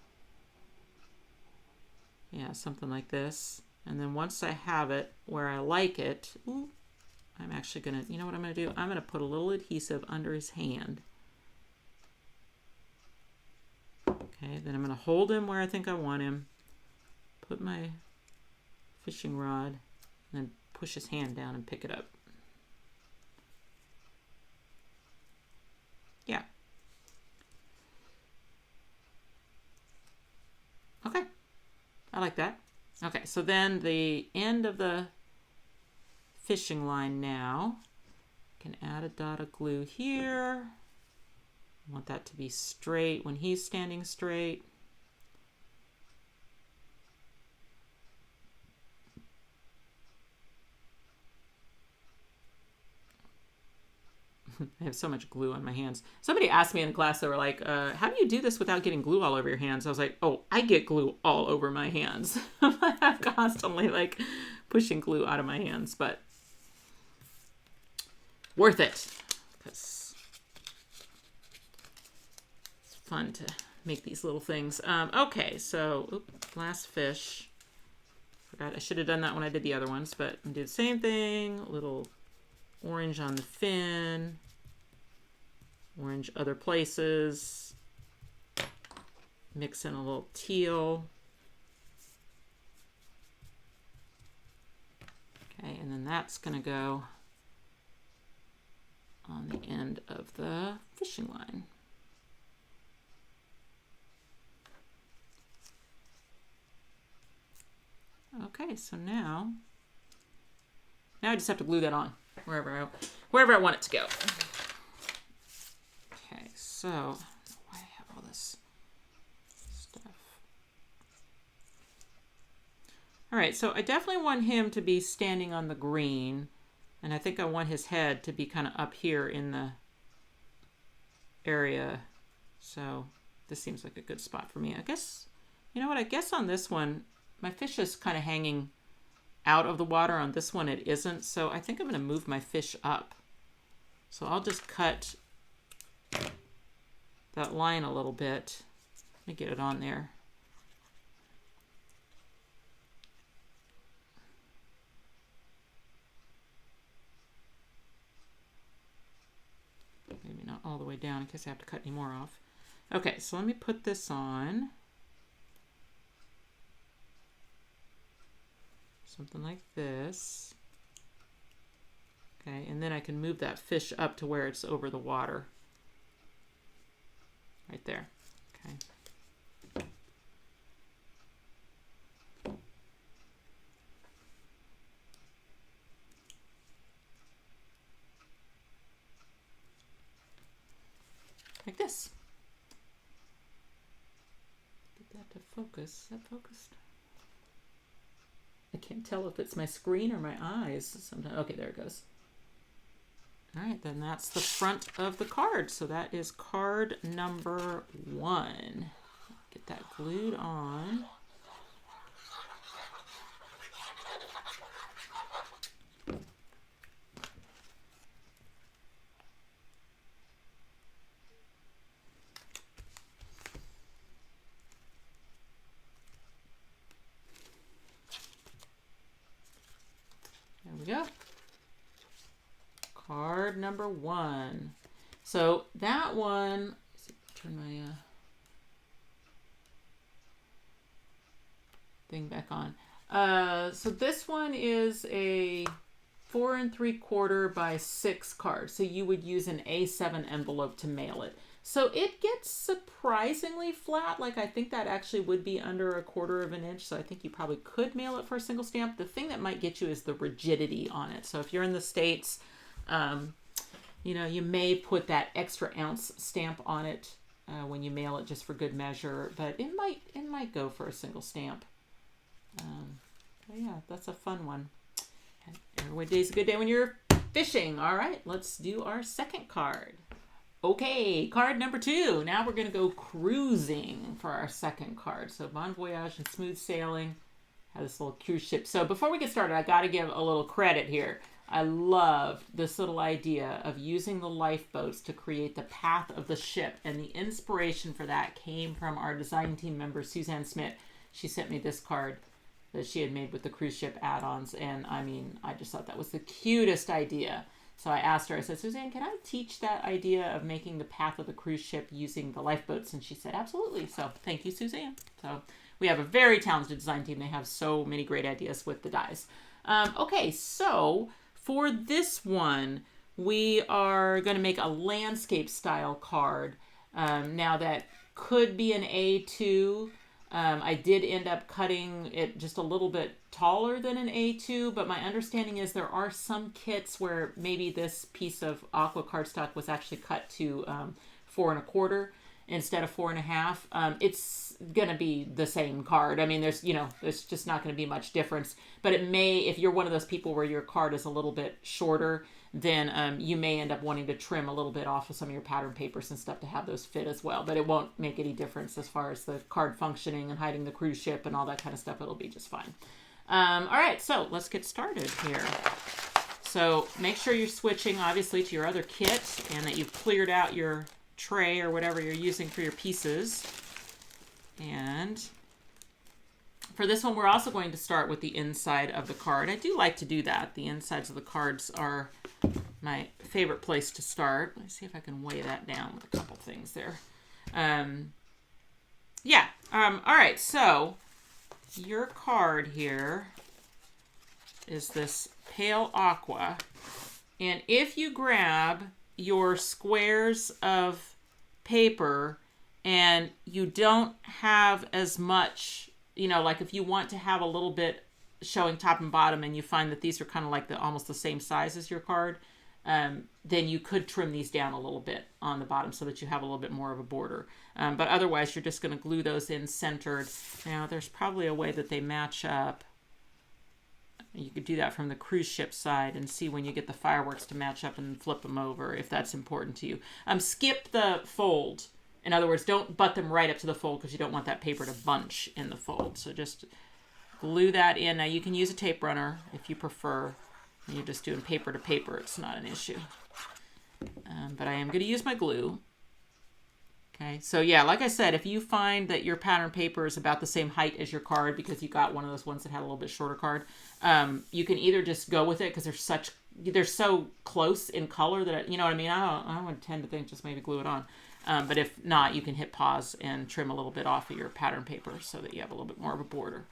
Yeah, something like this. And then once I have it where I like it, ooh, I'm actually going to, you know what I'm going to do? I'm going to put a little adhesive under his hand. Okay, then I'm going to hold him where I think I want him. Put my fishing rod, and then push his hand down and pick it up. Yeah. Okay. I like that. Okay, so then the end of the fishing line now, can add a dot of glue here. I want that to be straight when he's standing straight. I have so much glue on my hands. Somebody asked me in class, they were like, how do you do this without getting glue all over your hands? I was like, oh, I get glue all over my hands. I'm constantly like pushing glue out of my hands, but worth it, because it's fun to make these little things. Okay, so last fish. Forgot I should have done that when I did the other ones, but I'm do the same thing. A little orange on the fin, orange other places. Mix in a little teal. Okay, and then that's going to go on the end of the fishing line. Okay, so now I just have to glue that on wherever I want it to go. so I don't know why I have all this stuff. All right, so I definitely want him to be standing on the green, and I think I want his head to be kind of up here in the area. So this seems like a good spot for me. I guess, you know what, I guess on this one, my fish is kind of hanging out of the water. On this one, it isn't. So I think I'm going to move my fish up. So I'll just cut that line a little bit. Let me get it on there. Maybe not all the way down in case I have to cut any more off. Okay, so let me put this on. Something like this. Okay, and then I can move that fish up to where it's over the water. Right there. Okay. Like this. Get that to focus. Is that focused? I can't tell if it's my screen or my eyes sometimes. Okay, there it goes. All right, then that's the front of the card. So that is card number 1. Get that glued on. There we go. Card number 1. So that one, let's see, turn my thing back on. So this one is a 4 3/4 by 6 card. So you would use an A7 envelope to mail it. So it gets surprisingly flat. Like I think that actually would be under 1/4 of an inch. So I think you probably could mail it for a single stamp. The thing that might get you is the rigidity on it. So if you're in the States, you know, you may put that extra ounce stamp on it when you mail it just for good measure, but it might go for a single stamp. But yeah, that's a fun one. Every day's a good day when you're fishing. All right, let's do our second card. Okay, card number 2. Now we're going to go cruising for our second card. So bon voyage and smooth sailing. Have this little cruise ship. So before we get started, I got to give a little credit here. I loved this little idea of using the lifeboats to create the path of the ship. And the inspiration for that came from our design team member, Suzanne Smith. She sent me this card that she had made with the cruise ship add-ons. And I mean, I just thought that was the cutest idea. So I asked her, I said, Suzanne, can I teach that idea of making the path of the cruise ship using the lifeboats? And she said, absolutely. So thank you, Suzanne. So we have a very talented design team. They have so many great ideas with the dies. Okay, so for this one, we are going to make a landscape style card. Now that could be an A2. I did end up cutting it just a little bit taller than an A2, but my understanding is there are some kits where maybe this piece of aqua cardstock was actually cut to 4 1/4 instead of 4 1/2. It's going to be the same card. I mean, there's just not going to be much difference, but it may, if you're one of those people where your card is a little bit shorter, then you may end up wanting to trim a little bit off of some of your pattern papers and stuff to have those fit as well. But it won't make any difference as far as the card functioning and hiding the cruise ship and all that kind of stuff. It'll be just fine. All right, so let's get started here. So make sure you're switching, obviously, to your other kit and that you've cleared out your tray or whatever you're using for your pieces. And for this one, we're also going to start with the inside of the card. I do like to do that. The insides of the cards are my favorite place to start. Let's see if I can weigh that down with a couple things there. All right, so your card here is this pale aqua. And if you grab your squares of paper and you don't have as much, like if you want to have a little bit showing top and bottom and you find that these are kind of like almost the same size as your card, then you could trim these down a little bit on the bottom so that you have a little bit more of a border. But otherwise, you're just going to glue those in centered. Now, there's probably a way that they match up. You could do that from the cruise ship side and see when you get the fireworks to match up and flip them over if that's important to you. Skip the fold. In other words, don't butt them right up to the fold because you don't want that paper to bunch in the fold. So just glue that in. Now you can use a tape runner if you prefer. You're just doing paper to paper. It's not an issue. But I am going to use my glue. Okay, so yeah, like I said, if you find that your pattern paper is about the same height as your card because you got one of those ones that had a little bit shorter card, you can either just go with it because they're so close in color that, you know what I mean? I don't tend to think just maybe glue it on. But if not, you can hit pause and trim a little bit off of your pattern paper so that you have a little bit more of a border.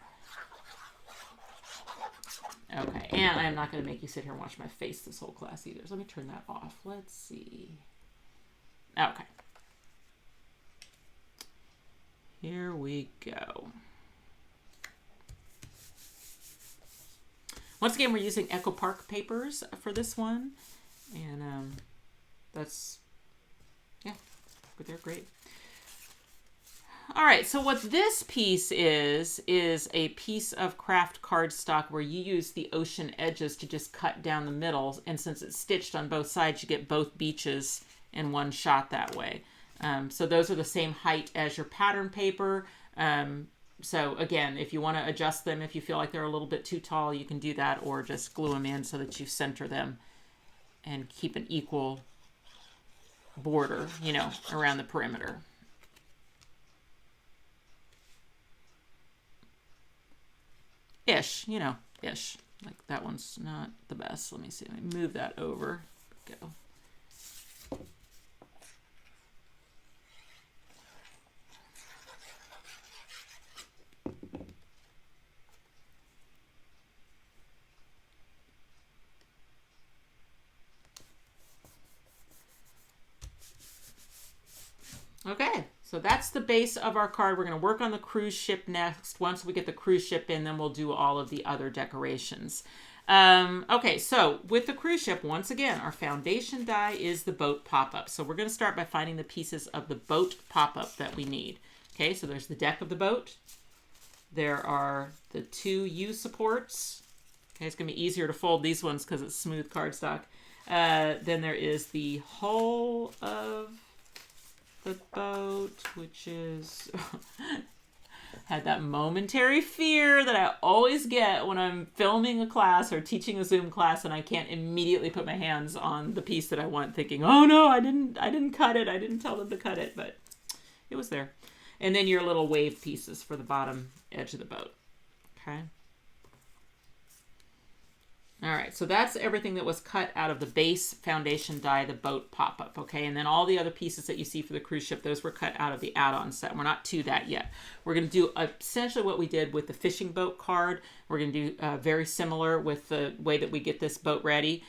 Okay, and I'm not going to make you sit here and watch my face this whole class either. So let me turn that off. Let's see. Okay. Here we go. Once again, we're using Echo Park papers for this one. And yeah, they're great. All right, so what this piece is a piece of craft cardstock where you use the ocean edges to just cut down the middle. And since it's stitched on both sides, you get both beaches in one shot that way. So those are the same height as your pattern paper. So again, if you want to adjust them, if you feel like they're a little bit too tall, you can do that, or just glue them in so that you center them and keep an equal border, you know, around the perimeter. Ish, you know, ish. Like that one's not the best. Let me see. Let me move that over. Go. Okay, so that's the base of our card. We're going to work on the cruise ship next. Once we get the cruise ship in, then we'll do all of the other decorations. Okay, so with the cruise ship, once again, our foundation die is the boat pop-up. So we're going to start by finding the pieces of the boat pop-up that we need. Okay, so there's the deck of the boat. There are the two U supports. Okay, it's going to be easier to fold these ones because it's smooth cardstock. Then there is the hull of the boat, which is had that momentary fear that I always get when I'm filming a class or teaching a Zoom class and I can't immediately put my hands on the piece that I want, thinking, oh no, I didn't cut it. I didn't tell them to cut it, but it was there. And then your little wave pieces for the bottom edge of the boat. Okay. All right, so that's everything that was cut out of the base foundation die, the boat pop-up, okay? And then all the other pieces that you see for the cruise ship, those were cut out of the add-on set. We're not to that yet. We're going to do essentially what we did with the fishing boat card. We're going to do very similar with the way that we get this boat ready,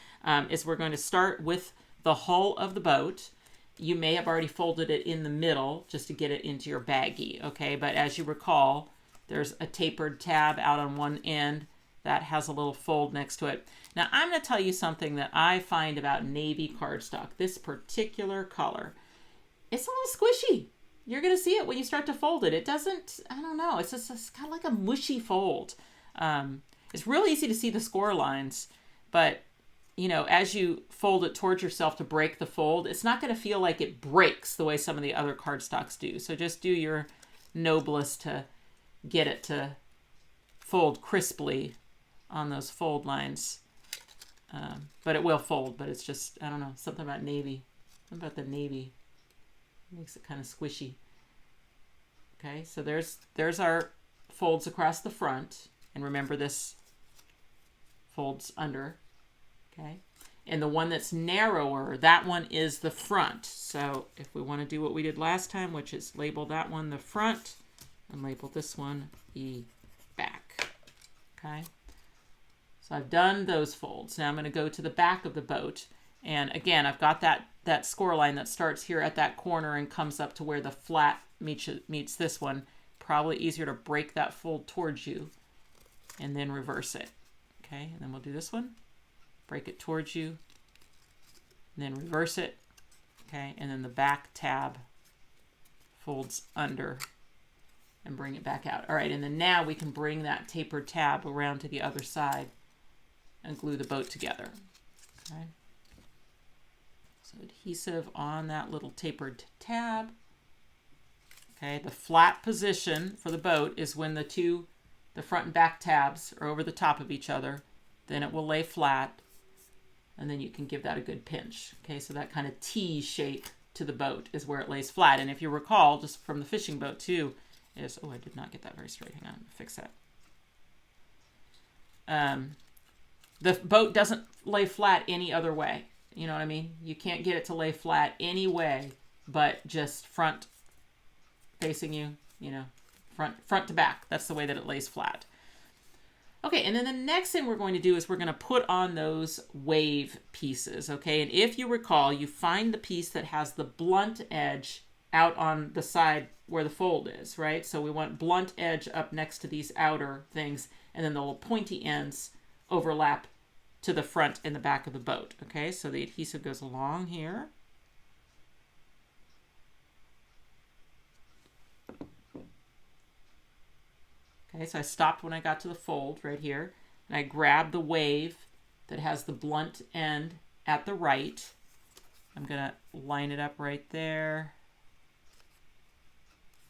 is we're going to start with the hull of the boat. You may have already folded it in the middle just to get it into your baggie, okay? But as you recall, there's a tapered tab out on one end that has a little fold next to it. Now, I'm going to tell you something that I find about navy cardstock. This particular color, it's a little squishy. You're going to see it when you start to fold it. It doesn't, I don't know, it's kind of like a mushy fold. It's really easy to see the score lines, but you know, as you fold it towards yourself to break the fold, it's not going to feel like it breaks the way some of the other cardstocks do. So just do your noblest to get it to fold crisply on those fold lines. But it will fold, but it's just, I don't know, something about navy. Something about the navy makes it kind of squishy. Okay, so there's our folds across the front. And remember, this folds under. Okay, and the one that's narrower, that one is the front. So if we want to do what we did last time, which is label that one the front and label this one the back. Okay, so I've done those folds. Now I'm going to go to the back of the boat, and again, I've got that score line that starts here at that corner and comes up to where the flat meets this one. Probably easier to break that fold towards you and then reverse it. Okay, and then we'll do this one. Break it towards you and then reverse it, okay, and then the back tab folds under and bring it back out. All right, and then now we can bring that tapered tab around to the other side and glue the boat together, okay. So adhesive on that little tapered tab. Okay, the flat position for the boat is when the front and back tabs are over the top of each other. Then it will lay flat, and then you can give that a good pinch. Okay, so that kind of T shape to the boat is where it lays flat. And if you recall, just from the fishing boat too, is, oh, I did not get that very straight. Hang on, fix that. The boat doesn't lay flat any other way. You know what I mean? You can't get it to lay flat any way but just front facing you, you know, front to back. That's the way that it lays flat. Okay, and then the next thing we're going to do is we're going to put on those wave pieces, okay? And if you recall, you find the piece that has the blunt edge out on the side where the fold is, right? So we want blunt edge up next to these outer things, and then the little pointy ends overlap to the front and the back of the boat, okay? So the adhesive goes along here. Okay, so I stopped when I got to the fold right here, and I grabbed the wave that has the blunt end at the right. I'm gonna line it up right there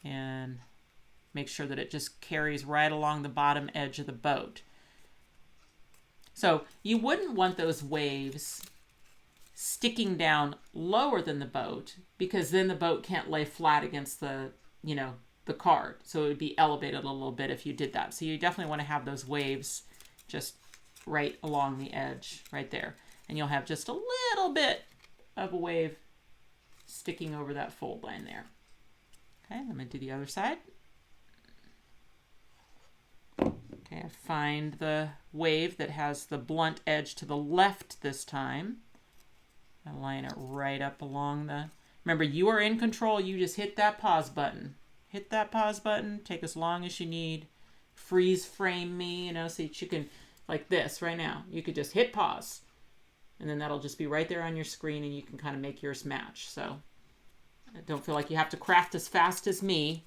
and make sure that it just carries right along the bottom edge of the boat. So you wouldn't want those waves sticking down lower than the boat, because then the boat can't lay flat against the, you know, the card. So it would be elevated a little bit if you did that. So you definitely want to have those waves just right along the edge right there. And you'll have just a little bit of a wave sticking over that fold line there. Okay, I'm going to do the other side. Okay, I find the wave that has the blunt edge to the left this time. I line it right up along the... Remember, you are in control. You just hit that pause button. Hit that pause button. Take as long as you need. Freeze frame me, you know, so that you can, like this right now. You could just hit pause. And then that'll just be right there on your screen, and you can kind of make yours match. So don't feel like you have to craft as fast as me.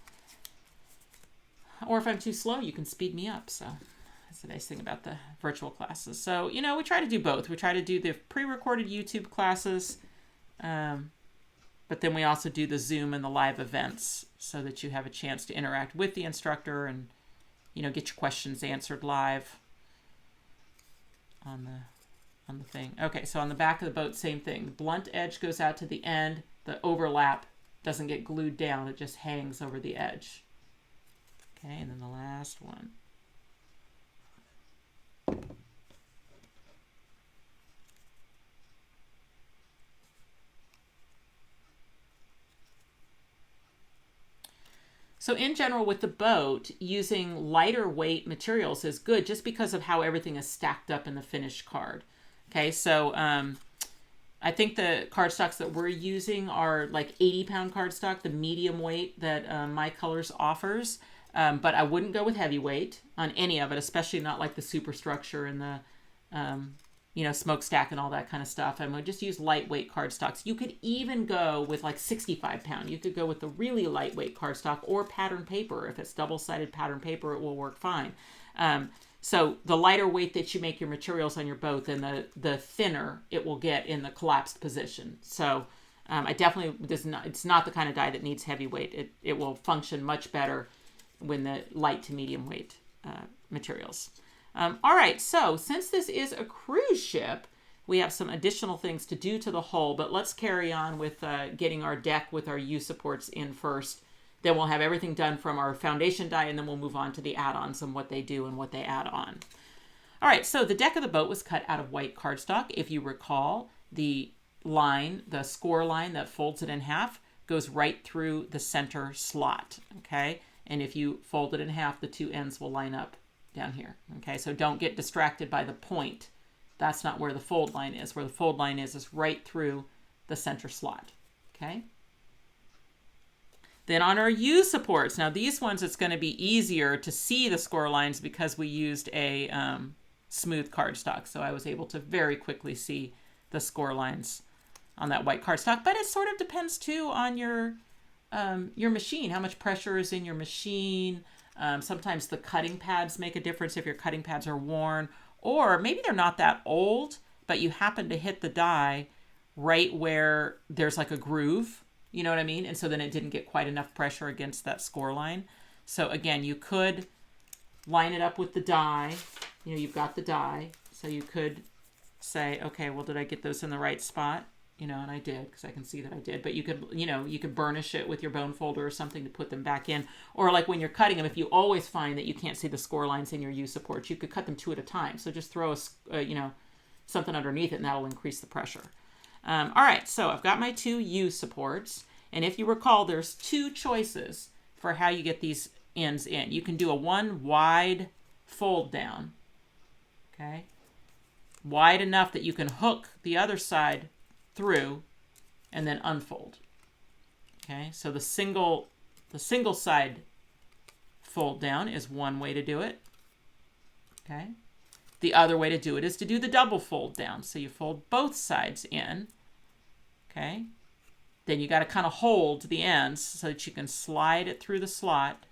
Or if I'm too slow, you can speed me up. So that's the nice thing about the virtual classes. So, you know, we try to do both. We try to do the pre-recorded YouTube classes, but then we also do the Zoom and the live events so that you have a chance to interact with the instructor and, you know, get your questions answered live on the thing. Okay, so on the back of the boat, same thing. The blunt edge goes out to the end. The overlap doesn't get glued down. It just hangs over the edge. Okay, and then the last one. So in general with the boat, using lighter weight materials is good just because of how everything is stacked up in the finished card. Okay, so I think the cardstocks that we're using are like 80-pound cardstock, the medium weight that My Colors offers. But I wouldn't go with heavyweight on any of it, especially not like the superstructure and the, you know, smokestack and all that kind of stuff. And we'll just use lightweight cardstocks. You could even go with like 65-pound. You could go with the really lightweight cardstock or pattern paper. If it's double-sided pattern paper, it will work fine. So the lighter weight that you make your materials on your boat, then the thinner it will get in the collapsed position. So I definitely, it's not the kind of die that needs heavyweight. It will function much better when the light to medium weight materials. All right, so since this is a cruise ship, we have some additional things to do to the hull, but let's carry on with getting our deck with our U supports in first. Then we'll have everything done from our foundation die, and then we'll move on to the add-ons and what they do and what they add on. All right, so the deck of the boat was cut out of white cardstock. If you recall, the line, the score line that folds it in half, goes right through the center slot, okay? And if you fold it in half, the two ends will line up down here. Okay, so don't get distracted by the point. That's not where the fold line is. Where the fold line is right through the center slot. Okay. Then on our U supports, now these ones it's going to be easier to see the score lines because we used a smooth cardstock. So I was able to very quickly see the score lines on that white cardstock. But it sort of depends too on your machine, how much pressure is in your machine. Sometimes the cutting pads make a difference if your cutting pads are worn, or maybe they're not that old, but you happen to hit the die right where there's like a groove, you know what I mean? And so then it didn't get quite enough pressure against that score line. So again, you could line it up with the die. You know, you've got the die, so you could say, okay, well, did I get those in the right spot? You know, and I did, because I can see that I did. But you could, you know, you could burnish it with your bone folder or something to put them back in. Or like when you're cutting them, if you always find that you can't see the score lines in your U supports, you could cut them 2 at a time. So just throw you know, something underneath it, and that'll increase the pressure. All right, so I've got my 2 U supports. And if you recall, there's 2 choices for how you get these ends in. You can do a 1 wide fold down, okay? Wide enough that you can hook the other side through and then unfold. Okay, so the single side fold down is one way to do it. Okay, the other way to do it is to do the double fold down. So you fold both sides in. Okay, then you got to kind of hold the ends so that you can slide it through the slot.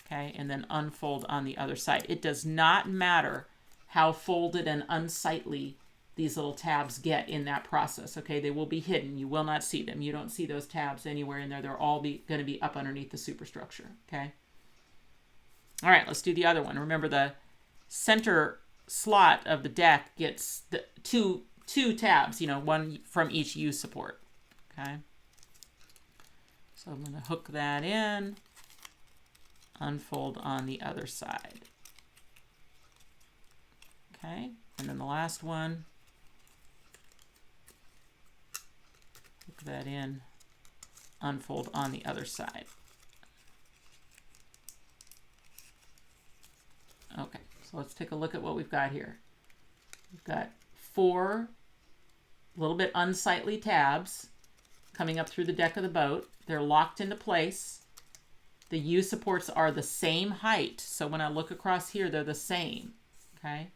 Okay, and then unfold on the other side. It does not matter how folded and unsightly these little tabs get in that process. Okay, they will be hidden. You will not see them. You don't see those tabs anywhere in there. They're all going to be up underneath the superstructure. Okay. All right, let's do the other one. Remember, the center slot of the deck gets the two tabs. You know, one from each U support. Okay. So I'm going to hook that in. Unfold on the other side. Okay, and then the last one. Hook that in, unfold on the other side. Okay, so let's take a look at what we've got here. We've got 4 little bit unsightly tabs coming up through the deck of the boat. They're locked into place. The U supports are the same height, so when I look across here, they're the same. Okay,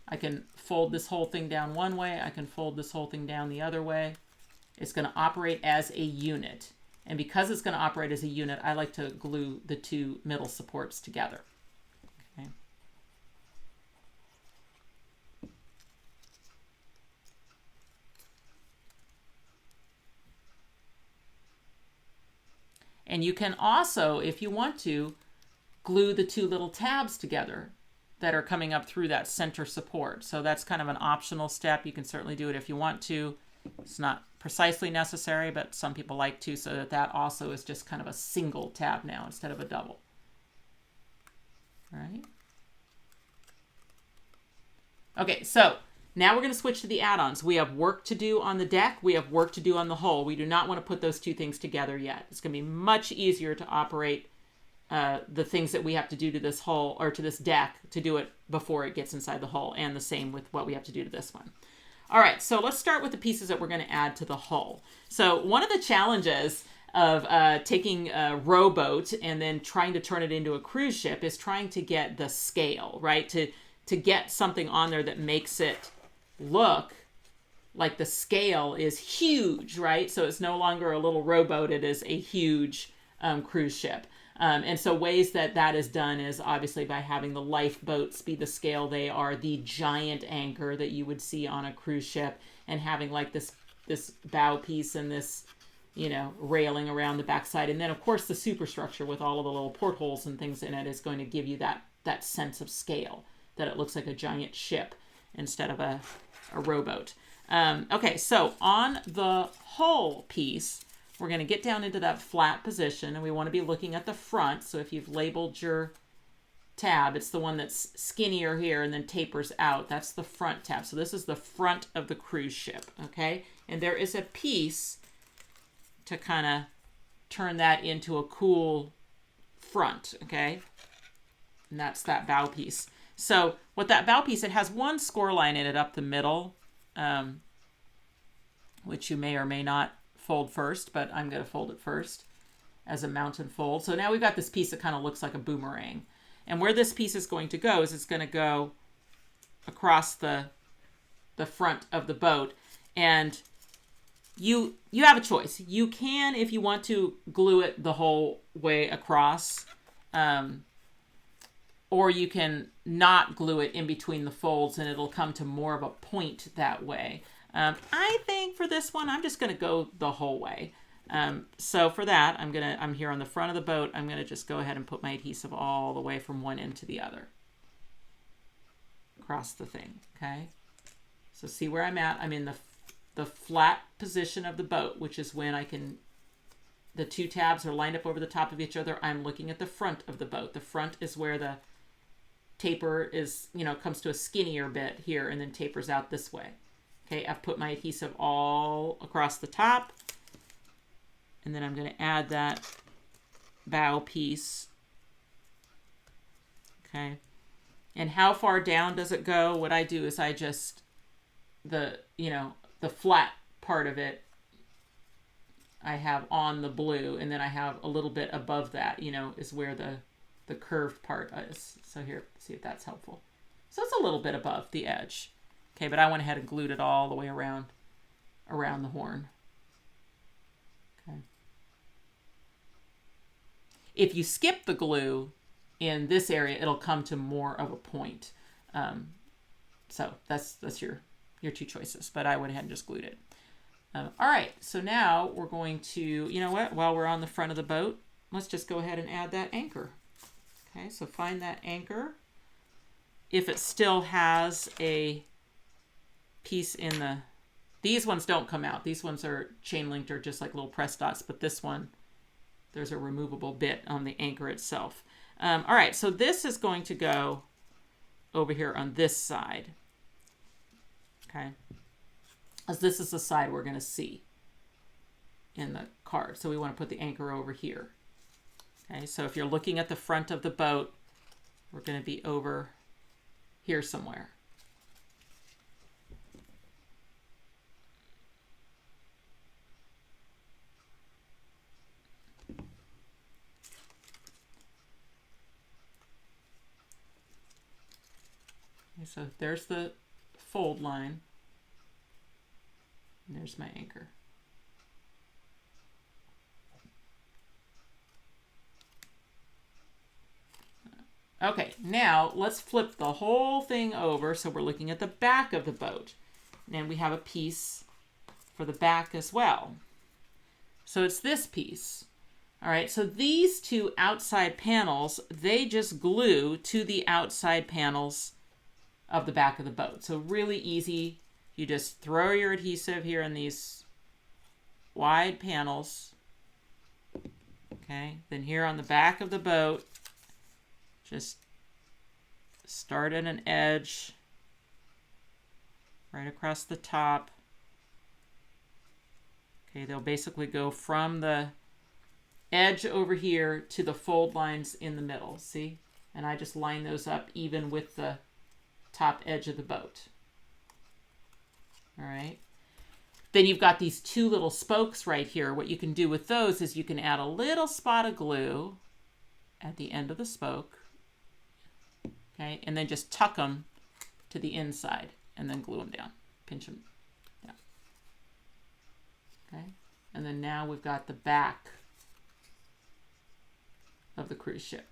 I can fold this whole thing down one way. I can fold this whole thing down the other way. It's going to operate as a unit. And because it's going to operate as a unit, I like to glue the 2 middle supports together. Okay. And you can also, if you want to, glue the 2 little tabs together that are coming up through that center support. So that's kind of an optional step. You can certainly do it if you want to. It's not precisely necessary, but some people like to, so that also is just kind of a single tab now instead of a double. All right. Okay, so now we're going to switch to the add-ons. We have work to do on the deck. We have work to do on the hull. We do not want to put those 2 things together yet. It's going to be much easier to operate the things that we have to do to this hull or to this deck to do it before it gets inside the hull, and the same with what we have to do to this one. All right, so let's start with the pieces that we're going to add to the hull. So one of the challenges of taking a rowboat and then trying to turn it into a cruise ship is trying to get the scale, right? To get something on there that makes it look like the scale is huge, right? So it's no longer a little rowboat, it is a huge cruise ship. And so ways that is done is obviously by having the lifeboats be the scale they are, the giant anchor that you would see on a cruise ship, and having like this bow piece and this, you know, railing around the backside. And then of course the superstructure with all of the little portholes and things in it is going to give you that sense of scale, that it looks like a giant ship instead of a rowboat. Okay, so on the hull piece, we're going to get down into that flat position, and we want to be looking at the front. So if you've labeled your tab, it's the one that's skinnier here and then tapers out. That's the front tab. So this is the front of the cruise ship, okay? And there is a piece to kind of turn that into a cool front, okay? And that's that bow piece. So with that bow piece, it has one score line in it up the middle, which you may or may not fold first, but I'm going to fold it first as a mounted fold. So now we've got this piece that kind of looks like a boomerang. And where this piece is going to go is it's going to go across the front of the boat. And you have a choice. You can, if you want to, glue it the whole way across, or you can not glue it in between the folds and it'll come to more of a point that way. I think for this one, I'm just going to go the whole way. So for that, I'm here on the front of the boat. I'm going to just go ahead and put my adhesive all the way from one end to the other across the thing. Okay. So see where I'm at? I'm in the flat position of the boat, which is when the two tabs are lined up over the top of each other. I'm looking at the front of the boat. The front is where the taper is, comes to a skinnier bit here and then tapers out this way. Okay, I've put my adhesive all across the top. And then I'm going to add that bow piece. Okay. And how far down does it go? What I do is I just, the flat part of it, I have on the blue, and then I have a little bit above that, is where the curved part is. So here, see if that's helpful. So it's a little bit above the edge. Okay, but I went ahead and glued it all the way around the horn. Okay. If you skip the glue in this area, it'll come to more of a point. So that's your two choices, but I went ahead and just glued it. All right, so now we're going to, while we're on the front of the boat, let's just go ahead and add that anchor. Okay, so find that anchor. If it still has a piece in these ones don't come out. These ones are chain linked or just like little press dots, but this one, there's a removable bit on the anchor itself. All right, so this is going to go over here on this side. Okay, as this is the side we're going to see in the card. So we want to put the anchor over here. Okay, so if you're looking at the front of the boat, we're going to be over here somewhere. Okay, so there's the fold line. And there's my anchor. Okay, now let's flip the whole thing over. So we're looking at the back of the boat. And we have a piece for the back as well. So it's this piece. All right, so these two outside panels, they just glue to the outside panels of the back of the boat. So really easy. You just throw your adhesive here in these wide panels. Okay, then here on the back of the boat, just start at an edge right across the top. Okay, they'll basically go from the edge over here to the fold lines in the middle, see? And I just line those up even with the top edge of the boat. All right. Then you've got these two little spokes right here. What you can do with those is you can add a little spot of glue at the end of the spoke. Okay, and then just tuck them to the inside and then glue them down. Pinch them down. Okay, and then now we've got the back of the cruise ship.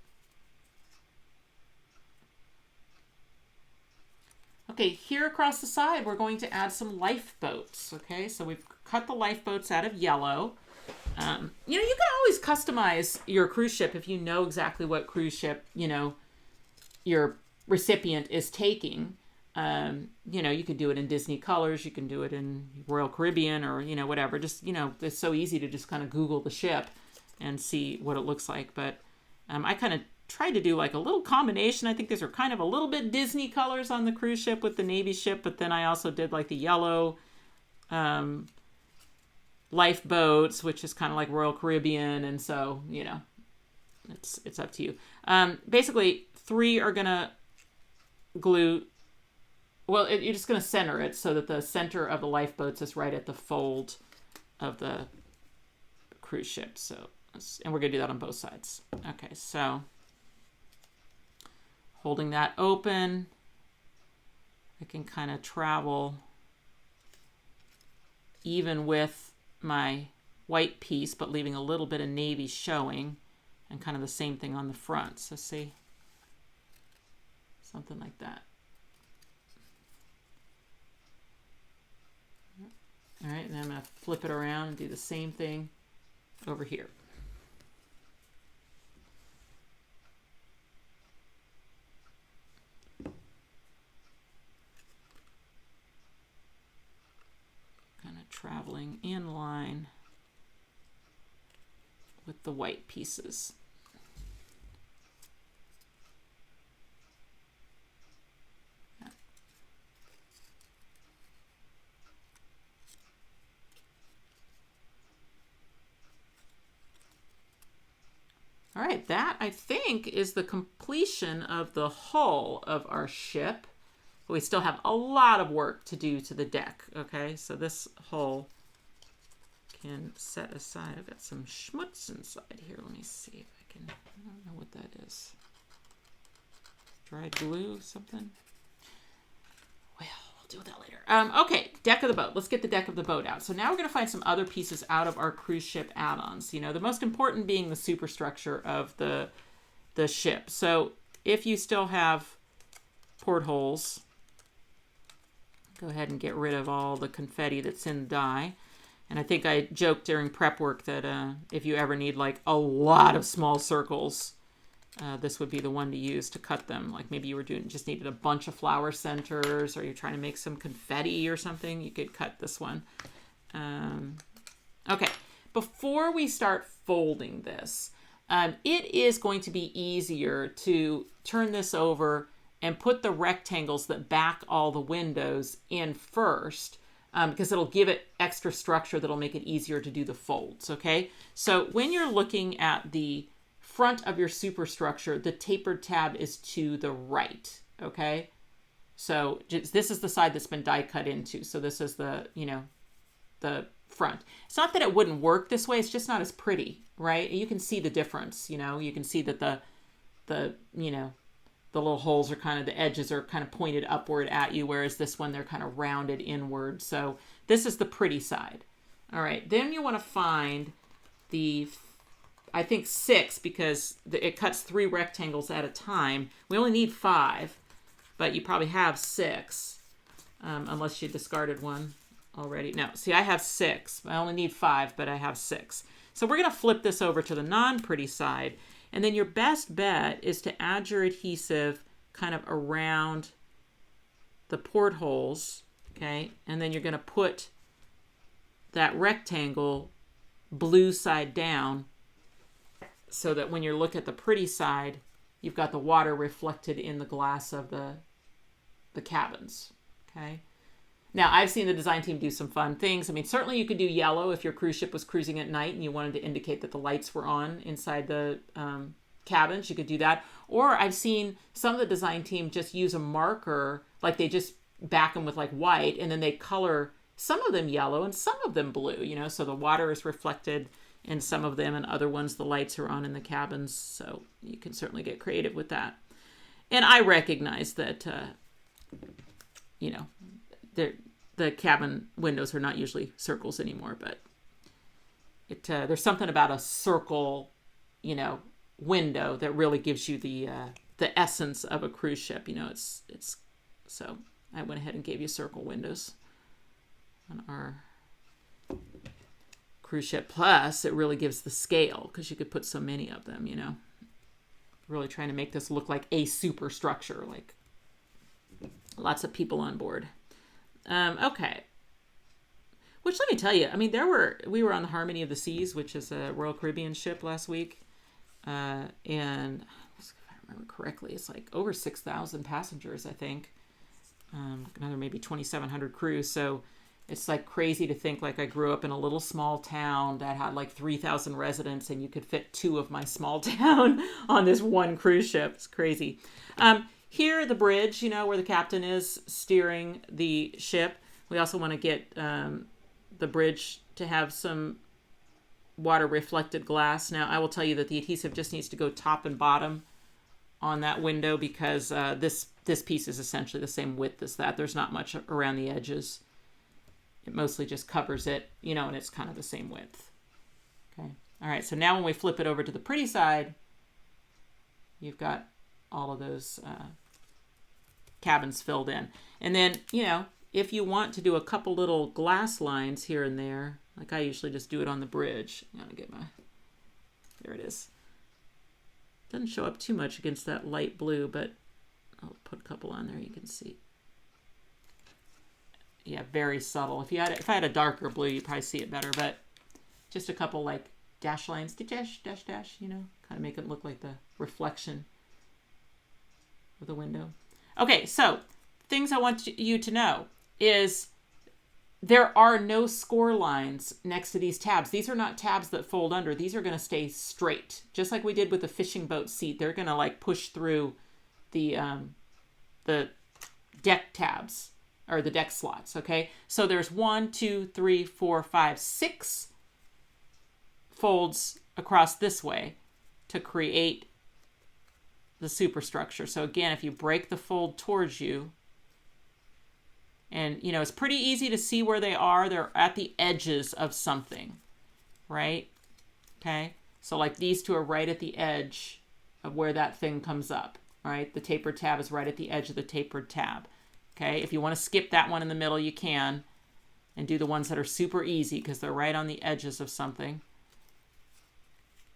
Okay, here across the side, we're going to add some lifeboats. Okay, so we've cut the lifeboats out of yellow. You can always customize your cruise ship if you know exactly what cruise ship, your recipient is taking. You could do it in Disney colors. You can do it in Royal Caribbean or, whatever. Just, it's so easy to just kind of Google the ship and see what it looks like. But I kind of tried to do like a little combination. I think these are kind of a little bit Disney colors on the cruise ship with the Navy ship, but then I also did like the yellow lifeboats, which is kind of like Royal Caribbean, and so it's up to you. Basically, 3 are gonna glue. Well, you're just gonna center it so that the center of the lifeboats is right at the fold of the cruise ship. So, and we're gonna do that on both sides. Okay, so holding that open, I can kind of travel even with my white piece, but leaving a little bit of navy showing, and kind of the same thing on the front. So see, something like that. All right, and then I'm going to flip it around and do the same thing over here. Kind of traveling in line with the white pieces. All right, that I think is the completion of the hull of our ship. We still have a lot of work to do to the deck, okay? So this hull can set aside. I've got some schmutz inside here. Let me see if I can, I don't know what that is. Dried glue, something? Well, we'll do that later. Okay, deck of the boat. Let's get the deck of the boat out. So now we're going to find some other pieces out of our cruise ship add-ons. You know, the most important being the superstructure of the ship. So if you still have portholes, go ahead and get rid of all the confetti that's in the die. And I think I joked during prep work that if you ever need like a lot of small circles, this would be the one to use to cut them. Like maybe you were just needed a bunch of flower centers, or you're trying to make some confetti or something, you could cut this one. Okay, before we start folding this, it is going to be easier to turn this over and put the rectangles that back all the windows in first, because it'll give it extra structure that'll make it easier to do the folds, okay? So when you're looking at the front of your superstructure, the tapered tab is to the right, okay? So this is the side that's been die cut into. So this is the, you know, the front. It's not that it wouldn't work this way, it's just not as pretty, right? You can see the difference, you know, you can see that the you know, the little holes are kind of, the edges are kind of pointed upward at you, whereas this one, they're kind of rounded inward. So this is the pretty side. All right, then you want to find the, I think 6, because it cuts 3 rectangles at a time. We only need 5, but you probably have 6, unless you discarded one already. No, see, I have 6. I only need 5, but I have 6. So we're going to flip this over to the non-pretty side. And then your best bet is to add your adhesive kind of around the portholes, okay? And then you're going to put that rectangle blue side down so that when you look at the pretty side, you've got the water reflected in the glass of the cabins, okay? Now, I've seen the design team do some fun things. I mean, certainly you could do yellow if your cruise ship was cruising at night and you wanted to indicate that the lights were on inside the cabins. You could do that. Or I've seen some of the design team just use a marker, like they just back them with like white, and then they color some of them yellow and some of them blue, you know, so the water is reflected in some of them and other ones the lights are on in the cabins. So you can certainly get creative with that. And I recognize that, you know, the cabin windows are not usually circles anymore, but there's something about a circle, you know, window that really gives you the essence of a cruise ship. You know, it's so I went ahead and gave you circle windows on our cruise ship. Plus, it really gives the scale because you could put so many of them. You know, really trying to make this look like a superstructure, like lots of people on board. Okay. Which, let me tell you, I mean, we were on the Harmony of the Seas, which is a Royal Caribbean ship last week. And if I remember correctly, it's like over 6,000 passengers, I think. Another maybe 2,700 crew. So it's like crazy to think like I grew up in a little small town that had like 3,000 residents and you could fit 2 of my small town on this one cruise ship. It's crazy. Here, the bridge, you know, where the captain is steering the ship. We also want to get the bridge to have some water reflected glass. Now, I will tell you that the adhesive just needs to go top and bottom on that window because this piece is essentially the same width as that. There's not much around the edges. it mostly just covers it, you know, and it's kind of the same width. Okay. All right. So now when we flip it over to the pretty side, you've got all of those cabins filled in. And then, you know, if you want to do a couple little glass lines here and there, like I usually just do it on the bridge. I'm gonna get my, there it is. Doesn't show up too much against that light blue, but I'll put a couple on there you can see. Yeah, very subtle. If I had a darker blue, you'd probably see it better, but just a couple like dash lines, dash, dash, dash, you know, kind of make it look like the reflection of the window. Okay, so things I want you to know is there are no score lines next to these tabs. These are not tabs that fold under. These are going to stay straight. Just like we did with the fishing boat seat, they're going to like push through the deck tabs or the deck slots, okay? So there's 1, 2, 3, 4, 5, 6 folds across this way to create the superstructure. So again, if you break the fold towards you, and, you know, it's pretty easy to see where they are. They're at the edges of something, right? Okay. So like these two are right at the edge of where that thing comes up, right? The tapered tab is right at the edge of the tapered tab. Okay. If you want to skip that one in the middle, you can, and do the ones that are super easy because they're right on the edges of something.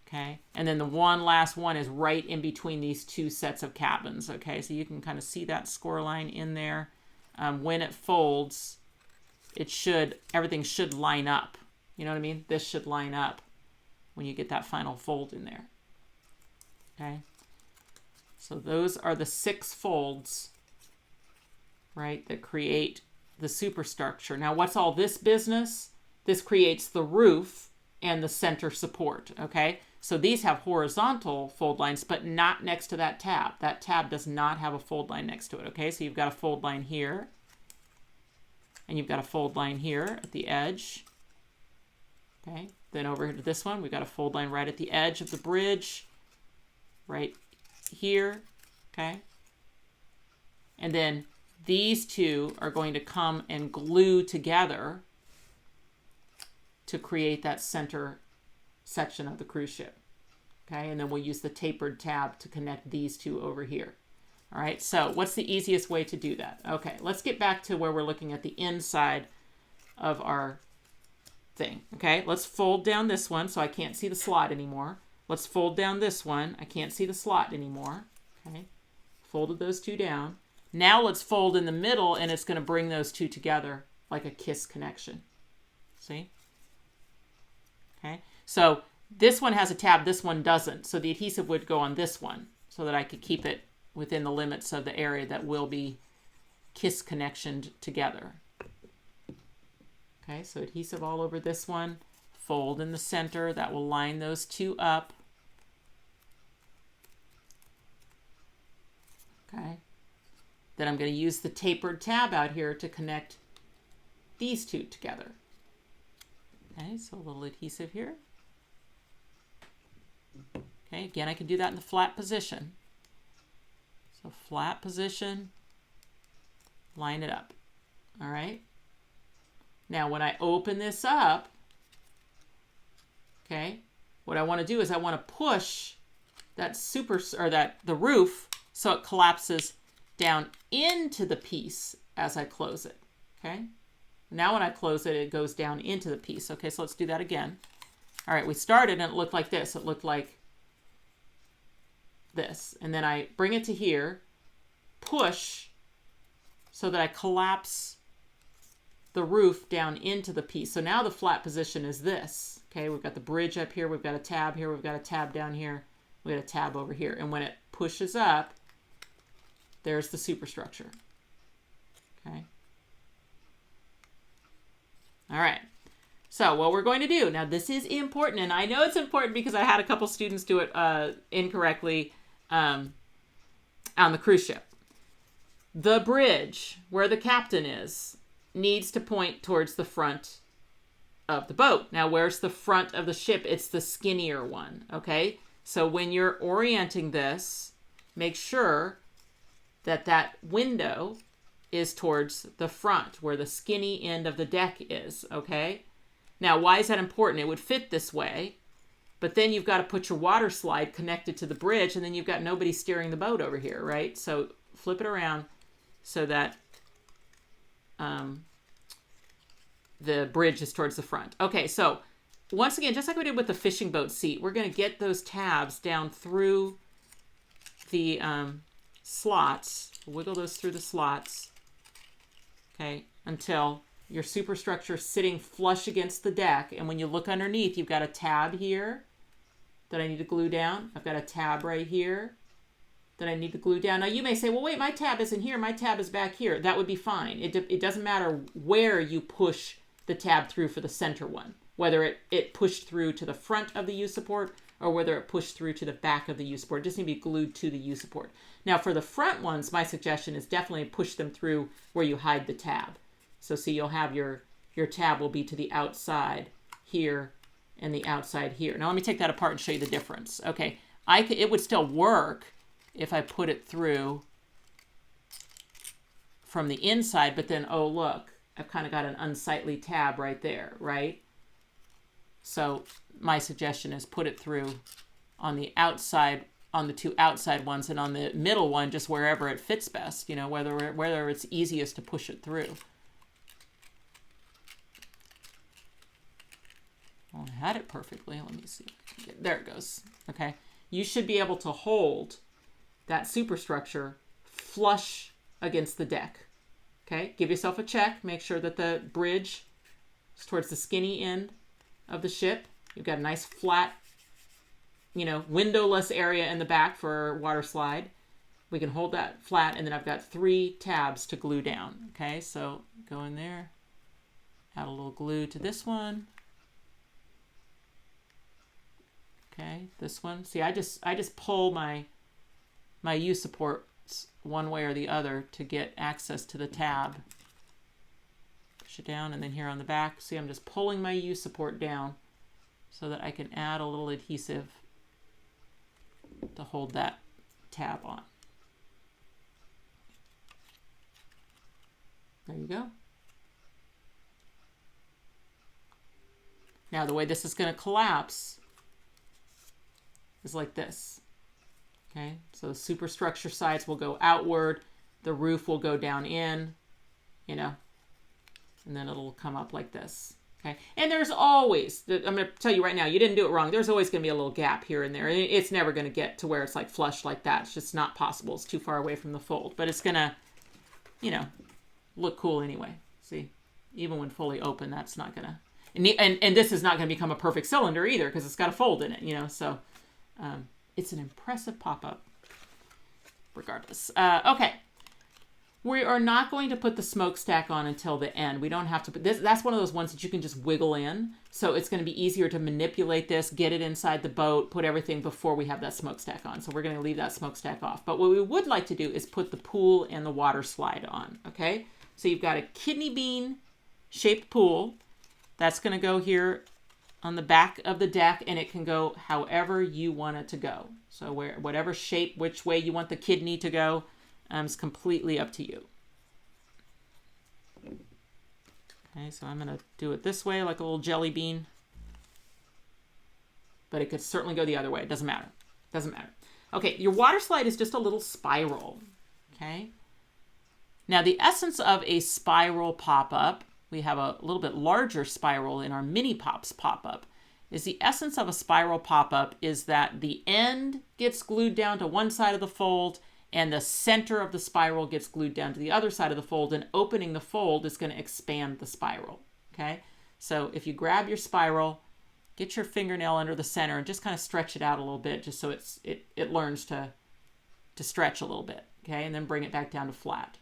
Okay. And then the last one is right in between these two sets of cabins. Okay. So you can kind of see that score line in there. When it folds, everything should line up. You know what I mean? This should line up when you get that final fold in there. Okay. So those are the 6 folds, right, that create the superstructure. Now, what's all this business? This creates the roof and the center support. Okay. So these have horizontal fold lines, but not next to that tab. That tab does not have a fold line next to it, okay? So you've got a fold line here, and you've got a fold line here at the edge, okay? Then over to this one, we've got a fold line right at the edge of the bridge, right here, okay? And then these two are going to come and glue together to create that center section of the cruise ship. Okay, and then we'll use the tapered tab to connect these two over here. All right, so what's the easiest way to do that? Okay, let's get back to where we're looking at the inside of our thing. Okay, let's fold down this one so I can't see the slot anymore. Let's fold down this one. I can't see the slot anymore. Okay, folded those two down. Now let's fold in the middle, and it's going to bring those two together like a kiss connection. See? Okay, so this one has a tab, this one doesn't. So the adhesive would go on this one so that I could keep it within the limits of the area that will be kiss connectioned together. Okay, so adhesive all over this one, fold in the center, that will line those two up. Okay, then I'm going to use the tapered tab out here to connect these two together. Okay, so a little adhesive here. Okay, again, I can do that in the flat position. So flat position, line it up. All right. Now, when I open this up, okay, what I want to do is I want to push that the roof so it collapses down into the piece as I close it. Okay. Now when I close it, it goes down into the piece. Okay, so let's do that again. All right, we started and it looked like this. It looked like this. And then I bring it to here, push so that I collapse the roof down into the piece. So now the flat position is this. Okay, we've got the bridge up here. We've got a tab here. We've got a tab down here. We've got a tab over here. And when it pushes up, there's the superstructure. Okay. All right, so what we're going to do, now this is important, and I know it's important because I had a couple students do it incorrectly on the cruise ship. The bridge, where the captain is, needs to point towards the front of the boat. Now, where's the front of the ship? It's the skinnier one, okay? So when you're orienting this, make sure that that window is towards the front, where the skinny end of the deck is, okay? Now, why is that important? It would fit this way, but then you've got to put your water slide connected to the bridge, and then you've got nobody steering the boat over here, right? So flip it around so that the bridge is towards the front. Okay, so once again, just like we did with the fishing boat seat, we're going to get those tabs down through the slots, wiggle those through the slots, okay, until your superstructure is sitting flush against the deck. And when you look underneath, you've got a tab here that I need to glue down. I've got a tab right here that I need to glue down. Now you may say, well, wait, my tab isn't here. My tab is back here. That would be fine. It doesn't matter where you push the tab through for the center one, whether it pushed through to the front of the U-support or whether it pushed through to the back of the U-support. It just needs to be glued to the U-support. Now for the front ones, my suggestion is definitely push them through where you hide the tab. So see, you'll have your tab will be to the outside here and the outside here. Now let me take that apart and show you the difference. Okay, it would still work if I put it through from the inside, but then, oh look, I've kind of got an unsightly tab right there, right? So my suggestion is put it through on the outside, on the two outside ones, and on the middle one, just wherever it fits best, you know, whether it's easiest to push it through. Well, I had it perfectly. Let me see. There it goes. Okay. You should be able to hold that superstructure flush against the deck. Okay. Give yourself a check. Make sure that the bridge is towards the skinny end of the ship. You've got a nice flat, you know, windowless area in the back for water slide. We can hold that flat, and then I've got 3 tabs to glue down. Okay. So go in there, add a little glue to this one. Okay, this one. See, I just pull my U-supports one way or the other to get access to the tab. Push it down, and then here on the back, see, I'm just pulling my U-support down so that I can add a little adhesive to hold that tab on. There you go. Now the way this is going to collapse is like this. Okay, so the superstructure sides will go outward, the roof will go down in, you know, and then it'll come up like this. Okay, and there's always, I'm going to tell you right now, you didn't do it wrong. There's always going to be a little gap here and there. It's never going to get to where it's like flush like that. It's just not possible. It's too far away from the fold, but it's going to, you know, look cool anyway. See, even when fully open, that's not going to, and this is not going to become a perfect cylinder either because it's got a fold in it, you know, so it's an impressive pop-up regardless. Okay. We are not going to put the smokestack on until the end. We don't have to put this. That's one of those ones that you can just wiggle in. So it's going to be easier to manipulate this, get it inside the boat, put everything before we have that smokestack on. So we're going to leave that smokestack off. But what we would like to do is put the pool and the water slide on. Okay. So you've got a kidney bean shaped pool. That's going to go here on the back of the deck, and it can go however you want it to go. So whatever shape, which way you want the kidney to go, is completely up to you. Okay, so I'm going to do it this way, like a little jelly bean. But it could certainly go the other way. It doesn't matter. Doesn't matter. Okay, your water slide is just a little spiral. Okay. Now, the essence of a spiral pop-up, we have a little bit larger spiral in our mini pops pop-up, is the essence of a spiral pop-up is that the end gets glued down to one side of the fold, and the center of the spiral gets glued down to the other side of the fold, and opening the fold is going to expand the spiral. Okay, so if you grab your spiral, get your fingernail under the center and just kind of stretch it out a little bit, just so it learns to stretch a little bit. Okay, and then bring it back down to flat.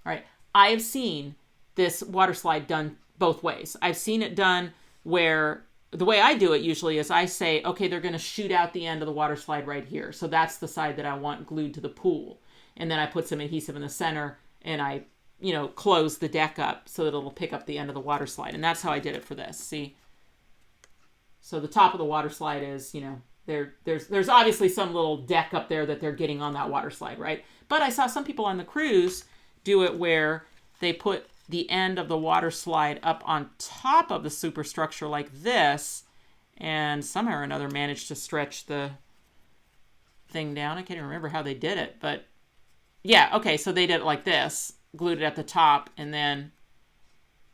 All right, I have seen this water slide done both ways. I've seen it done where the way I do it usually is I say, okay, they're going to shoot out the end of the water slide right here. So that's the side that I want glued to the pool. And then I put some adhesive in the center and I, you know, close the deck up so that it'll pick up the end of the water slide. And that's how I did it for this. See? So the top of the water slide is, you know, there's obviously some little deck up there that they're getting on that water slide, right? But I saw some people on the cruise do it where they put the end of the water slide up on top of the superstructure like this, and somehow or another managed to stretch the thing down. I can't even remember how they did it, but yeah, okay, so they did it like this, glued it at the top, and then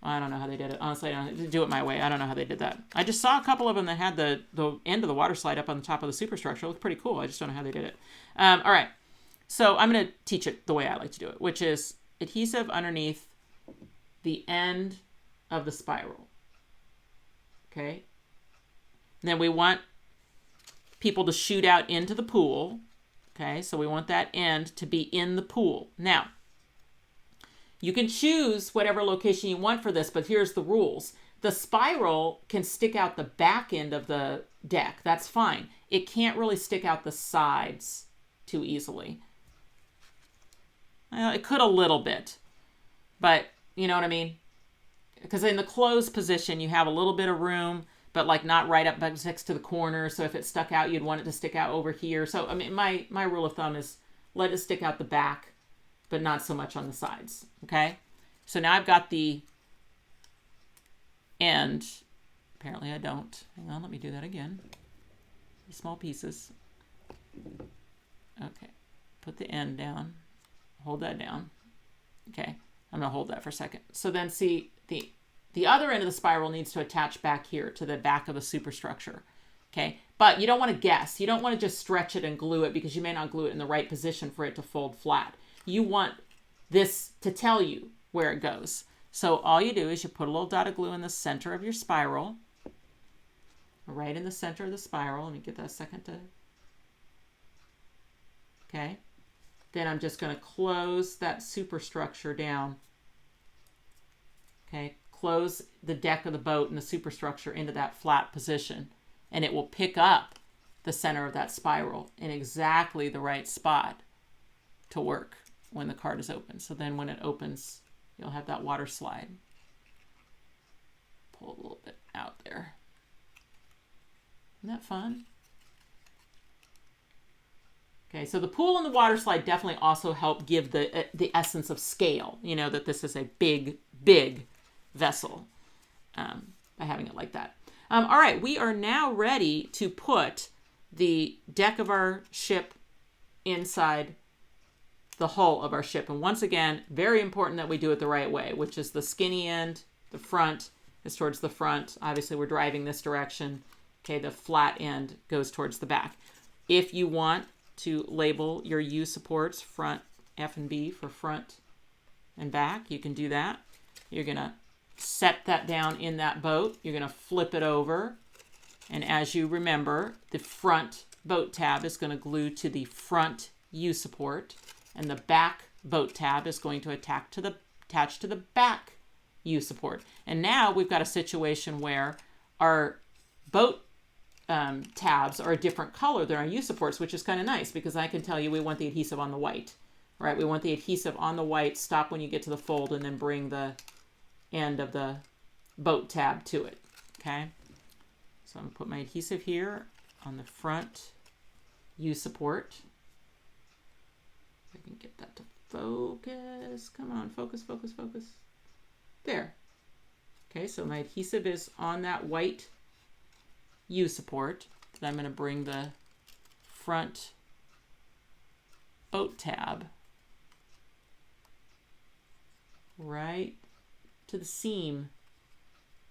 I don't know how they did it. Honestly, I don't do it my way. I don't know how they did that. I just saw a couple of them that had the end of the water slide up on the top of the superstructure. It looked pretty cool. I just don't know how they did it. All right. So I'm going to teach it the way I like to do it, which is adhesive underneath the end of the spiral. Okay. And then we want people to shoot out into the pool. Okay. So we want that end to be in the pool. Now, you can choose whatever location you want for this, but here's the rules. The spiral can stick out the back end of the deck. That's fine. It can't really stick out the sides too easily. Well, it could a little bit, but you know what I mean? Because in the closed position, you have a little bit of room, but like not right up next to the corner. So if it stuck out, you'd want it to stick out over here. So, I mean, my rule of thumb is let it stick out the back, but not so much on the sides, okay? So now I've got the end. Apparently I don't. Hang on, let me do that again. Small pieces. Okay, put the end down. Hold that down. Okay, I'm gonna hold that for a second. So then see, the other end of the spiral needs to attach back here to the back of the superstructure, okay? But you don't wanna guess. You don't wanna just stretch it and glue it because you may not glue it in the right position for it to fold flat. You want this to tell you where it goes. So all you do is you put a little dot of glue in the center of your spiral, right in the center of the spiral. Let me get that a second to, okay. Then I'm just gonna close that superstructure down. Okay, close the deck of the boat and the superstructure into that flat position, and it will pick up the center of that spiral in exactly the right spot to work when the card is open. So then when it opens, you'll have that water slide. Pull a little bit out there. Isn't that fun? Okay, so the pool and the water slide definitely also help give the essence of scale, you know, that this is a big, big vessel by having it like that. All right, we are now ready to put the deck of our ship inside the hull of our ship. And once again, very important that we do it the right way, which is the skinny end, the front is towards the front. Obviously, we're driving this direction. Okay, the flat end goes towards the back. If you want to label your U supports, front F and B for front and back, you can do that. You're going to set that down in that boat. You're going to flip it over. And as you remember, the front boat tab is going to glue to the front U support, and the back boat tab is going to attach to the back U support. And now we've got a situation where our boat tabs are a different color than our U supports, which is kind of nice because I can tell you we want the adhesive on the white, right? We want the adhesive on the white, stop when you get to the fold, and then bring the end of the boat tab to it, okay? So I'm gonna put my adhesive here on the front U support. If I can get that to focus. Come on, focus, focus, focus. There. Okay, so my adhesive is on that white U support. Then I'm going to bring the front boat tab right to the seam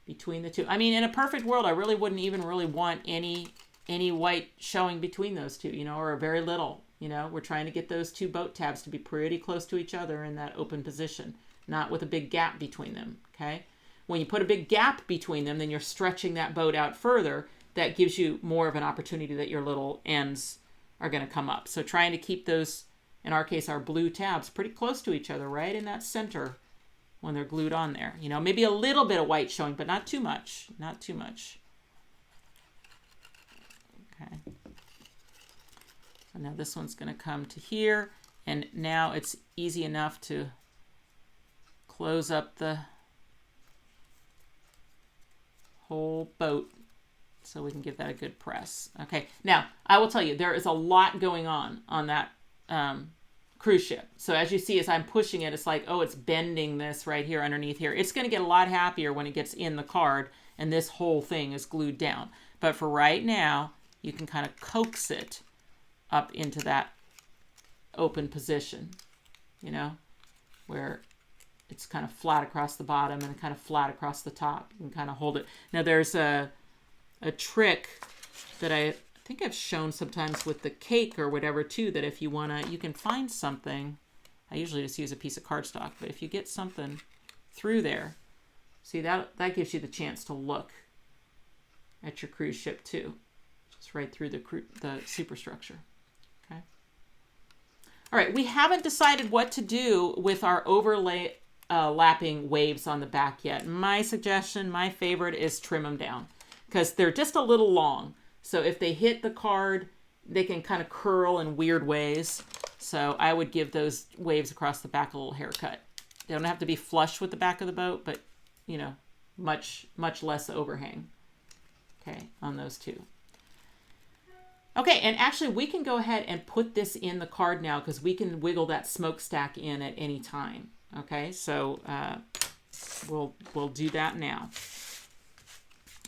between the two. I mean, in a perfect world, I really wouldn't even really want any white showing between those two, you know, or very little. You know, we're trying to get those two boat tabs to be pretty close to each other in that open position, not with a big gap between them, okay? When you put a big gap between them, then you're stretching that boat out further. That gives you more of an opportunity that your little ends are going to come up. So trying to keep those, in our case, our blue tabs pretty close to each other, right in that center when they're glued on there. You know, maybe a little bit of white showing, but not too much, not too much. Okay. So now this one's going to come to here, and now it's easy enough to close up the whole boat so we can give that a good press. Okay, now I will tell you there is a lot going on that cruise ship. So as you see, as I'm pushing it, it's like, oh, it's bending this right here underneath here. It's going to get a lot happier when it gets in the card and this whole thing is glued down. But for right now, you can kind of coax it up into that open position, you know, where it's kind of flat across the bottom and kind of flat across the top. You can kind of hold it. Now there's a trick that I think I've shown sometimes with the cake or whatever too, that if you want to, you can find something. I usually just use a piece of cardstock, but if you get something through there, see that gives you the chance to look at your cruise ship too. Just right through the superstructure. Okay. All right, we haven't decided what to do with our overlay lapping waves on the back yet. My suggestion, my favorite, is trim them down because they're just a little long. So if they hit the card, they can kind of curl in weird ways. So I would give those waves across the back a little haircut. They don't have to be flush with the back of the boat, but, you know, much less overhang. Okay, on those two. Okay, and actually we can go ahead and put this in the card now because we can wiggle that smokestack in at any time. Okay, so we'll do that now.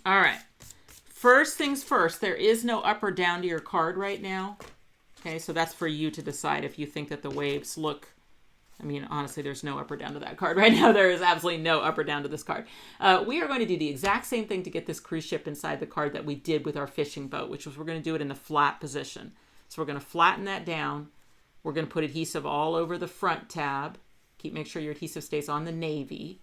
All right. First things first, there is no up or down to your card right now. Okay, so that's for you to decide if you think that the waves look, I mean, honestly, there's no up or down to that card right now. There is absolutely no up or down to this card. We are going to do the exact same thing to get this cruise ship inside the card that we did with our fishing boat, which was we're going to do it in the flat position. So we're going to flatten that down. We're going to put adhesive all over the front tab. Make sure your adhesive stays on the navy.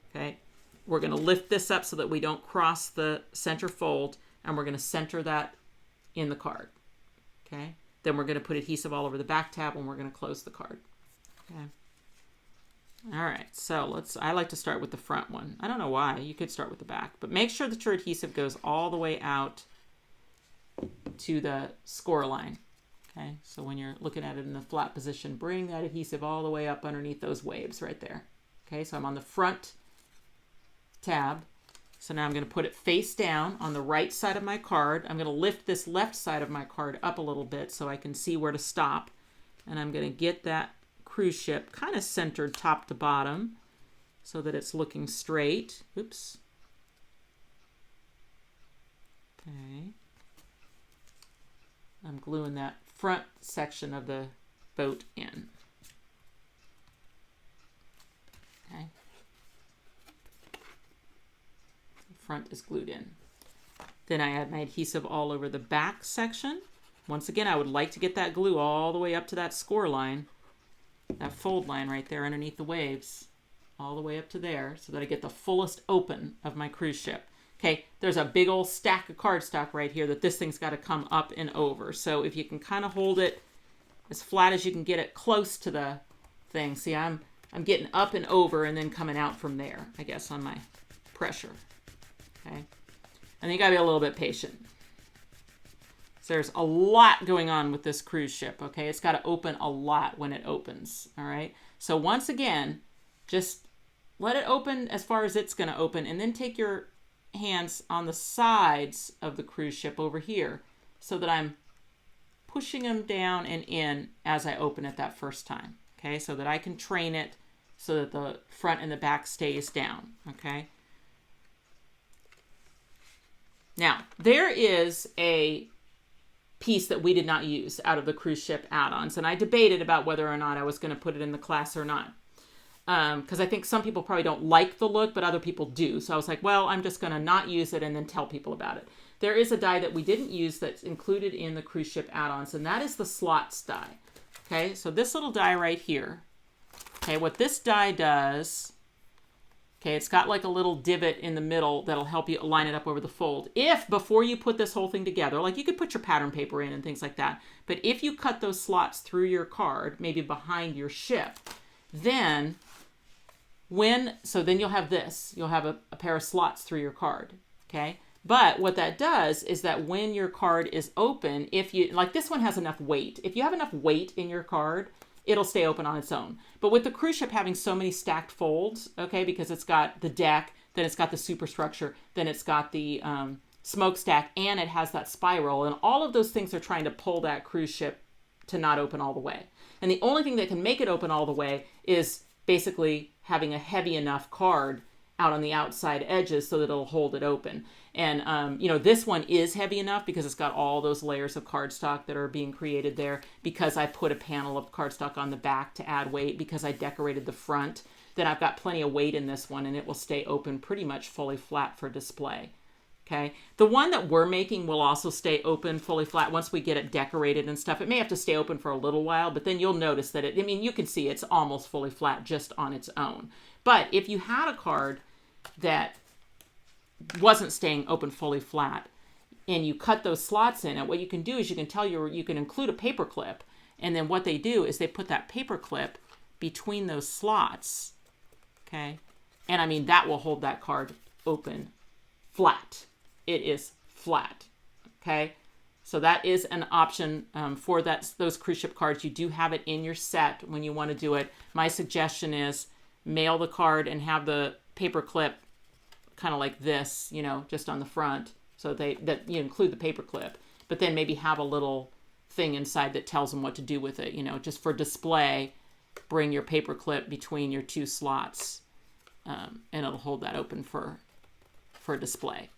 Okay. We're going to lift this up so that we don't cross the center fold, and we're going to center that in the card. Okay. Then we're going to put adhesive all over the back tab, and we're going to close the card. Okay. All right. So I like to start with the front one. I don't know why. You could start with the back, but make sure that your adhesive goes all the way out to the score line. Okay, so when you're looking at it in the flat position, bring that adhesive all the way up underneath those waves right there. Okay, so I'm on the front tab. So now I'm going to put it face down on the right side of my card. I'm going to lift this left side of my card up a little bit so I can see where to stop. And I'm going to get that cruise ship kind of centered top to bottom so that it's looking straight. Oops. Okay. I'm gluing that front section of the boat in. Okay. The front is glued in. Then I add my adhesive all over the back section. Once again, I would like to get that glue all the way up to that score line, that fold line right there underneath the waves, all the way up to there so that I get the fullest open of my cruise ship. Okay, there's a big old stack of cardstock right here that this thing's got to come up and over. So if you can kind of hold it as flat as you can get it close to the thing. See, I'm getting up and over and then coming out from there, I guess, on my pressure. Okay, and you got to be a little bit patient. So there's a lot going on with this cruise ship, okay? It's got to open a lot when it opens, all right? So once again, just let it open as far as it's going to open, and then take your hands on the sides of the cruise ship over here so that I'm pushing them down and in as I open it that first time, okay? So that I can train it so that the front and the back stays down, okay? Now, there is a piece that we did not use out of the cruise ship add-ons, and I debated about whether or not I was going to put it in the class or not. Because I think some people probably don't like the look, but other people do. So I was like, well, I'm just going to not use it and then tell people about it. There is a die that we didn't use that's included in the cruise ship add-ons, and that is the slots die. Okay, so this little die right here. Okay, what this die does, okay, it's got like a little divot in the middle that'll help you line it up over the fold. If, before you put this whole thing together, like you could put your pattern paper in and things like that, but if you cut those slots through your card, maybe behind your ship, then then you'll have this. You'll have a pair of slots through your card, okay? But what that does is that when your card is open, if you, like this one has enough weight. If you have enough weight in your card, it'll stay open on its own. But with the cruise ship having so many stacked folds, okay, because it's got the deck, then it's got the superstructure, then it's got the smokestack, and it has that spiral, and all of those things are trying to pull that cruise ship to not open all the way. And the only thing that can make it open all the way is basically having a heavy enough card out on the outside edges so that it'll hold it open. And, you know, this one is heavy enough because it's got all those layers of cardstock that are being created there, because I put a panel of cardstock on the back to add weight, because I decorated the front. Then I've got plenty of weight in this one, and it will stay open pretty much fully flat for display. Okay. The one that we're making will also stay open fully flat once we get it decorated and stuff. It may have to stay open for a little while, but then you'll notice that I mean, you can see it's almost fully flat just on its own. But if you had a card that wasn't staying open fully flat and you cut those slots in, and what you can do is you can include a paper clip, and then what they do is they put that paper clip between those slots. Okay. And I mean, that will hold that card open flat. It is flat. Okay. So that is an option for those cruise ship cards. You do have it in your set when you want to do it. My suggestion is mail the card and have the paper clip kind of like this, you know, just on the front, so that you include the paper clip, but then maybe have a little thing inside that tells them what to do with it, you know, just for display. Bring your paper clip between your two slots, and it'll hold that open for display.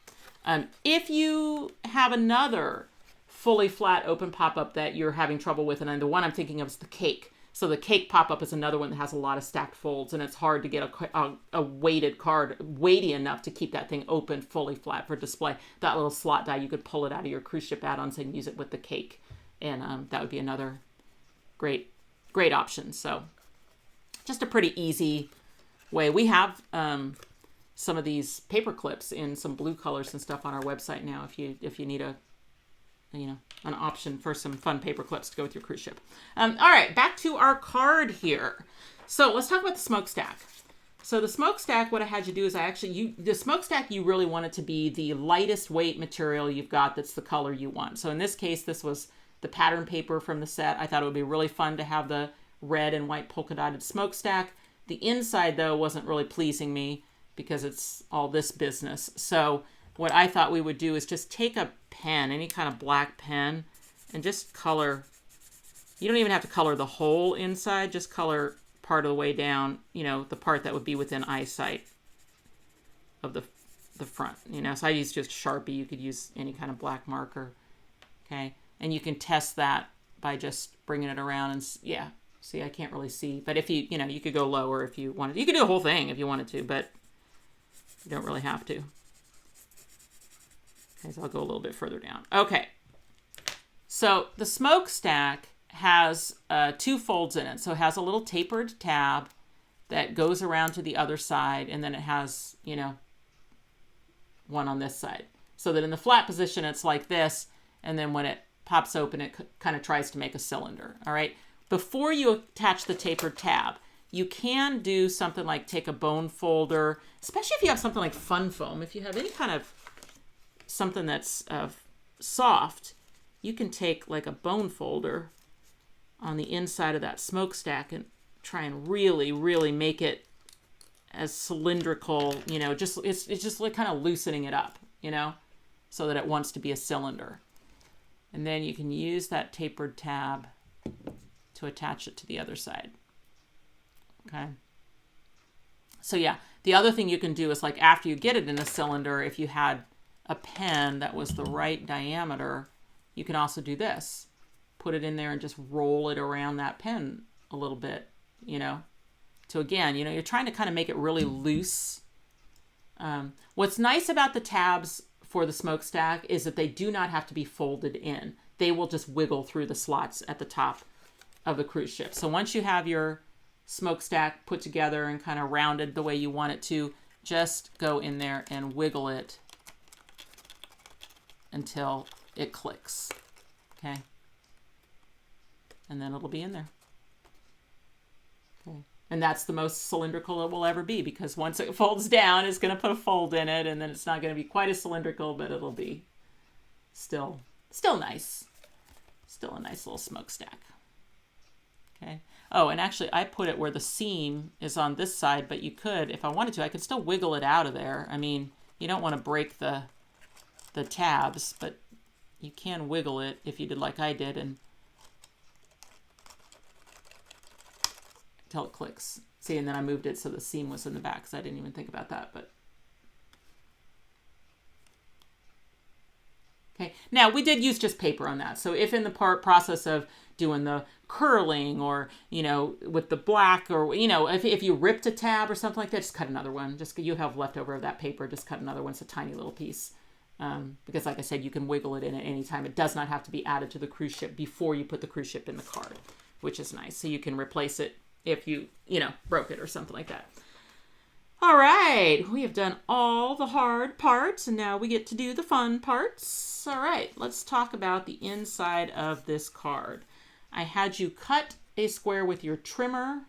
If you have another fully flat open pop-up that you're having trouble with, and the one I'm thinking of is the cake. So the cake pop-up is another one that has a lot of stacked folds, and it's hard to get a weighted card weighty enough to keep that thing open fully flat for display. That little slot die, you could pull it out of your cruise ship add-ons and use it with the cake, and that would be another great option. So just a pretty easy way. We have some of these paper clips in some blue colors and stuff on our website now if you need an option for some fun paper clips to go with your cruise ship. All right, back to our card here. So let's talk about the smokestack. So the smokestack, what I had you do is the smokestack, you really want it to be the lightest weight material you've got that's the color you want. So in this case, this was the pattern paper from the set. I thought it would be really fun to have the red and white polka dotted smokestack. The inside, though, wasn't really pleasing me because it's all this business. So what I thought we would do is just take a pen, any kind of black pen, and just color. You don't even have to color the whole inside, just color part of the way down, you know, the part that would be within eyesight of the front, you know. So I used just Sharpie. You could use any kind of black marker, okay? And you can test that by just bringing it around and, yeah, see, I can't really see. But if you know, you could go lower if you wanted. You could do the whole thing if you wanted to, but you don't really have to. Okay, so I'll go a little bit further down. Okay, so the smokestack has 2 folds in it. So it has a little tapered tab that goes around to the other side, and then it has, you know, one on this side. So that in the flat position, it's like this, and then when it pops open, it kind of tries to make a cylinder, all right? Before you attach the tapered tab, you can do something like take a bone folder, especially if you have something like fun foam. If you have any kind of something that's soft, you can take like a bone folder on the inside of that smokestack and try and really, really make it as cylindrical, you know, it's just like kind of loosening it up, you know, so that it wants to be a cylinder. And then you can use that tapered tab to attach it to the other side. Okay. So yeah, the other thing you can do is, like, after you get it in a cylinder, if you had a pen that was the right diameter, you can also do this. Put it in there and just roll it around that pen a little bit, you know. So again, you know, you're trying to kind of make it really loose. What's nice about the tabs for the smokestack is that they do not have to be folded in. They will just wiggle through the slots at the top of the cruise ship. So once you have your smokestack put together and kind of rounded the way you want it to, just go in there and wiggle it until it clicks. Okay. And then it'll be in there. Okay. And that's the most cylindrical it will ever be, because once it folds down, it's going to put a fold in it, and then it's not going to be quite as cylindrical, but it'll be still nice. Still a nice little smokestack. Okay. Oh, and actually I put it where the seam is on this side, but you could, if I wanted to, I could still wiggle it out of there. I mean, you don't want to break the tabs, but you can wiggle it if you did like I did and till it clicks. See, and then I moved it so the seam was in the back, because I didn't even think about that. But okay, now we did use just paper on that. So if in the process of doing the curling, or, you know, with the black, or, you know, if you ripped a tab or something like that, just cut another one. Just, you have leftover of that paper, just cut another one. It's a tiny little piece. Because like I said, you can wiggle it in at any time. It does not have to be added to the cruise ship before you put the cruise ship in the card, which is nice. So you can replace it if you know, broke it or something like that. All right, we have done all the hard parts, and now we get to do the fun parts. All right, let's talk about the inside of this card. I had you cut a square with your trimmer.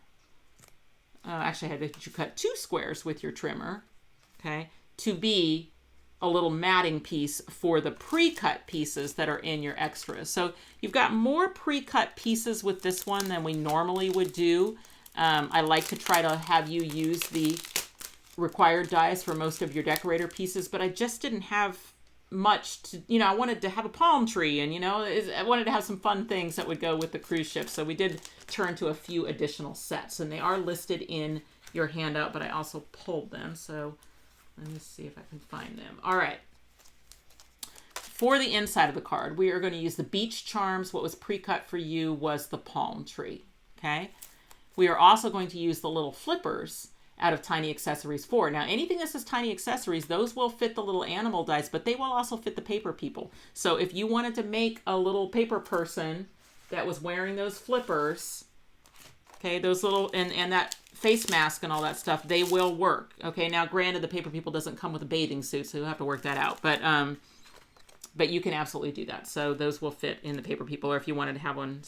Actually, I had you cut 2 squares with your trimmer, okay, to be a little matting piece for the pre-cut pieces that are in your extras. So you've got more pre-cut pieces with this one than we normally would do. I like to try to have you use the required dies for most of your decorator pieces, but I just didn't have much to, you know, I wanted to have a palm tree, and, you know, I wanted to have some fun things that would go with the cruise ship. So we did turn to a few additional sets, and they are listed in your handout, but I also pulled them. So let me see if I can find them. All right. For the inside of the card, we are going to use the beach charms. What was pre-cut for you was the palm tree. Okay. We are also going to use the little flippers out of Tiny Accessories 4. Now, anything that says Tiny Accessories, those will fit the little animal dies, but they will also fit the paper people. So if you wanted to make a little paper person that was wearing those flippers, okay, those little, and that face mask and all that stuff, they will work. Okay, now granted, the paper people doesn't come with a bathing suit, so you'll have to work that out. But you can absolutely do that. So those will fit in the paper people, or if you wanted to have one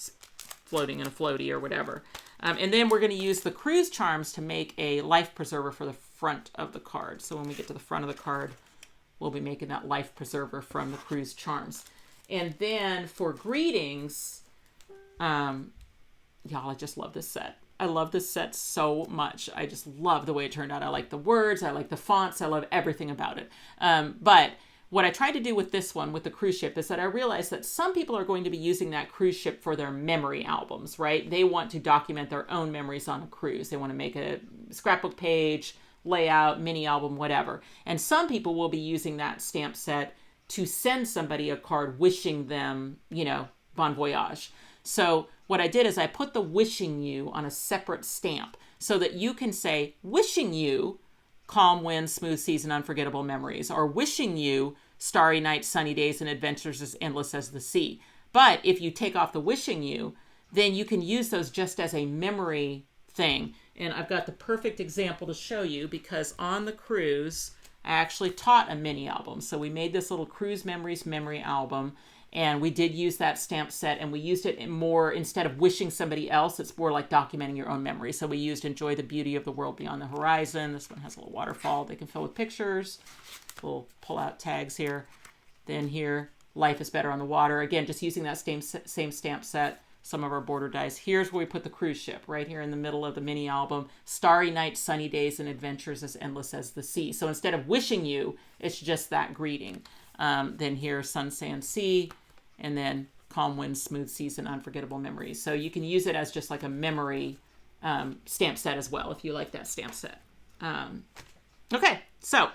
floating in a floaty or whatever. And then we're going to use the cruise charms to make a life preserver for the front of the card. So when we get to the front of the card, we'll be making that life preserver from the cruise charms. And then for greetings, y'all, I just love this set. I love this set so much. I just love the way it turned out. I like the words. I like the fonts. I love everything about it. But what I tried to do with this one, with the cruise ship, is that I realized that some people are going to be using that cruise ship for their memory albums, right? They want to document their own memories on a cruise. They want to make a scrapbook page, layout, mini album, whatever. And some people will be using that stamp set to send somebody a card wishing them, you know, bon voyage. So what I did is I put the wishing you on a separate stamp so that you can say, wishing you calm winds, smooth seas, and unforgettable memories, or wishing you starry nights, sunny days, and adventures as endless as the sea. But if you take off the wishing you, then you can use those just as a memory thing. And I've got the perfect example to show you, because on the cruise, I actually taught a mini album. So we made this little Cruise Memories memory album, and we did use that stamp set, and we used it more, instead of wishing somebody else, it's more like documenting your own memory. So we used Enjoy the Beauty of the World Beyond the Horizon. This one has a little waterfall they can fill with pictures. Little pull-out tags here. Then here, Life is Better on the Water. Again, just using that same stamp set. Some of our border dies. Here's where we put the cruise ship, right here in the middle of the mini album. Starry nights, sunny days, and adventures as endless as the sea. So instead of wishing you, it's just that greeting. Then here, Sun, Sand, Sea. And then calm winds, smooth seas, and unforgettable memories. So you can use it as just like a memory stamp set as well, if you like that stamp set. Okay, so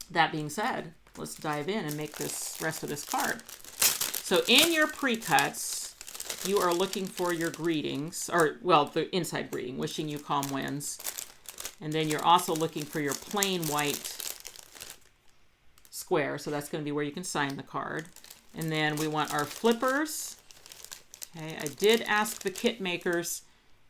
that being said, let's dive in and make this rest of this card. So in your pre-cuts, you are looking for your greetings, or, well, the inside greeting, wishing you calm winds. And then you're also looking for your plain white square. So that's going to be where you can sign the card. And then we want our flippers. Okay, I did ask the kit makers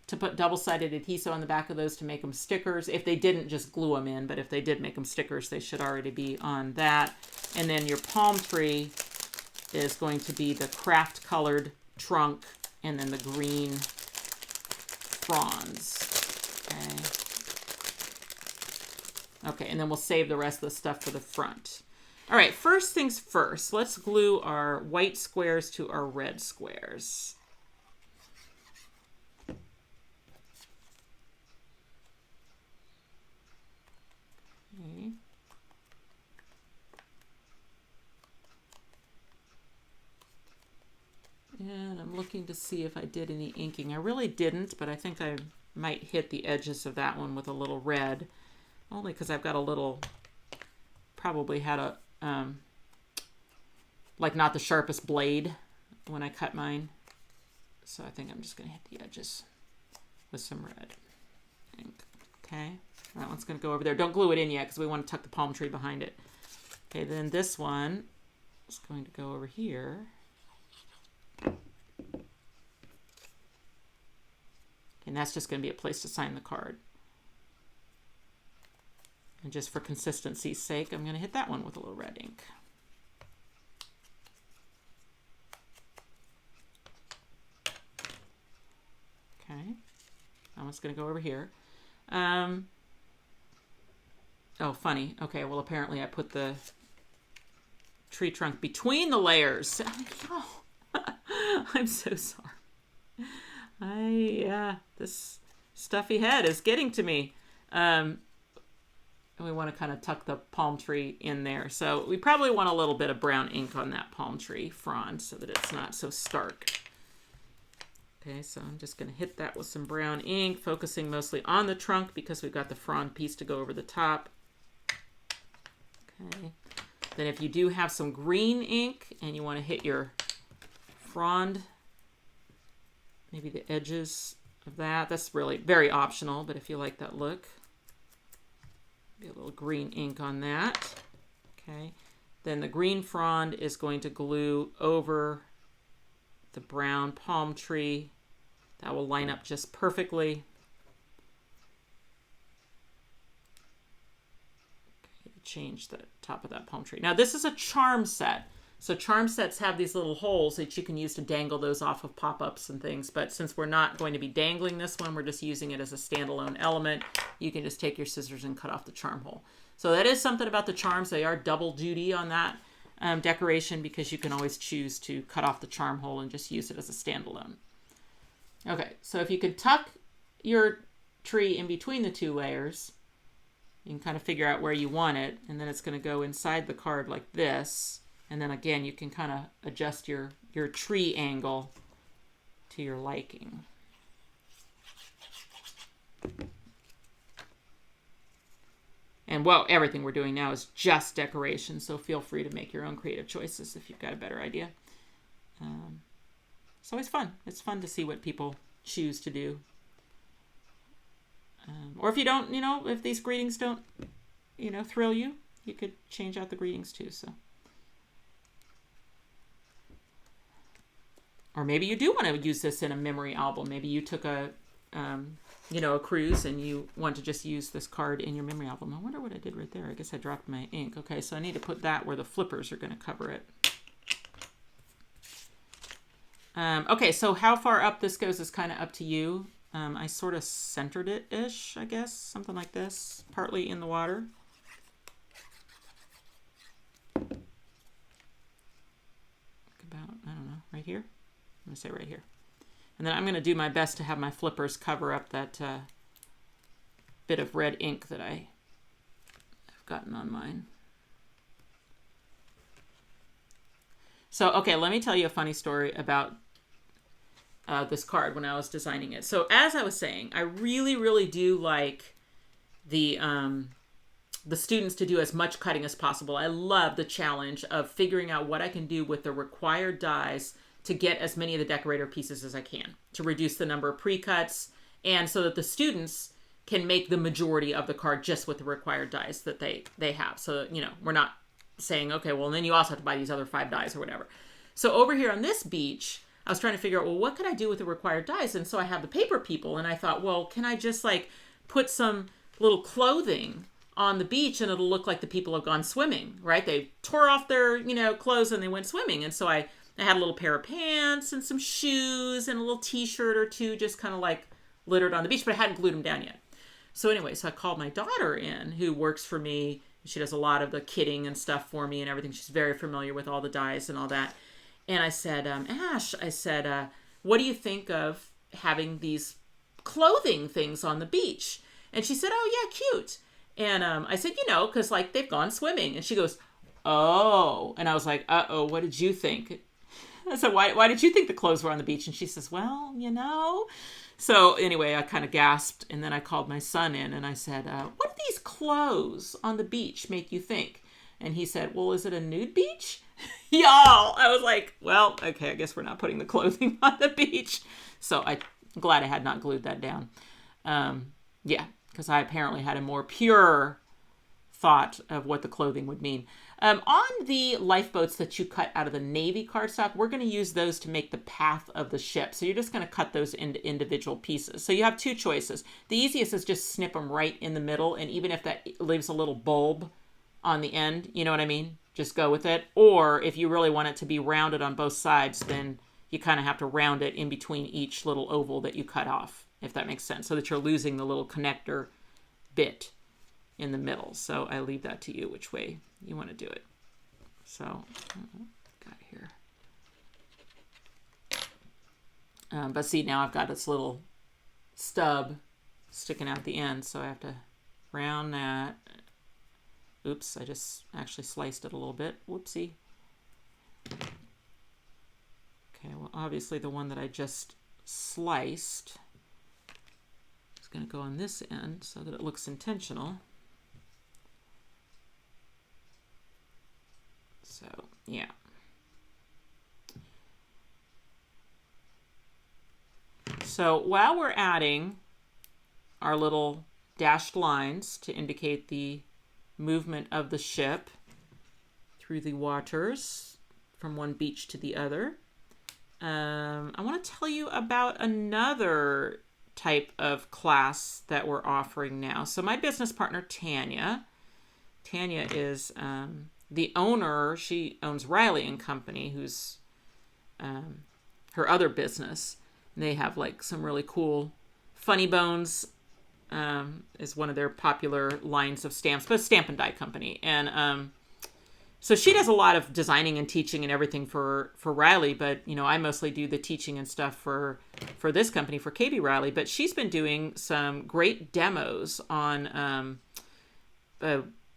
to put double-sided adhesive on the back of those to make them stickers. If they didn't, just glue them in. But if they did make them stickers, they should already be on that. And then your palm tree is going to be the craft-colored trunk and then the green fronds. Okay, and then we'll save the rest of the stuff for the front. All right, first things first, let's glue our white squares to our red squares. Okay. And I'm looking to see if I did any inking. I really didn't, but I think I might hit the edges of that one with a little red, only because I've got a little, probably had a, like not the sharpest blade when I cut mine. So I think I'm just going to hit the edges with some red ink. Okay, that one's going to go over there. Don't glue it in yet because we want to tuck the palm tree behind it. Okay, then this one is going to go over here. And that's just going to be a place to sign the card. And just for consistency's sake, I'm going to hit that one with a little red ink. Okay, that one's going to go over here. Oh, funny. Okay, well, apparently I put the tree trunk between the layers. Oh, I'm so sorry. This stuffy head is getting to me. And we want to kind of tuck the palm tree in there. So we probably want a little bit of brown ink on that palm tree frond so that it's not so stark. Okay, so I'm just going to hit that with some brown ink, focusing mostly on the trunk because we've got the frond piece to go over the top. Okay, then if you do have some green ink and you want to hit your frond, maybe the edges of that, that's really very optional, but if you like that look, maybe a little green ink on that. Okay, then the green frond is going to glue over the brown palm tree. That will line up just perfectly. Okay, change the top of that palm tree. Now this is a charm set. So charm sets have these little holes that you can use to dangle those off of pop-ups and things. But since we're not going to be dangling this one, we're just using it as a standalone element. You can just take your scissors and cut off the charm hole. So that is something about the charms. They are double duty on that decoration because you can always choose to cut off the charm hole and just use it as a standalone. Okay, so if you could tuck your tree in between the two layers, you can kind of figure out where you want it, and then it's going to go inside the card like this. And then again, you can kind of adjust your tree angle to your liking. And well, everything we're doing now is just decoration, so feel free to make your own creative choices if you've got a better idea. It's always fun. It's fun to see what people choose to do. Or if you don't, if these greetings don't, thrill you, you could change out the greetings too, so. Or maybe you do want to use this in a memory album. Maybe you took a cruise and you want to just use this card in your memory album. I wonder what I did right there. I guess I dropped my ink. Okay, so I need to put that where the flippers are going to cover it. Okay, so how far up this goes is kind of up to you. I sort of centered it-ish, I guess. Something like this, partly in the water. About, I don't know, right here? I'm going to say right here. And then I'm going to do my best to have my flippers cover up that bit of red ink that I've gotten on mine. So, okay, let me tell you a funny story about this card when I was designing it. So as I was saying, I really, really do like the students to do as much cutting as possible. I love the challenge of figuring out what I can do with the required dies to get as many of the decorator pieces as I can, to reduce the number of pre-cuts, and so that the students can make the majority of the card just with the required dies that they have. So, we're not saying, okay, well, then you also have to buy these other 5 dies or whatever. So over here on this beach, I was trying to figure out, well, what could I do with the required dies? And so I have the paper people, and I thought, well, can I just put some little clothing on the beach and it'll look like the people have gone swimming, right? They tore off their, clothes and they went swimming. And so I had a little pair of pants and some shoes and a little t-shirt or two just kind of littered on the beach, but I hadn't glued them down yet. So anyway, so I called my daughter in, who works for me. She does a lot of the kitting and stuff for me and everything. She's very familiar with all the dies and all that. And I said, Ash, what do you think of having these clothing things on the beach? And she said, oh, yeah, cute. And I said, because they've gone swimming. And she goes, oh. And I was like, uh-oh, what did you think? I said, why did you think the clothes were on the beach? And she says, well, So anyway, I kind of gasped, and then I called my son in, and I said, what do these clothes on the beach make you think? And he said, well, is it a nude beach? Y'all, I was like, well, okay, I guess we're not putting the clothing on the beach. So I'm glad I had not glued that down. Yeah, because I apparently had a more pure thought of what the clothing would mean. On the lifeboats that you cut out of the Navy cardstock, we're going to use those to make the path of the ship. So you're just going to cut those into individual pieces. So you have two choices. The easiest is just snip them right in the middle. And even if that leaves a little bulb on the end, you know what I mean? Just go with it. Or if you really want it to be rounded on both sides, then you kind of have to round it in between each little oval that you cut off, if that makes sense, so that you're losing the little connector bit in the middle. So I leave that to you, which way you want to do it. So, got here. But see, now I've got this little stub sticking out the end, so I have to round that. Oops, I just actually sliced it a little bit. Whoopsie. Okay, well, obviously the one that I just sliced is going to go on this end so that it looks intentional. So, yeah. So while we're adding our little dashed lines to indicate the movement of the ship through the waters from one beach to the other, I want to tell you about another type of class that we're offering now. So my business partner, Tanya is the owner. She owns Riley and Company, who's her other business. And they have like some really cool Funny Bones is one of their popular lines of stamps, but a stamp and die company. And so she does a lot of designing and teaching and everything for Riley, but I mostly do the teaching and stuff for this company, for KB Riley. But she's been doing some great demos on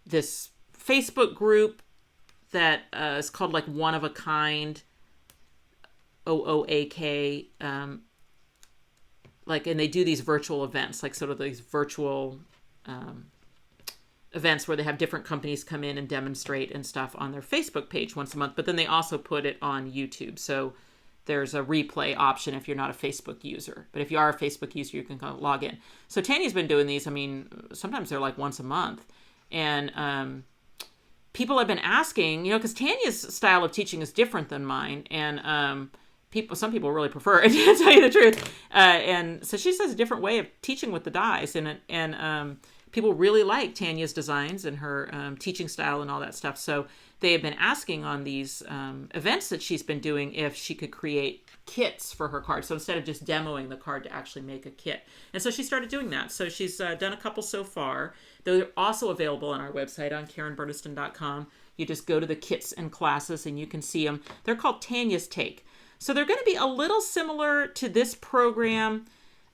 this Facebook group that is called like One of a Kind, OOAK, and they do these virtual events, like sort of these virtual events where they have different companies come in and demonstrate and stuff on their Facebook page once a month, but then they also put it on YouTube. So there's a replay option if you're not a Facebook user. But if you are a Facebook user, you can log in. So Tanya's been doing these. I mean, sometimes they're like once a month. And people have been asking, because Tanya's style of teaching is different than mine. And some people really prefer it, to tell you the truth. And so she says a different way of teaching with the dies. And people really like Tanya's designs and her teaching style and all that stuff. So they have been asking on these events that she's been doing if she could create kits for her cards. So instead of just demoing the card, to actually make a kit. And so she started doing that. So she's done a couple so far. They're also available on our website on KarenBurniston.com. You just go to the kits and classes and you can see them. They're called Tanya's Take. So they're going to be a little similar to this program,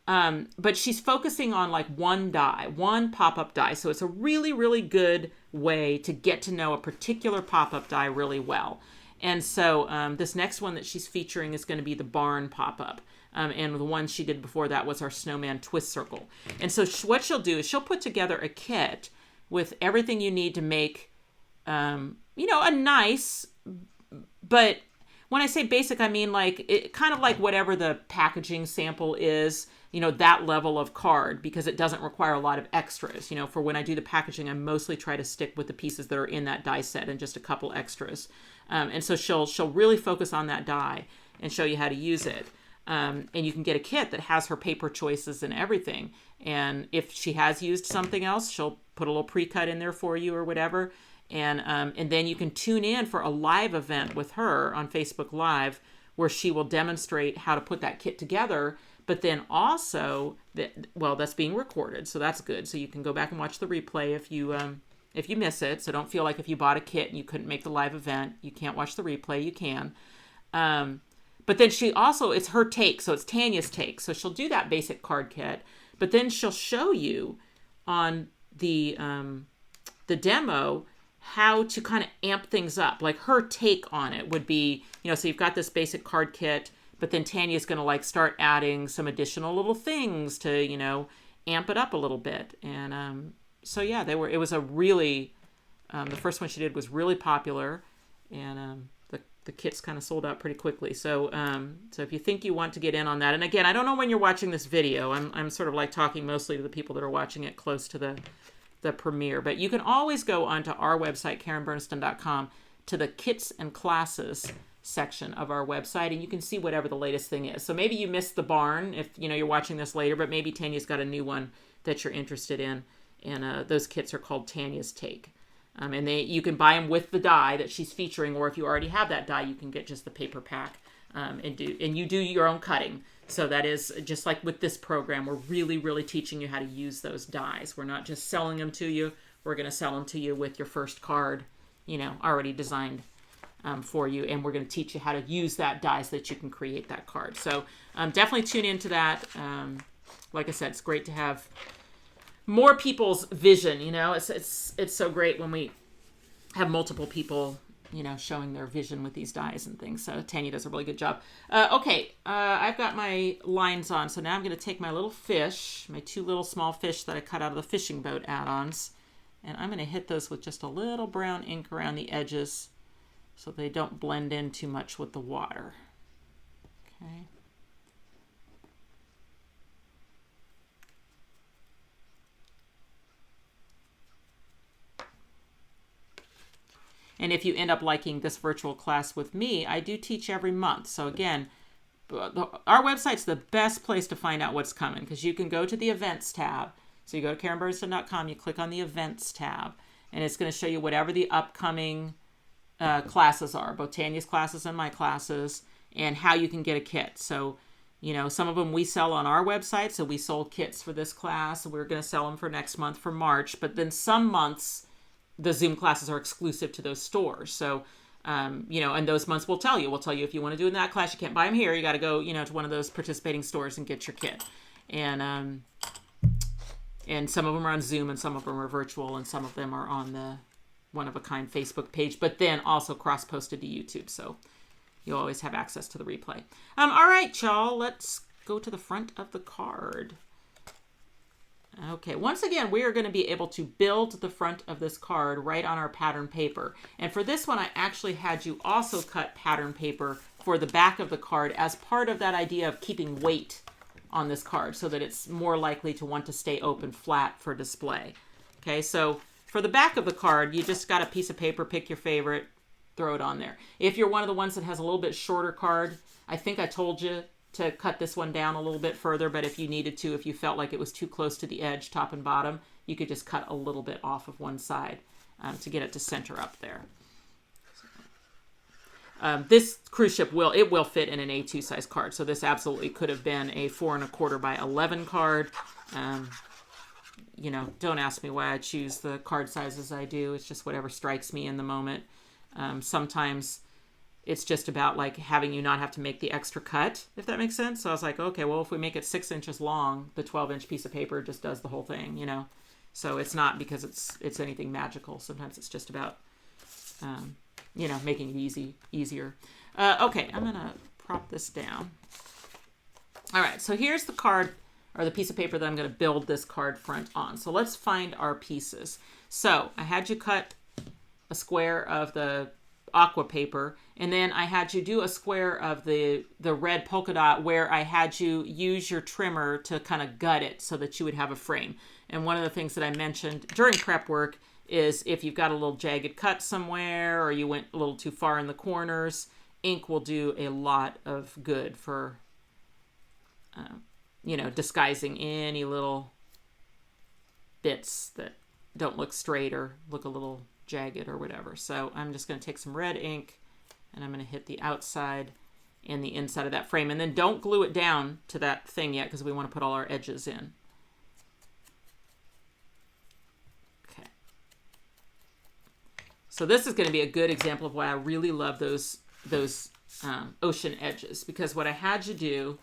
but she's focusing on like one pop-up die. So it's a really, really good way to get to know a particular pop-up die really well. And so this next one that she's featuring is going to be the barn pop-up. And the one she did before that was our snowman twist circle. And so what she'll do is she'll put together a kit with everything you need to make, a nice, but when I say basic, I mean kind of like whatever the packaging sample is, that level of card, because it doesn't require a lot of extras. For when I do the packaging, I mostly try to stick with the pieces that are in that die set and just a couple extras. And so she'll really focus on that die and show you how to use it. And you can get a kit that has her paper choices and everything. And if she has used something else, she'll put a little pre-cut in there for you or whatever. And then you can tune in for a live event with her on Facebook Live where she will demonstrate how to put that kit together. But then also, that's being recorded, so that's good. So you can go back and watch the replay if you miss it. So don't feel like if you bought a kit and you couldn't make the live event, you can't watch the replay. You can. But then it's her take, so it's Tanya's take. So she'll do that basic card kit, but then she'll show you on the demo how to kind of amp things up. Like her take on it would be, so you've got this basic card kit, but then Tanya's going to like start adding some additional little things to, amp it up a little bit. And so yeah, it was a really, the first one she did was really popular, and the kits kind of sold out pretty quickly. So so if you think you want to get in on that, and again, I don't know when you're watching this video. I'm sort of like talking mostly to the people that are watching it close to the premiere, but you can always go onto our website, KarenBurniston.com, to the kits and classes section of our website, and you can see whatever the latest thing is. So maybe you missed the barn if you're watching this later, but maybe Tanya's got a new one that you're interested in, and those kits are called Tanya's Take. And you can buy them with the die that she's featuring, or if you already have that die, you can get just the paper pack and you do your own cutting. So that is just like with this program, we're really, really teaching you how to use those dies. We're not just selling them to you. We're going to sell them to you with your first card, already designed for you. And we're going to teach you how to use that die so that you can create that card. So definitely tune into that. Like I said, it's great to have more people's vision. It's so great when we have multiple people, showing their vision with these dies and things. So Tanya does a really good job. Okay, I've got my lines on. So now I'm going to take my little fish, my 2 little small fish that I cut out of the fishing boat add-ons, and I'm going to hit those with just a little brown ink around the edges so they don't blend in too much with the water. Okay. And if you end up liking this virtual class with me, I do teach every month. So again, our website's the best place to find out what's coming, because you can go to the events tab. So you go to KarenBurniston.com, you click on the events tab, and it's going to show you whatever the upcoming classes are, both Tanya's classes and my classes, and how you can get a kit. So, some of them we sell on our website. So we sold kits for this class, and we're going to sell them for next month for March. But then some months, the Zoom classes are exclusive to those stores. So, and those months we'll tell you if you want to do in that class, you can't buy them here. You got to go, to one of those participating stores and get your kit. And some of them are on Zoom, and some of them are virtual, and some of them are on the one-of-a-kind Facebook page, but then also cross-posted to YouTube. So you'll always have access to the replay. All right, y'all, let's go to the front of the card. Okay, once again, we are going to be able to build the front of this card right on our pattern paper. And for this one, I actually had you also cut pattern paper for the back of the card as part of that idea of keeping weight on this card so that it's more likely to want to stay open flat for display. Okay, so for the back of the card, you just got a piece of paper, pick your favorite, throw it on there. If you're one of the ones that has a little bit shorter card, I think I told you to cut this one down a little bit further, but if you needed to, if you felt like it was too close to the edge, top and bottom, you could just cut a little bit off of one side to get it to center up there. This cruise ship will fit in an A2 size card, so this absolutely could have been a 4 1/4 by 11 card. Don't ask me why I choose the card sizes I do. It's just whatever strikes me in the moment. Sometimes it's just about like having you not have to make the extra cut, if that makes sense. So I was like, okay, well, if we make it 6 inches long, the 12-inch piece of paper just does the whole thing, So it's not because it's anything magical. Sometimes it's just about, making it easier. Okay, I'm gonna prop this down. All right, so here's the card, or the piece of paper that I'm gonna build this card front on. So let's find our pieces. So I had you cut a square of the aqua paper, and then I had you do a square of the red polka dot where I had you use your trimmer to kind of gut it so that you would have a frame. And one of the things that I mentioned during prep work is if you've got a little jagged cut somewhere or you went a little too far in the corners, ink will do a lot of good for disguising any little bits that don't look straight or look a little jagged or whatever. So I'm just going to take some red ink and I'm going to hit the outside and the inside of that frame, and then don't glue it down to that thing yet because we want to put all our edges in. Okay. So this is going to be a good example of why I really love those ocean edges, because what I had you do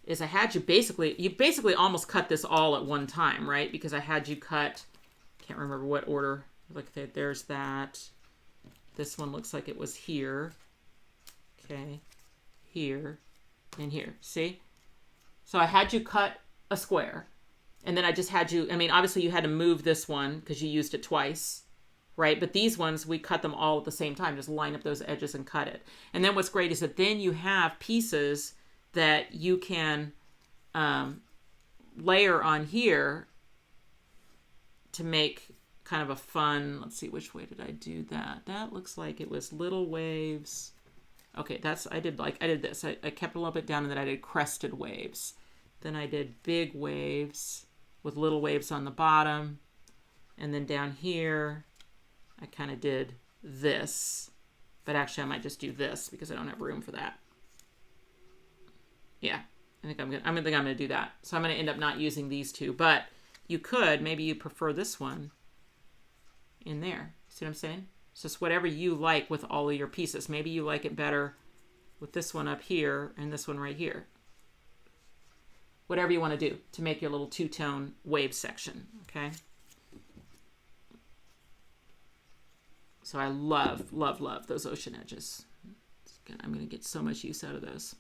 is I had you basically almost cut this all at one time, right? Because I had you cut, can't remember what order Look, there's that. This one looks like it was here. Okay, here, and here. See? So I had you cut a square, and then I just had you, I mean, obviously you had to move this one because you used it twice, right? But these ones, we cut them all at the same time. Just line up those edges and cut it. And then what's great is that then you have pieces that you can layer on here to make kind of a fun, let's see, which way did I do that? That looks like it was little waves. Okay, I did this. I kept a little bit down, and then I did crested waves. Then I did big waves with little waves on the bottom. And then down here, I kind of did this. But actually, I might just do this because I don't have room for that. Yeah, I think I'm gonna do that. So I'm gonna end up not using these two, but you could, maybe you prefer this one in there. See what I'm saying? It's just whatever you like with all of your pieces. Maybe you like it better with this one up here and this one right here. Whatever you want to do to make your little two-tone wave section, okay? So I love, love, love those ocean edges. I'm going to get so much use out of those.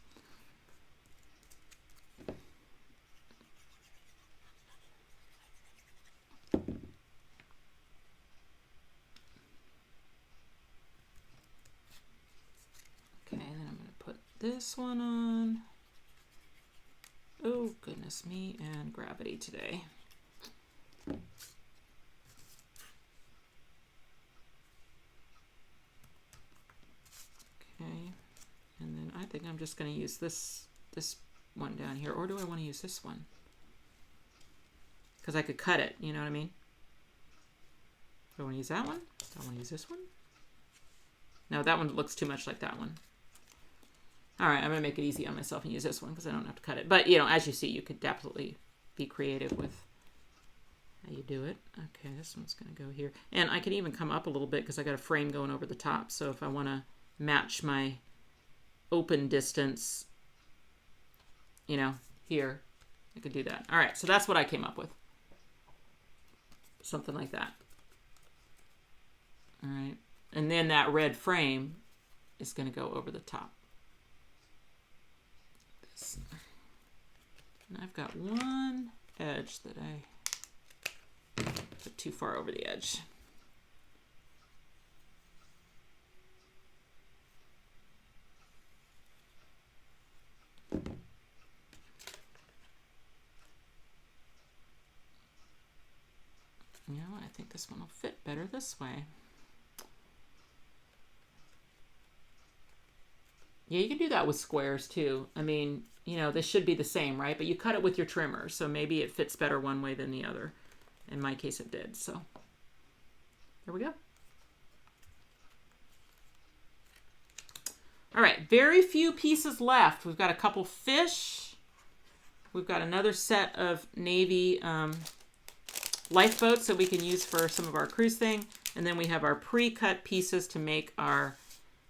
This one on. Oh, goodness me, and gravity today. Okay, and then I think I'm just going to use this one down here, or do I want to use this one? Because I could cut it, you know what I mean? Do I want to use that one? Do I want to use this one? No, that one looks too much like that one. All right, I'm going to make it easy on myself and use this one because I don't have to cut it. But, you know, as you see, you could definitely be creative with how you do it. Okay, this one's going to go here. And I can even come up a little bit because I got a frame going over the top. So if I want to match my open distance, you know, here, I could do that. All right, so that's what I came up with. Something like that. All right, and then that red frame is going to go over the top. And I've got one edge that I put too far over the edge. You know, I think this one will fit better this way. Yeah, you can do that with squares too. I mean, you know, this should be the same, right? But you cut it with your trimmer, so maybe it fits better one way than the other. In my case, it did, so there we go. All right, very few pieces left. We've got a couple fish. We've got another set of navy lifeboats that we can use for some of our cruise thing. And then we have our pre-cut pieces to make our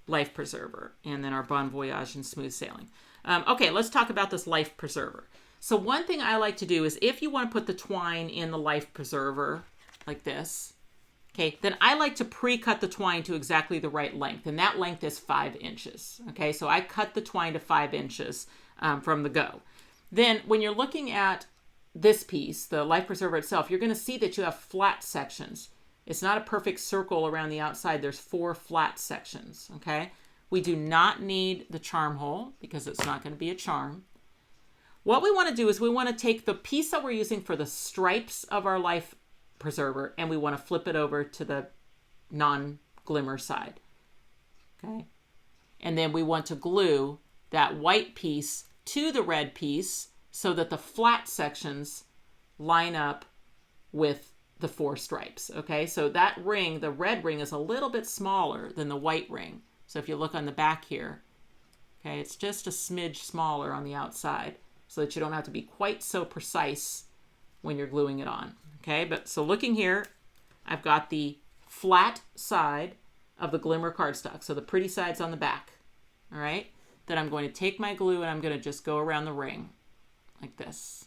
life preserver, and then our Bon Voyage and smooth sailing. Okay, let's talk about this life preserver. So one thing I like to do is if you want to put the twine in the life preserver like this, okay, then I like to pre-cut the twine to exactly the right length, and that length is 5 inches. Okay, so I cut the twine to 5 inches from the go. Then when you're looking at this piece, the life preserver itself, you're going to see that you have flat sections. It's not a perfect circle around the outside. There's 4 flat sections, okay? We do not need the charm hole because it's not going to be a charm. What we want to do is we want to take the piece that we're using for the stripes of our life preserver and we want to flip it over to the non-glimmer side, okay? And then we want to glue that white piece to the red piece so that the flat sections line up with the 4 stripes, okay? So that ring, the red ring, is a little bit smaller than the white ring. So if you look on the back here, okay, it's just a smidge smaller on the outside so that you don't have to be quite so precise when you're gluing it on, okay? But so looking here, I've got the flat side of the glimmer cardstock, so the pretty side's on the back, all right? Then I'm going to take my glue and I'm going to just go around the ring like this.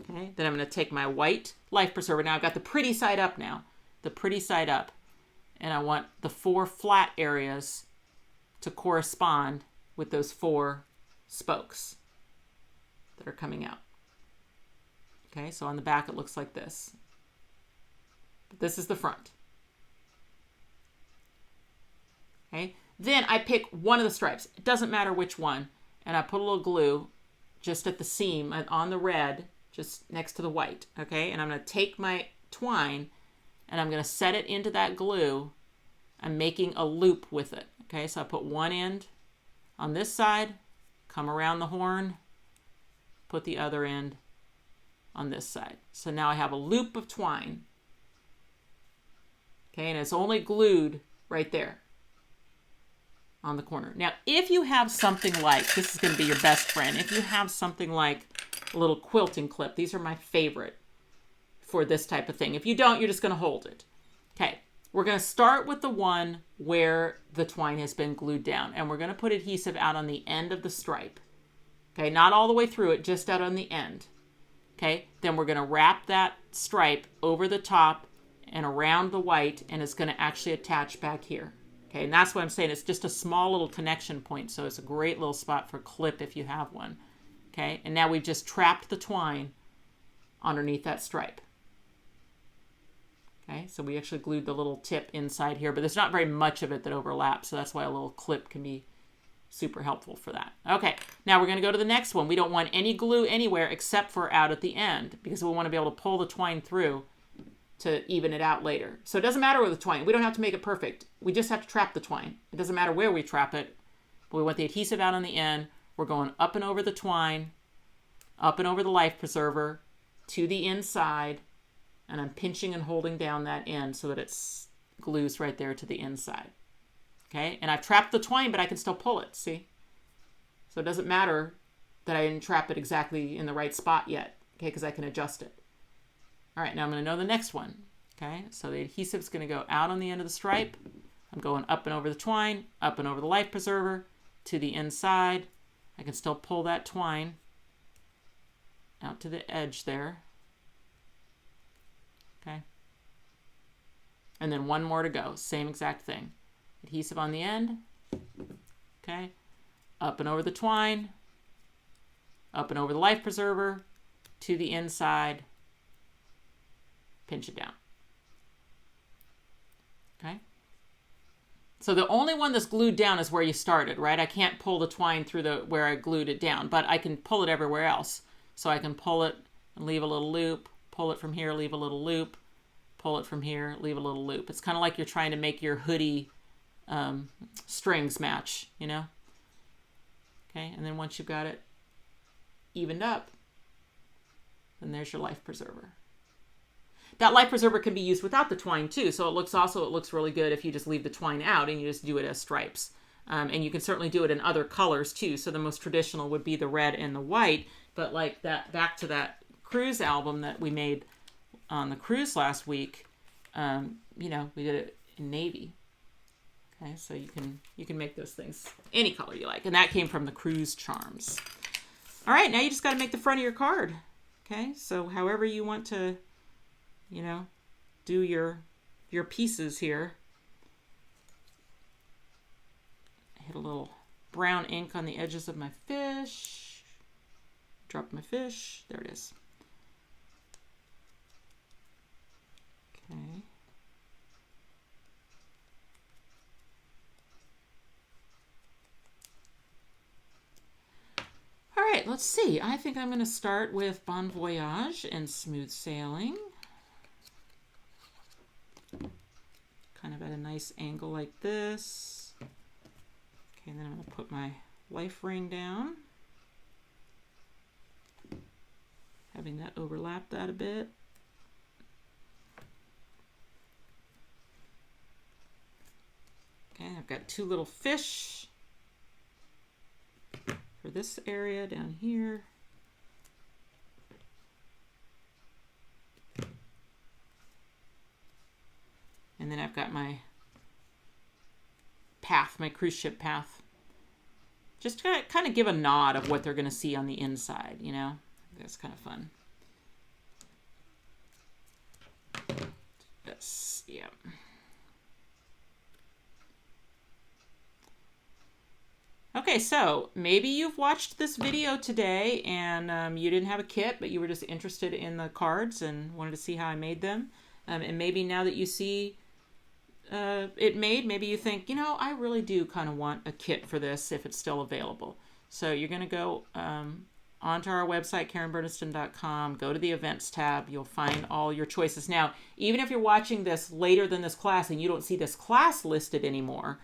Okay, then I'm going to take my white life preserver. Now I've got the pretty side up now. the pretty side up, and I want the 4 flat areas to correspond with those 4 spokes that are coming out. Okay, so on the back it looks like this. But this is the front. Okay, then I pick one of the stripes. It doesn't matter which one. And I put a little glue just at the seam on the red, just next to the white. Okay, and I'm going to take my twine and I'm going to set it into that glue. I'm making a loop with it. Okay, so I put one end on this side, come around the horn, put the other end on this side. So now I have a loop of twine. Okay, and it's only glued right there on the corner. Now, if you have something like, this is going to be your best friend, if you have something like a little quilting clip, these are my favorite for this type of thing. If you don't, you're just going to hold it. Okay, we're going to start with the one where the twine has been glued down, and we're going to put adhesive out on the end of the stripe. Okay, not all the way through it, just out on the end. Okay, then we're going to wrap that stripe over the top and around the white, and it's going to actually attach back here. Okay, and that's what I'm saying. It's just a small little connection point, so it's a great little spot for clip if you have one. Okay, and now we've just trapped the twine underneath that stripe. Okay, so we actually glued the little tip inside here, but there's not very much of it that overlaps, so that's why a little clip can be super helpful for that. Okay, now we're going to go to the next one. We don't want any glue anywhere except for out at the end, because we want to be able to pull the twine through to even it out later. So it doesn't matter with the twine. We don't have to make it perfect. We just have to trap the twine. It doesn't matter where we trap it, but we want the adhesive out on the end. We're going up and over the twine, up and over the life preserver to the inside, and I'm pinching and holding down that end so that it glues right there to the inside. Okay, and I've trapped the twine, but I can still pull it, see? So it doesn't matter that I didn't trap it exactly in the right spot yet, okay, because I can adjust it. All right, now I'm going to know the next one. Okay, so the adhesive's going to go out on the end of the stripe. I'm going up and over the twine, up and over the life preserver to the inside. I can still pull that twine out to the edge there. Okay. And then one more to go. Same exact thing. Adhesive on the end. Okay. Up and over the twine, up and over the life preserver to the inside. Pinch it down. Okay. So the only one that's glued down is where you started, right? I can't pull the twine through where I glued it down, but I can pull it everywhere else. So I can pull it and leave a little loop, pull it from here, leave a little loop, pull it from here, leave a little loop. It's kind of like you're trying to make your hoodie strings match, you know? Okay, and then once you've got it evened up, then there's your life preserver. That life preserver can be used without the twine too, so it looks really good if you just leave the twine out and you just do it as stripes. And you can certainly do it in other colors too. So the most traditional would be the red and the white, but like that, back to that cruise album that we made on the cruise last week, you know, we did it in navy. Okay, so you can make those things any color you like, and that came from the Cruise Charms. All right, now you just got to make the front of your card. Okay, so however you want to, you know, do your pieces here. I hit a little brown ink on the edges of my fish. Drop my fish. There it is. Okay. All right, let's see. I think I'm going to start with Bon Voyage and Smooth Sailing. Kind of at a nice angle like this. Okay, and then I'm going to put my life ring down. Having that overlap that a bit. Okay, I've got two little fish for this area down here. And then I've got my path, my cruise ship path. Just to kind of give a nod of what they're going to see on the inside, you know? That's kind of fun. this. Yeah. Okay, so maybe you've watched this video today and you didn't have a kit, but you were just interested in the cards and wanted to see how I made them. And maybe now that you see it made, maybe you think, you know, I really do kind of want a kit for this if it's still available. So you're going to go onto our website, KarenBurniston.com, go to the events tab. You'll find all your choices. Now, even if you're watching this later than this class and you don't see this class listed anymore,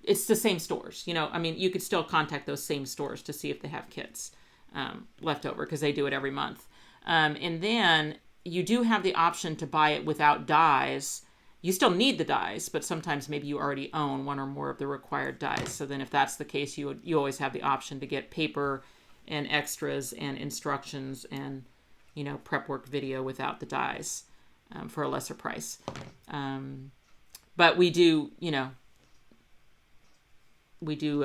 it's the same stores. You know, I mean, you could still contact those same stores to see if they have kits left over, because they do it every month. And then you do have the option to buy it without dies. You still need the dies, but sometimes maybe you already own one or more of the required dies. So then if that's the case, you always have the option to get paper and extras and instructions and, you know, prep work video without the dies for a lesser price. But we do, you know, we do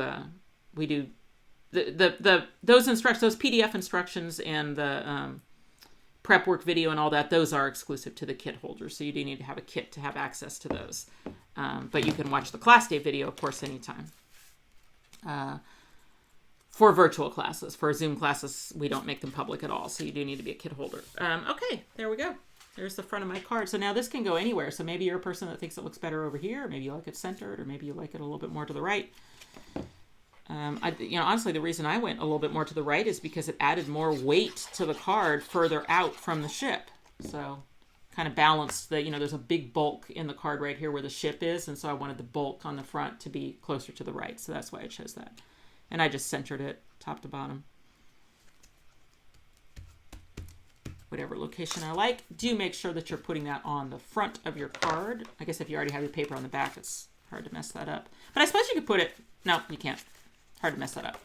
those instructions, those PDF instructions and the prep work video and all that, those are exclusive to the kit holders. So you do need to have a kit to have access to those. But you can watch the class day video, of course, anytime. For virtual classes. For Zoom classes, we don't make them public at all. So you do need to be a kit holder. Okay, there we go. There's the front of my card. So now this can go anywhere. So maybe you're a person that thinks it looks better over here. Or maybe you like it centered, or maybe you like it a little bit more to the right. Honestly, the reason I went a little bit more to the right is because it added more weight to the card further out from the ship. So kind of balanced the, there's a big bulk in the card right here where the ship is. And so I wanted the bulk on the front to be closer to the right. So that's why I chose that. And I just centered it top to bottom. Whatever location I like. Do make sure that you're putting that on the front of your card. I guess if you already have your paper on the back, it's hard to mess that up. But I suppose you could put it... No, you can't. Hard to mess that up.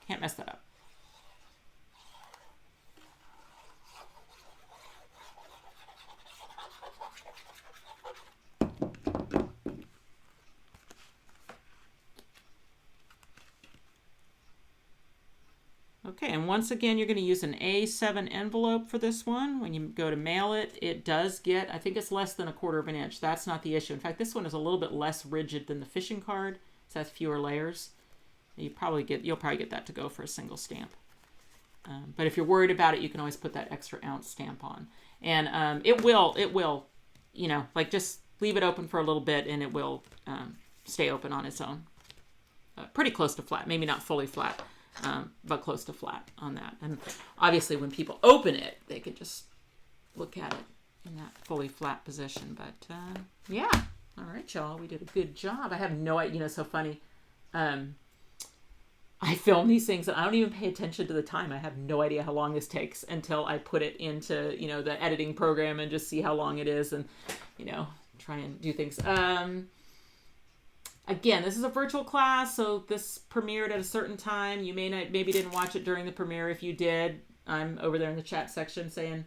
Can't mess that up. Okay, and once again, you're going to use an A7 envelope for this one. When you go to mail it, it does get, I think it's less than 1/4 of an inch. That's not the issue. In fact, this one is a little bit less rigid than the fishing card. So that's fewer layers. You'll probably get that to go for a single stamp. But if you're worried about it, you can always put that extra ounce stamp on. And it will, like just leave it open for a little bit and it will stay open on its own. Pretty close to flat, maybe not fully flat. But close to flat on that. And obviously when people open it, they could just look at it in that fully flat position. But yeah, all right, y'all, we did a good job. I have no idea, so funny. I film these things and I don't even pay attention to the time. I have no idea how long this takes until I put it into, the editing program and just see how long it is and, try and do things. Again, this is a virtual class, so this premiered at a certain time. You maybe didn't watch it during the premiere. If you did, I'm over there in the chat section saying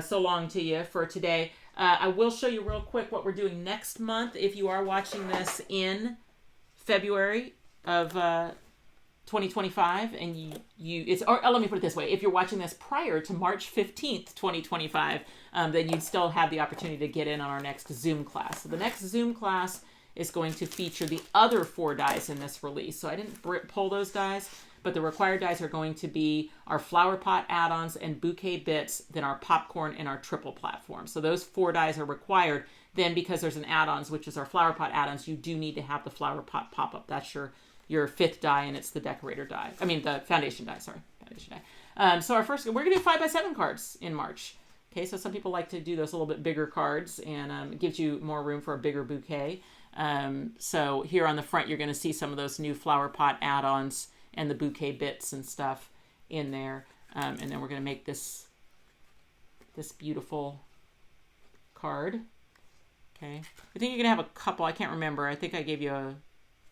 so long to you for today. I will show you real quick what we're doing next month. If you are watching this in February of 2025, and let me put it this way: if you're watching this prior to March 15th, 2025, then you'd still have the opportunity to get in on our next Zoom class. So the next Zoom class is going to feature the other 4 dies in this release. So I didn't pull those dies, but the required dies are going to be our flower pot add-ons and bouquet bits, then our popcorn and our triple platform. So those 4 dies are required. Then because there's an add-ons, which is our flower pot add-ons, you do need to have the flower pot pop-up. That's your 5th die, and it's the decorator die. I mean, the foundation die, sorry. Foundation die. So we're going to do 5x7 cards in March. Okay, so some people like to do those a little bit bigger cards, and it gives you more room for a bigger bouquet. So here on the front, you're going to see some of those new flower pot add-ons and the bouquet bits and stuff in there. And then we're going to make this beautiful card. Okay. I think you're going to have a couple. I can't remember. I think I gave you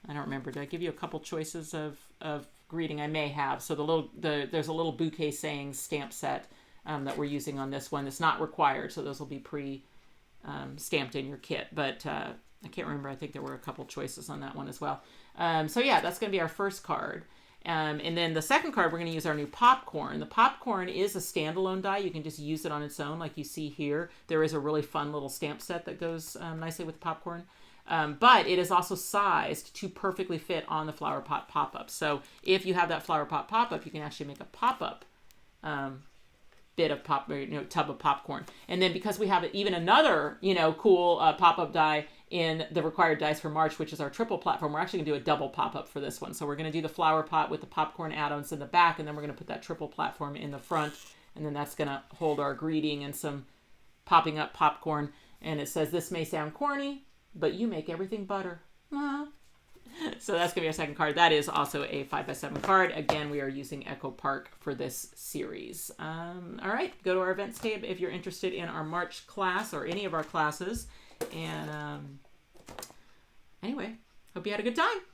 I don't remember. Did I give you a couple choices of greeting? I may have. So there's a little bouquet sayings stamp set that we're using on this one. It's not required. So those will be stamped in your kit, but, I can't remember. I think there were a couple choices on that one as well. So yeah, that's going to be our first card. And then the second card, we're going to use our new popcorn. The popcorn is a standalone die. You can just use it on its own like you see here. There is a really fun little stamp set that goes nicely with the popcorn. But it is also sized to perfectly fit on the flower pot pop-up. So if you have that flower pot pop-up, you can actually make a pop-up bit of tub of popcorn. And then because we have even another, cool pop-up die in the required dice for March, which is our triple platform, we're actually going to do a double pop-up for this one. So we're going to do the flower pot with the popcorn add-ons in the back, and then we're going to put that triple platform in the front, and then that's going to hold our greeting and some popping up popcorn. And it says, "This may sound corny, but you make everything butter." So that's going to be our second card. That is also a 5x7 card. Again, we are using Echo Park for this series. All right, go to our events tab if you're interested in our March class or any of our classes. And anyway, hope you had a good time.